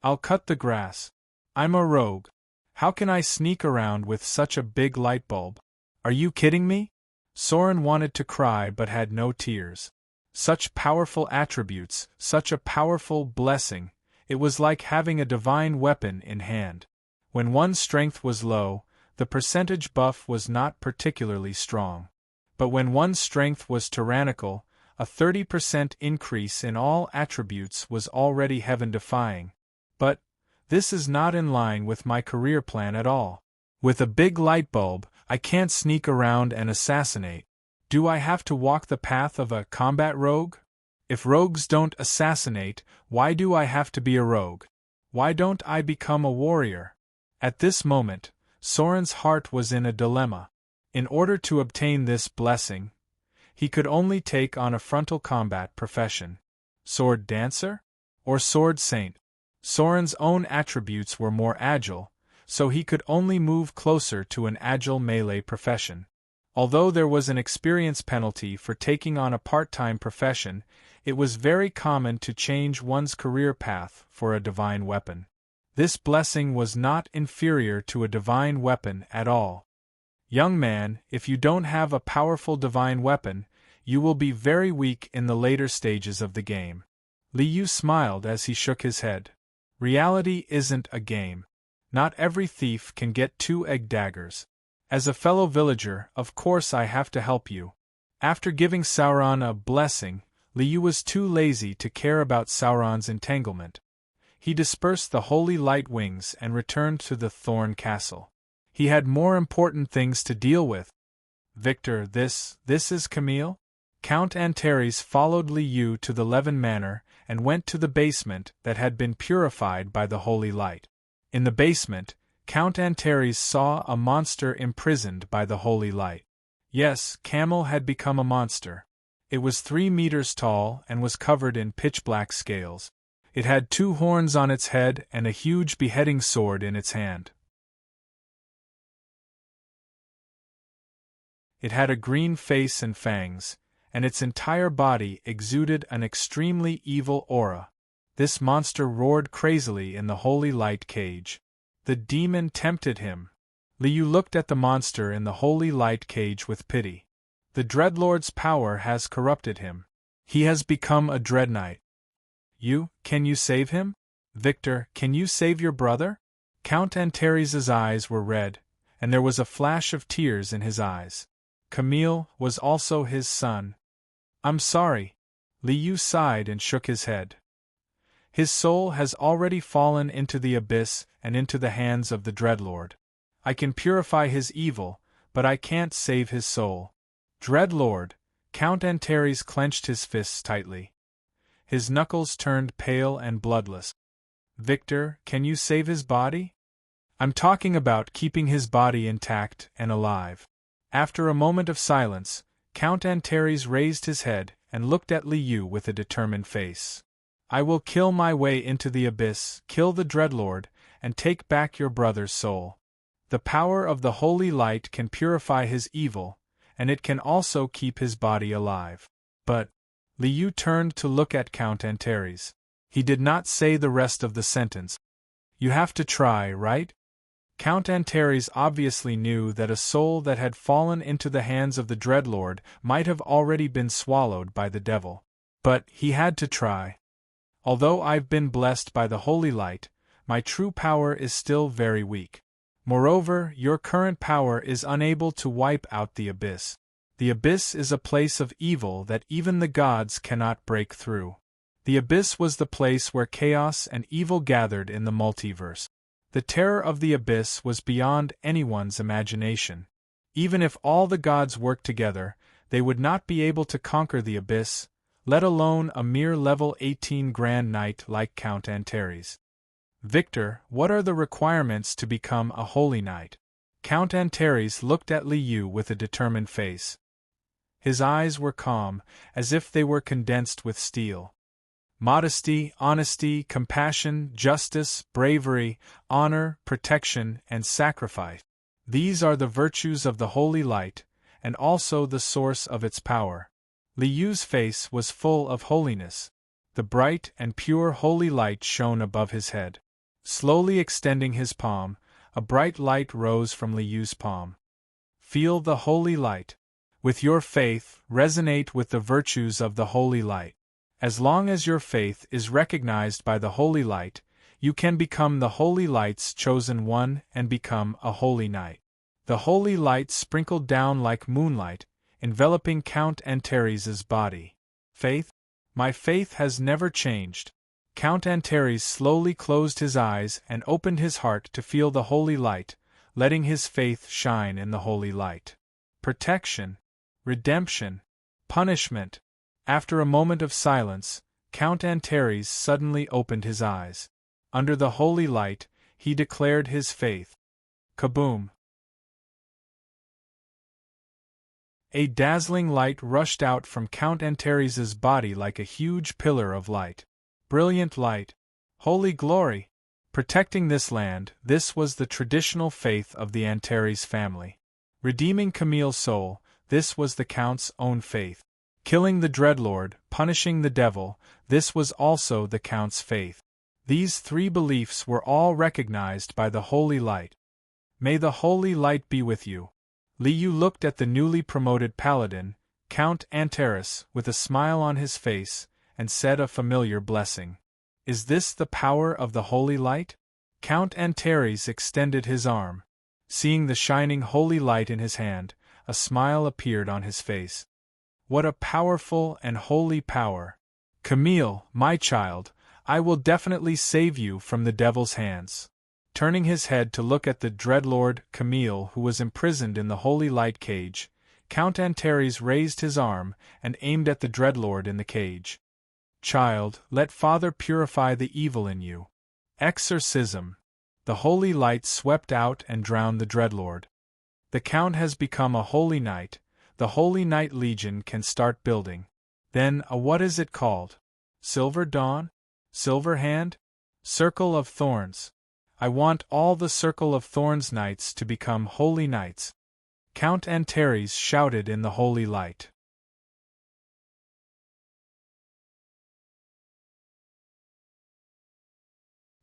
I'll cut the grass. I'm a rogue. How can I sneak around with such a big light bulb? Are you kidding me? Soren wanted to cry but had no tears. Such powerful attributes, such a powerful blessing, it was like having a divine weapon in hand. When one's strength was low, the percentage buff was not particularly strong. But when one's strength was tyrannical, a 30% increase in all attributes was already heaven-defying. But this is not in line with my career plan at all. With a big light bulb, I can't sneak around and assassinate. Do I have to walk the path of a combat rogue? If rogues don't assassinate, why do I have to be a rogue? Why don't I become a warrior? At this moment, Soren's heart was in a dilemma. In order to obtain this blessing, he could only take on a frontal combat profession. Sword dancer? Or sword saint? Soren's own attributes were more agile, so he could only move closer to an agile melee profession. Although there was an experience penalty for taking on a part-time profession, it was very common to change one's career path for a divine weapon. This blessing was not inferior to a divine weapon at all. Young man, if you don't have a powerful divine weapon, you will be very weak in the later stages of the game. Liu smiled as he shook his head. Reality isn't a game. Not every thief can get 2 egg daggers. As a fellow villager, of course I have to help you. After giving Sauron a blessing, Liu was too lazy to care about Sauron's entanglement. He dispersed the holy light wings and returned to the Thorn Castle. He had more important things to deal with. Victor, this is Camille? Count Antares followed Liu to the Levin Manor and went to the basement that had been purified by the holy light. In the basement, Count Antares saw a monster imprisoned by the holy light. Yes, Camel had become a monster. It was 3 meters tall and was covered in pitch-black scales. It had 2 horns on its head and a huge beheading sword in its hand. It had a green face and fangs, and its entire body exuded an extremely evil aura. This monster roared crazily in the holy light cage. The demon tempted him. Liu looked at the monster in the holy light cage with pity. The Dreadlord's power has corrupted him. He has become a Dread Knight. Can you save him? Victor, can you save your brother? Count Antares' eyes were red, and there was a flash of tears in his eyes. Camille was also his son. I'm sorry. Liu sighed and shook his head. His soul has already fallen into the abyss and into the hands of the Dreadlord. I can purify his evil, but I can't save his soul. Dreadlord, Count Antares clenched his fists tightly. His knuckles turned pale and bloodless. Victor, can you save his body? I'm talking about keeping his body intact and alive. After a moment of silence, Count Antares raised his head and looked at Liu with a determined face. I will kill my way into the abyss, kill the Dreadlord, and take back your brother's soul. The power of the holy light can purify his evil, and it can also keep his body alive. But Liu turned to look at Count Antares. He did not say the rest of the sentence. You have to try, right? Count Antares obviously knew that a soul that had fallen into the hands of the Dreadlord might have already been swallowed by the devil. But he had to try. Although I've been blessed by the holy light, my true power is still very weak. Moreover, your current power is unable to wipe out the abyss. The abyss is a place of evil that even the gods cannot break through. The abyss was the place where chaos and evil gathered in the multiverse. The terror of the abyss was beyond anyone's imagination. Even if all the gods worked together, they would not be able to conquer the abyss, let alone a mere level 18 Grand Knight like Count Antares. Victor, what are the requirements to become a holy knight? Count Antares looked at Liu with a determined face. His eyes were calm, as if they were condensed with steel. Modesty, honesty, compassion, justice, bravery, honor, protection, and sacrifice. These are the virtues of the holy light, and also the source of its power. Li Yu's face was full of holiness. The bright and pure holy light shone above his head. Slowly extending his palm, a bright light rose from Li Yu's palm. Feel the holy light. With your faith, resonate with the virtues of the holy light. As long as your faith is recognized by the holy light, you can become the holy light's chosen one and become a holy knight. The holy light sprinkled down like moonlight, enveloping Count Antares's body. Faith? My faith has never changed. Count Antares slowly closed his eyes and opened his heart to feel the holy light, letting his faith shine in the holy light. Protection, redemption, punishment. After a moment of silence, Count Antares suddenly opened his eyes. Under the holy light, he declared his faith. Kaboom! A dazzling light rushed out from Count Antares's body like a huge pillar of light. Brilliant light! Holy glory! Protecting this land, this was the traditional faith of the Antares family. Redeeming Camille's soul, this was the Count's own faith. Killing the Dreadlord, punishing the devil, this was also the Count's faith. These three beliefs were all recognized by the holy light. May the holy light be with you. Li Yu looked at the newly promoted paladin, Count Antares, with a smile on his face, and said a familiar blessing. Is this the power of the holy light? Count Antares extended his arm. Seeing the shining holy light in his hand, a smile appeared on his face. What a powerful and holy power! Camille, my child, I will definitely save you from the devil's hands. Turning his head to look at the Dreadlord Camille, who was imprisoned in the holy light cage, Count Antares raised his arm and aimed at the Dreadlord in the cage. Child, let Father purify the evil in you. Exorcism. The holy light swept out and drowned the Dreadlord. The Count has become a holy knight. The Holy Knight Legion can start building. Then, what is it called? Silver Dawn? Silver Hand? Circle of Thorns. I want all the Circle of Thorns knights to become holy knights. Count Antares shouted in the holy light.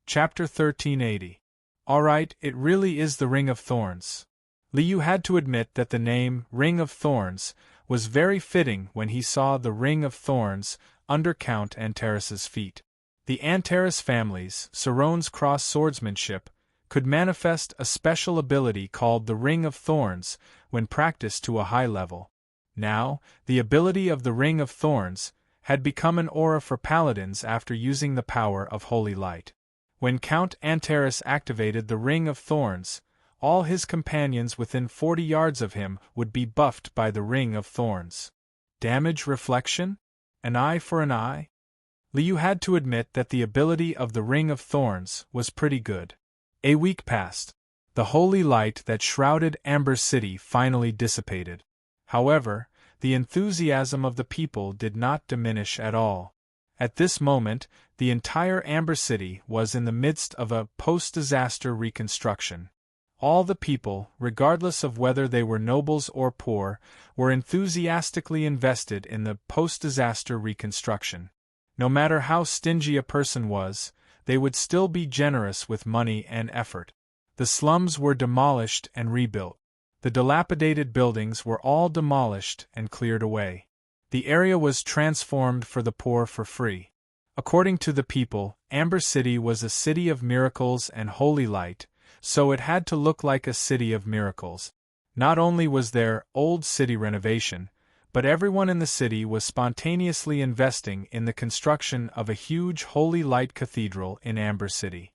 Chapter 1380. Alright, it really is the Ring of Thorns. Li Yu had to admit that the name, Ring of Thorns, was very fitting when he saw the Ring of Thorns under Count Antares's feet. The Antares family's, Serone's cross swordsmanship, could manifest a special ability called the Ring of Thorns when practiced to a high level. Now, the ability of the Ring of Thorns had become an aura for paladins after using the power of holy light. When Count Antares activated the Ring of Thorns, all his companions within 40 yards of him would be buffed by the Ring of Thorns. Damage reflection? An eye for an eye? Li Yu had to admit that the ability of the Ring of Thorns was pretty good. A week passed. The holy light that shrouded Amber City finally dissipated. However, the enthusiasm of the people did not diminish at all. At this moment, the entire Amber City was in the midst of a post-disaster reconstruction. All the people, regardless of whether they were nobles or poor, were enthusiastically invested in the post-disaster reconstruction. No matter how stingy a person was, they would still be generous with money and effort. The slums were demolished and rebuilt. The dilapidated buildings were all demolished and cleared away. The area was transformed for the poor for free. According to the people, Amber City was a city of miracles and holy light, so it had to look like a city of miracles. Not only was there old city renovation, but everyone in the city was spontaneously investing in the construction of a huge holy light cathedral in Amber City.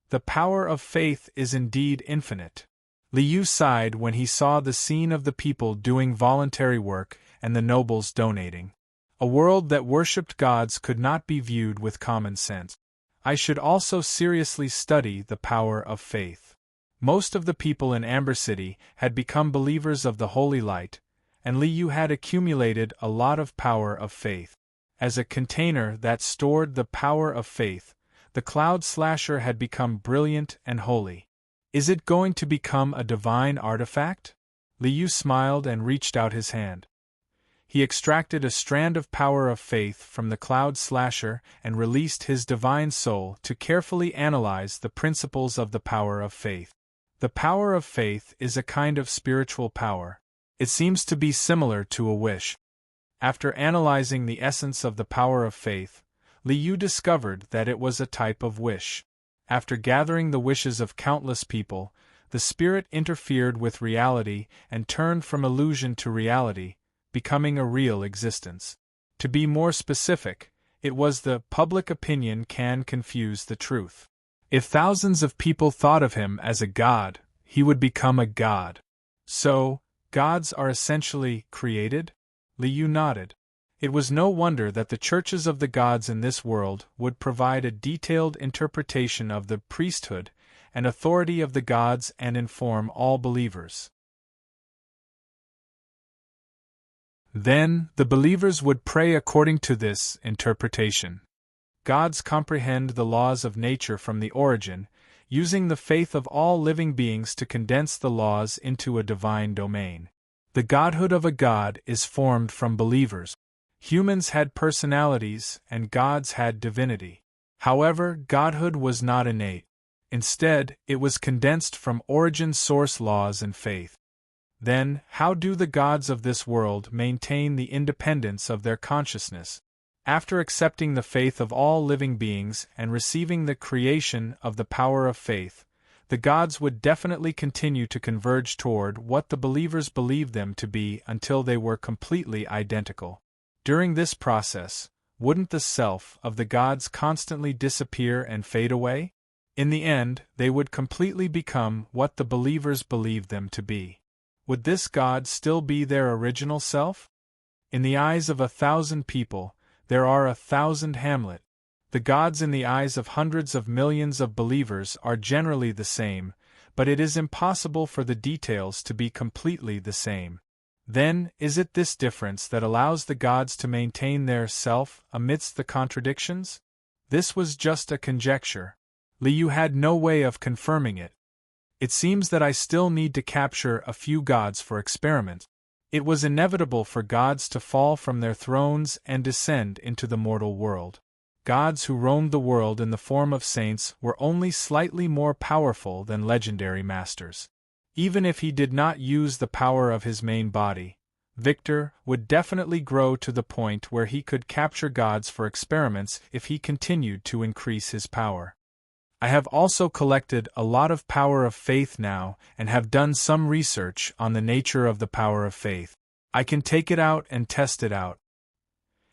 The power of faith is indeed infinite. Li Yu sighed when he saw the scene of the people doing voluntary work and the nobles donating. A world that worshipped gods could not be viewed with common sense. I should also seriously study the power of faith. Most of the people in Amber City had become believers of the holy light, and Li Yu had accumulated a lot of power of faith. As a container that stored the power of faith, the Cloud Slasher had become brilliant and holy. Is it going to become a divine artifact? Liu smiled and reached out his hand. He extracted a strand of power of faith from the cloud slasher and released his divine soul to carefully analyze the principles of the power of faith. The power of faith is a kind of spiritual power. It seems to be similar to a wish. After analyzing the essence of the power of faith, Liu discovered that it was a type of wish. After gathering the wishes of countless people, the spirit interfered with reality and turned from illusion to reality, becoming a real existence. To be more specific, it was the public opinion can confuse the truth. If thousands of people thought of him as a god, he would become a god. So, gods are essentially created? Liu nodded. It was no wonder that the churches of the gods in this world would provide a detailed interpretation of the priesthood and authority of the gods and inform all believers. Then, the believers would pray according to this interpretation. Gods comprehend the laws of nature from the origin, using the faith of all living beings to condense the laws into a divine domain. The godhood of a god is formed from believers. Humans had personalities, and gods had divinity. However, godhood was not innate. Instead, it was condensed from origin source laws and faith. Then, how do the gods of this world maintain the independence of their consciousness? After accepting the faith of all living beings and receiving the creation of the power of faith, the gods would definitely continue to converge toward what the believers believed them to be until they were completely identical. During this process, wouldn't the self of the gods constantly disappear and fade away? In the end, they would completely become what the believers believed them to be. Would this god still be their original self? In the eyes of 1,000 people, there are 1,000 Hamlet. The gods in the eyes of hundreds of millions of believers are generally the same, but it is impossible for the details to be completely the same. Then, is it this difference that allows the gods to maintain their self amidst the contradictions? This was just a conjecture. Liu had no way of confirming it. It seems that I still need to capture a few gods for experiment. It was inevitable for gods to fall from their thrones and descend into the mortal world. Gods who roamed the world in the form of saints were only slightly more powerful than legendary masters. Even if he did not use the power of his main body, Victor would definitely grow to the point where he could capture gods for experiments if he continued to increase his power. I have also collected a lot of power of faith now and have done some research on the nature of the power of faith. I can take it out and test it out.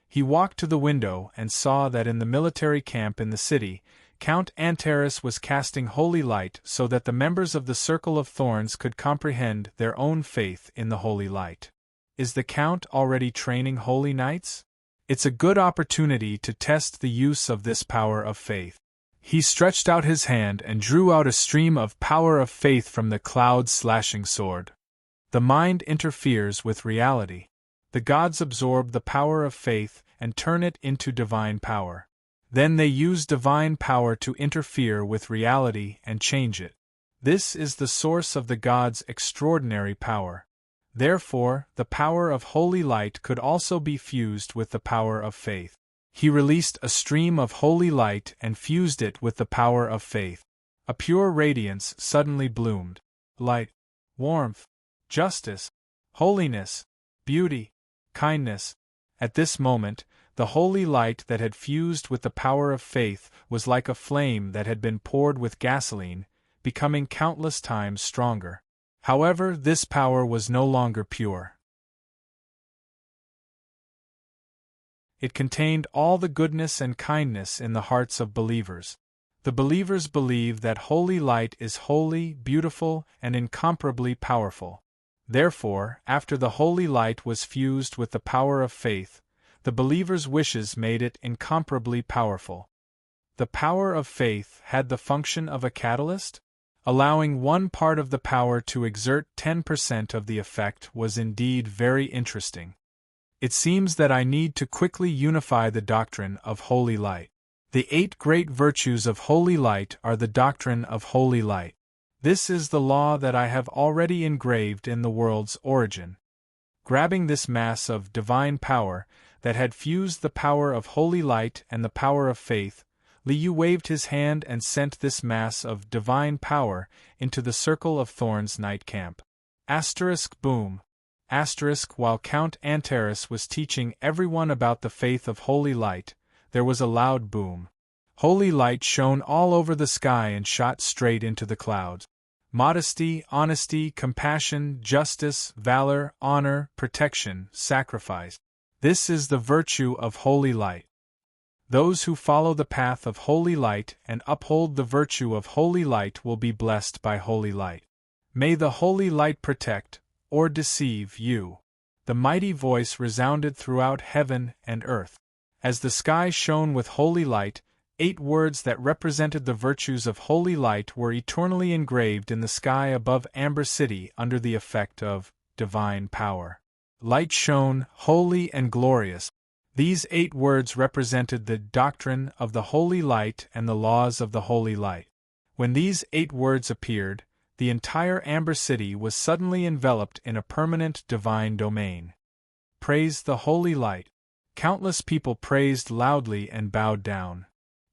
He walked to the window and saw that in the military camp in the city, Count Antares was casting holy light so that the members of the Circle of Thorns could comprehend their own faith in the holy light. Is the Count already training holy knights? It's a good opportunity to test the use of this power of faith. He stretched out his hand and drew out a stream of power of faith from the cloud-slashing sword. The mind interferes with reality. The gods absorb the power of faith and turn it into divine power. Then they use divine power to interfere with reality and change it. This is the source of the gods' extraordinary power. Therefore, the power of holy light could also be fused with the power of faith. He released a stream of holy light and fused it with the power of faith. A pure radiance suddenly bloomed. Light, warmth, justice, holiness, beauty, kindness. At this moment, the holy light that had fused with the power of faith was like a flame that had been poured with gasoline, becoming countless times stronger. However, this power was no longer pure. It contained all the goodness and kindness in the hearts of believers. The believers believe that holy light is holy, beautiful, and incomparably powerful. Therefore, after the holy light was fused with the power of faith, the believers' wishes made it incomparably powerful. The power of faith had the function of a catalyst? Allowing one part of the power to exert 10% of the effect was indeed very interesting. It seems that I need to quickly unify the doctrine of holy light. The 8 great virtues of holy light are the doctrine of holy light. This is the law that I have already engraved in the world's origin. Grabbing this mass of divine power that had fused the power of holy light and the power of faith, Liu waved his hand and sent this mass of divine power into the circle of thorns night camp. Boom. While Count Antares was teaching everyone about the faith of holy light, there was a loud boom. Holy light shone all over the sky and shot straight into the clouds. Modesty, honesty, compassion, justice, valor, honor, protection, sacrifice. This is the virtue of holy light. Those who follow the path of holy light and uphold the virtue of holy light will be blessed by holy light. May the holy light protect, or deceive you. The mighty voice resounded throughout heaven and earth. As the sky shone with holy light, 8 words that represented the virtues of holy light were eternally engraved in the sky above Amber City under the effect of divine power. Light shone, holy and glorious. These 8 words represented the doctrine of the holy light and the laws of the holy light. When these 8 words appeared, the entire Amber City was suddenly enveloped in a permanent divine domain. Praise the holy light. Countless people praised loudly and bowed down.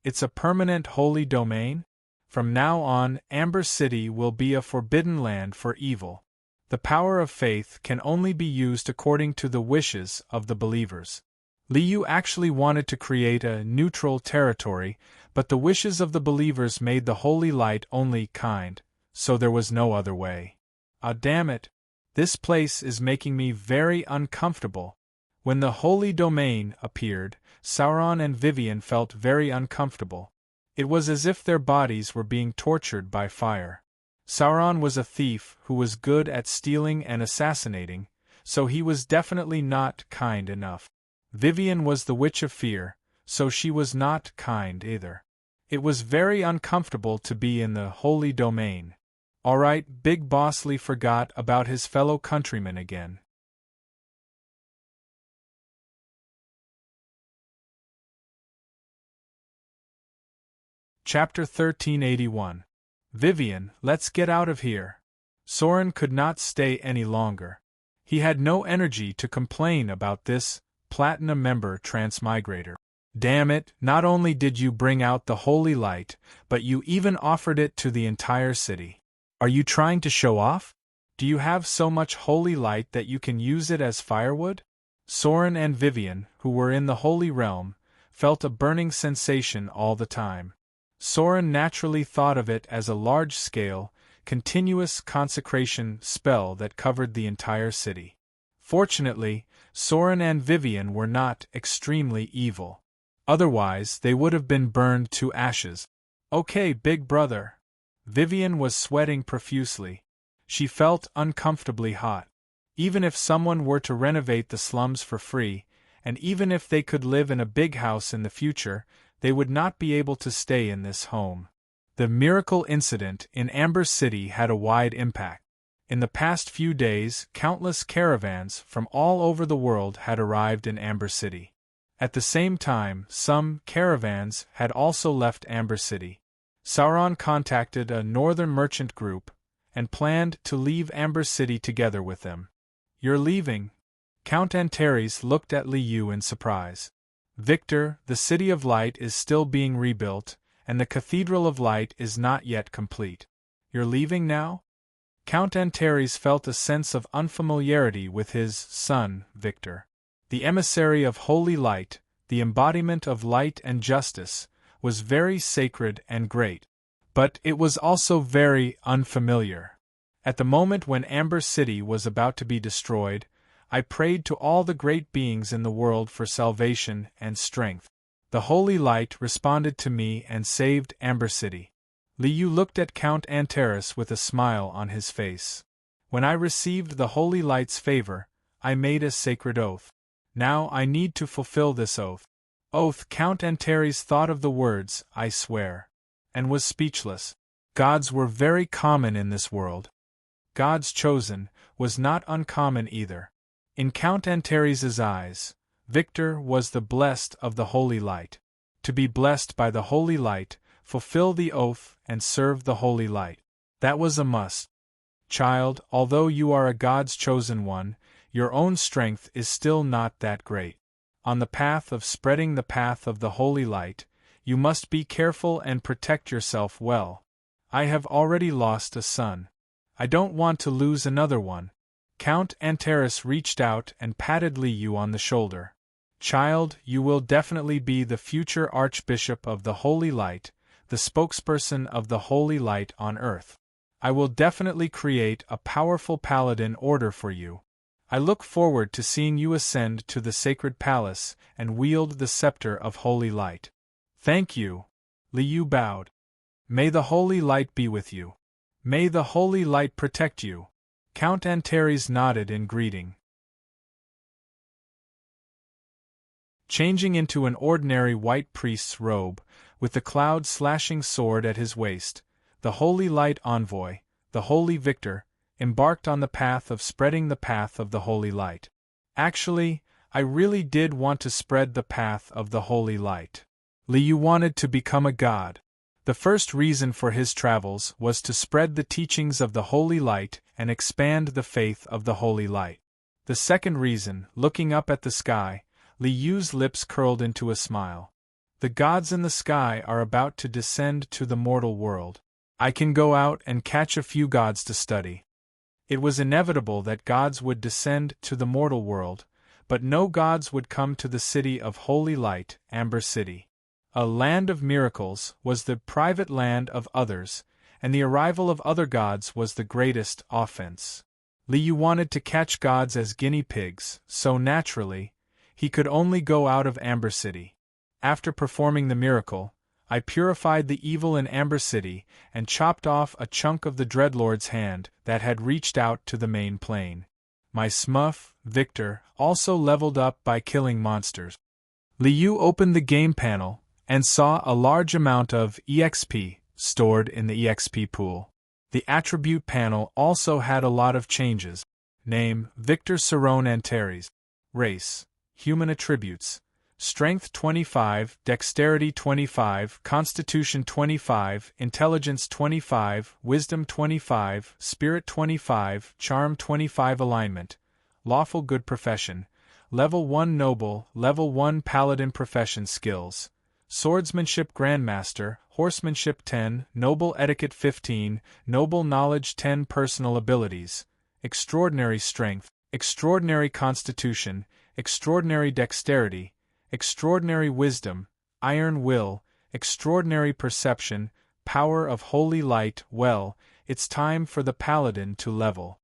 It's a permanent holy domain? From now on, Amber City will be a forbidden land for evil. The power of faith can only be used according to the wishes of the believers. Liu actually wanted to create a neutral territory, but the wishes of the believers made the holy light only kind, so there was no other way. Ah, damn it! This place is making me very uncomfortable. When the holy domain appeared, Sauron and Vivian felt very uncomfortable. It was as if their bodies were being tortured by fire. Sauron was a thief who was good at stealing and assassinating, so he was definitely not kind enough. Vivian was the Witch of Fear, so she was not kind either. It was very uncomfortable to be in the holy domain. Alright, Big Boss Lee forgot about his fellow countrymen again. Chapter 1381. Vivian, let's get out of here. Soren could not stay any longer. He had no energy to complain about this Platinum member transmigrator. Damn it, not only did you bring out the holy light, but you even offered it to the entire city. Are you trying to show off? Do you have so much holy light that you can use it as firewood? Soren and Vivian, who were in the holy realm, felt a burning sensation all the time. Soren naturally thought of it as a large-scale, continuous consecration spell that covered the entire city. Fortunately, Soren and Vivian were not extremely evil. Otherwise, they would have been burned to ashes. Okay, big brother. Vivian was sweating profusely. She felt uncomfortably hot. Even if someone were to renovate the slums for free, and even if they could live in a big house in the future, they would not be able to stay in this home. The miracle incident in Amber City had a wide impact. In the past few days, countless caravans from all over the world had arrived in Amber City. At the same time, some caravans had also left Amber City. Sauron contacted a northern merchant group and planned to leave Amber City together with them. You're leaving? Count Antares looked at Liu in surprise. Victor, the City of Light is still being rebuilt, and the Cathedral of Light is not yet complete. You're leaving now? Count Antares felt a sense of unfamiliarity with his son, Victor. The emissary of holy light, the embodiment of light and justice, was very sacred and great. But it was also very unfamiliar. At the moment when Amber City was about to be destroyed, I prayed to all the great beings in the world for salvation and strength. The holy light responded to me and saved Amber City. Liu looked at Count Antares with a smile on his face. When I received the holy light's favor, I made a sacred oath. Now I need to fulfill this oath. Count Antares thought of the words, I swear, and was speechless. Gods were very common in this world. God's chosen was not uncommon either. In Count Antares' eyes, Victor was the blessed of the holy light. To be blessed by the holy light, fulfill the oath and serve the holy light. That was a must. Child, although you are a God's chosen one, your own strength is still not that great. On the path of spreading the path of the holy light, you must be careful and protect yourself well. I have already lost a son. I don't want to lose another one. Count Antares reached out and patted Liu on the shoulder. Child, you will definitely be the future Archbishop of the Holy Light, the spokesperson of the Holy Light on earth. I will definitely create a powerful paladin order for you. I look forward to seeing you ascend to the sacred palace and wield the scepter of holy light. Thank you. Liu bowed. May the holy light be with you. May the holy light protect you. Count Antares nodded in greeting. Changing into an ordinary white priest's robe, with the cloud-slashing sword at his waist, the holy light envoy, the holy victor, embarked on the path of spreading the path of the holy light. Actually, I really did want to spread the path of the holy light. Liu wanted to become a god. The first reason for his travels was to spread the teachings of the holy light and expand the faith of the holy light. The second reason, looking up at the sky, Liu's lips curled into a smile. The gods in the sky are about to descend to the mortal world. I can go out and catch a few gods to study. It was inevitable that gods would descend to the mortal world, but no gods would come to the city of holy light, Amber City. A land of miracles was the private land of others, and the arrival of other gods was the greatest offense. Liu wanted to catch gods as guinea pigs, so naturally, he could only go out of Amber City. After performing the miracle, I purified the evil in Amber City and chopped off a chunk of the Dreadlord's hand that had reached out to the main plane. My Smurf, Victor, also leveled up by killing monsters. Liu opened the game panel and saw a large amount of EXP stored in the EXP pool. The attribute panel also had a lot of changes. Name, Victor Serone Antares. Race, human attributes. Strength 25, Dexterity 25, Constitution 25, Intelligence 25, Wisdom 25, Spirit 25, Charm 25. Alignment, Lawful Good Profession, Level 1 Noble, Level 1 Paladin Profession Skills, Swordsmanship Grandmaster, Horsemanship 10, Noble Etiquette 15, Noble Knowledge 10. Personal Abilities, Extraordinary Strength, Extraordinary Constitution, Extraordinary Dexterity, Extraordinary Wisdom, Iron Will, Extraordinary Perception, Power of Holy Light. Well, it's time for the Paladin to level.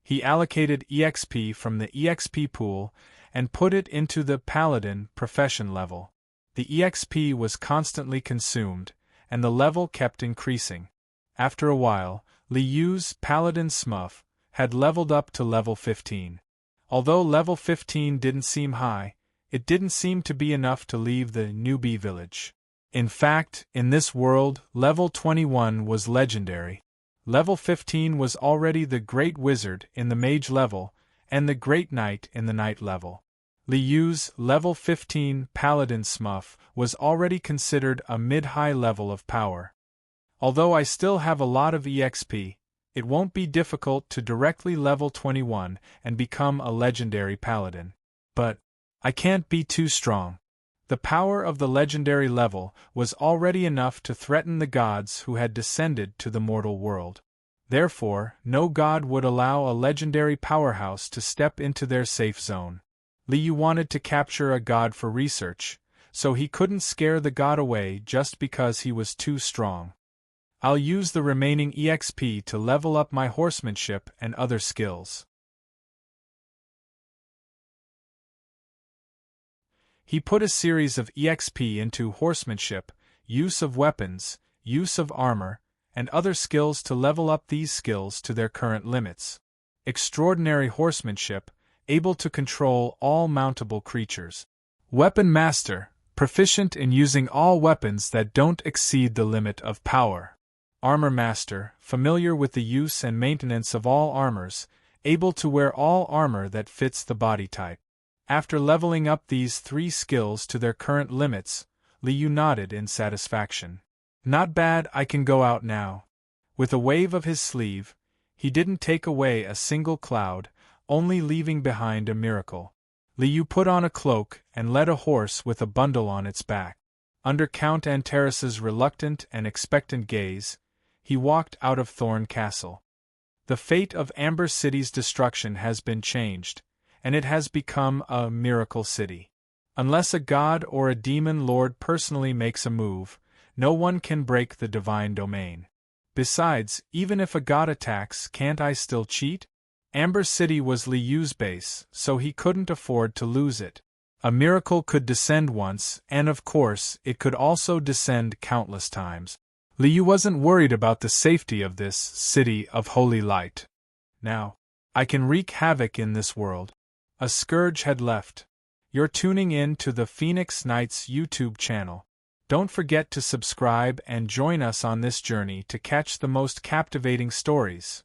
He allocated EXP from the EXP pool and put it into the Paladin profession level. The EXP was constantly consumed, and the level kept increasing. After a while, Liu's Paladin Smurf had leveled up to level 15. Although level 15 didn't seem high, it didn't seem to be enough to leave the newbie village. In fact, in this world, level 21 was legendary. Level 15 was already the Great Wizard in the Mage level, and the Great Knight in the Knight level. Liu's level 15 Paladin Smurf was already considered a mid-high level of power. Although I still have a lot of EXP, it won't be difficult to directly level 21 and become a legendary paladin. But I can't be too strong. The power of the legendary level was already enough to threaten the gods who had descended to the mortal world. Therefore, no god would allow a legendary powerhouse to step into their safe zone. Liu wanted to capture a god for research, so he couldn't scare the god away just because he was too strong. I'll use the remaining EXP to level up my horsemanship and other skills. He put a series of EXP into horsemanship, use of weapons, use of armor, and other skills to level up these skills to their current limits. Extraordinary horsemanship, able to control all mountable creatures. Weapon Master, proficient in using all weapons that don't exceed the limit of power. Armor Master, familiar with the use and maintenance of all armors, able to wear all armor that fits the body type. After leveling up these 3 skills to their current limits, Liu nodded in satisfaction. Not bad, I can go out now. With a wave of his sleeve, he didn't take away a single cloud, only leaving behind a miracle. Liu put on a cloak and led a horse with a bundle on its back. Under Count Antares's reluctant and expectant gaze, he walked out of Thorn Castle. The fate of Amber City's destruction has been changed, and it has become a miracle city. Unless a god or a demon lord personally makes a move, no one can break the divine domain. Besides, even if a god attacks, can't I still cheat? Amber City was Liu's base, so he couldn't afford to lose it. A miracle could descend once, and of course, it could also descend countless times. Liu wasn't worried about the safety of this city of holy light. Now, I can wreak havoc in this world. A scourge had left. You're tuning in to the Phoenix Knights YouTube channel. Don't forget to subscribe and join us on this journey to catch the most captivating stories.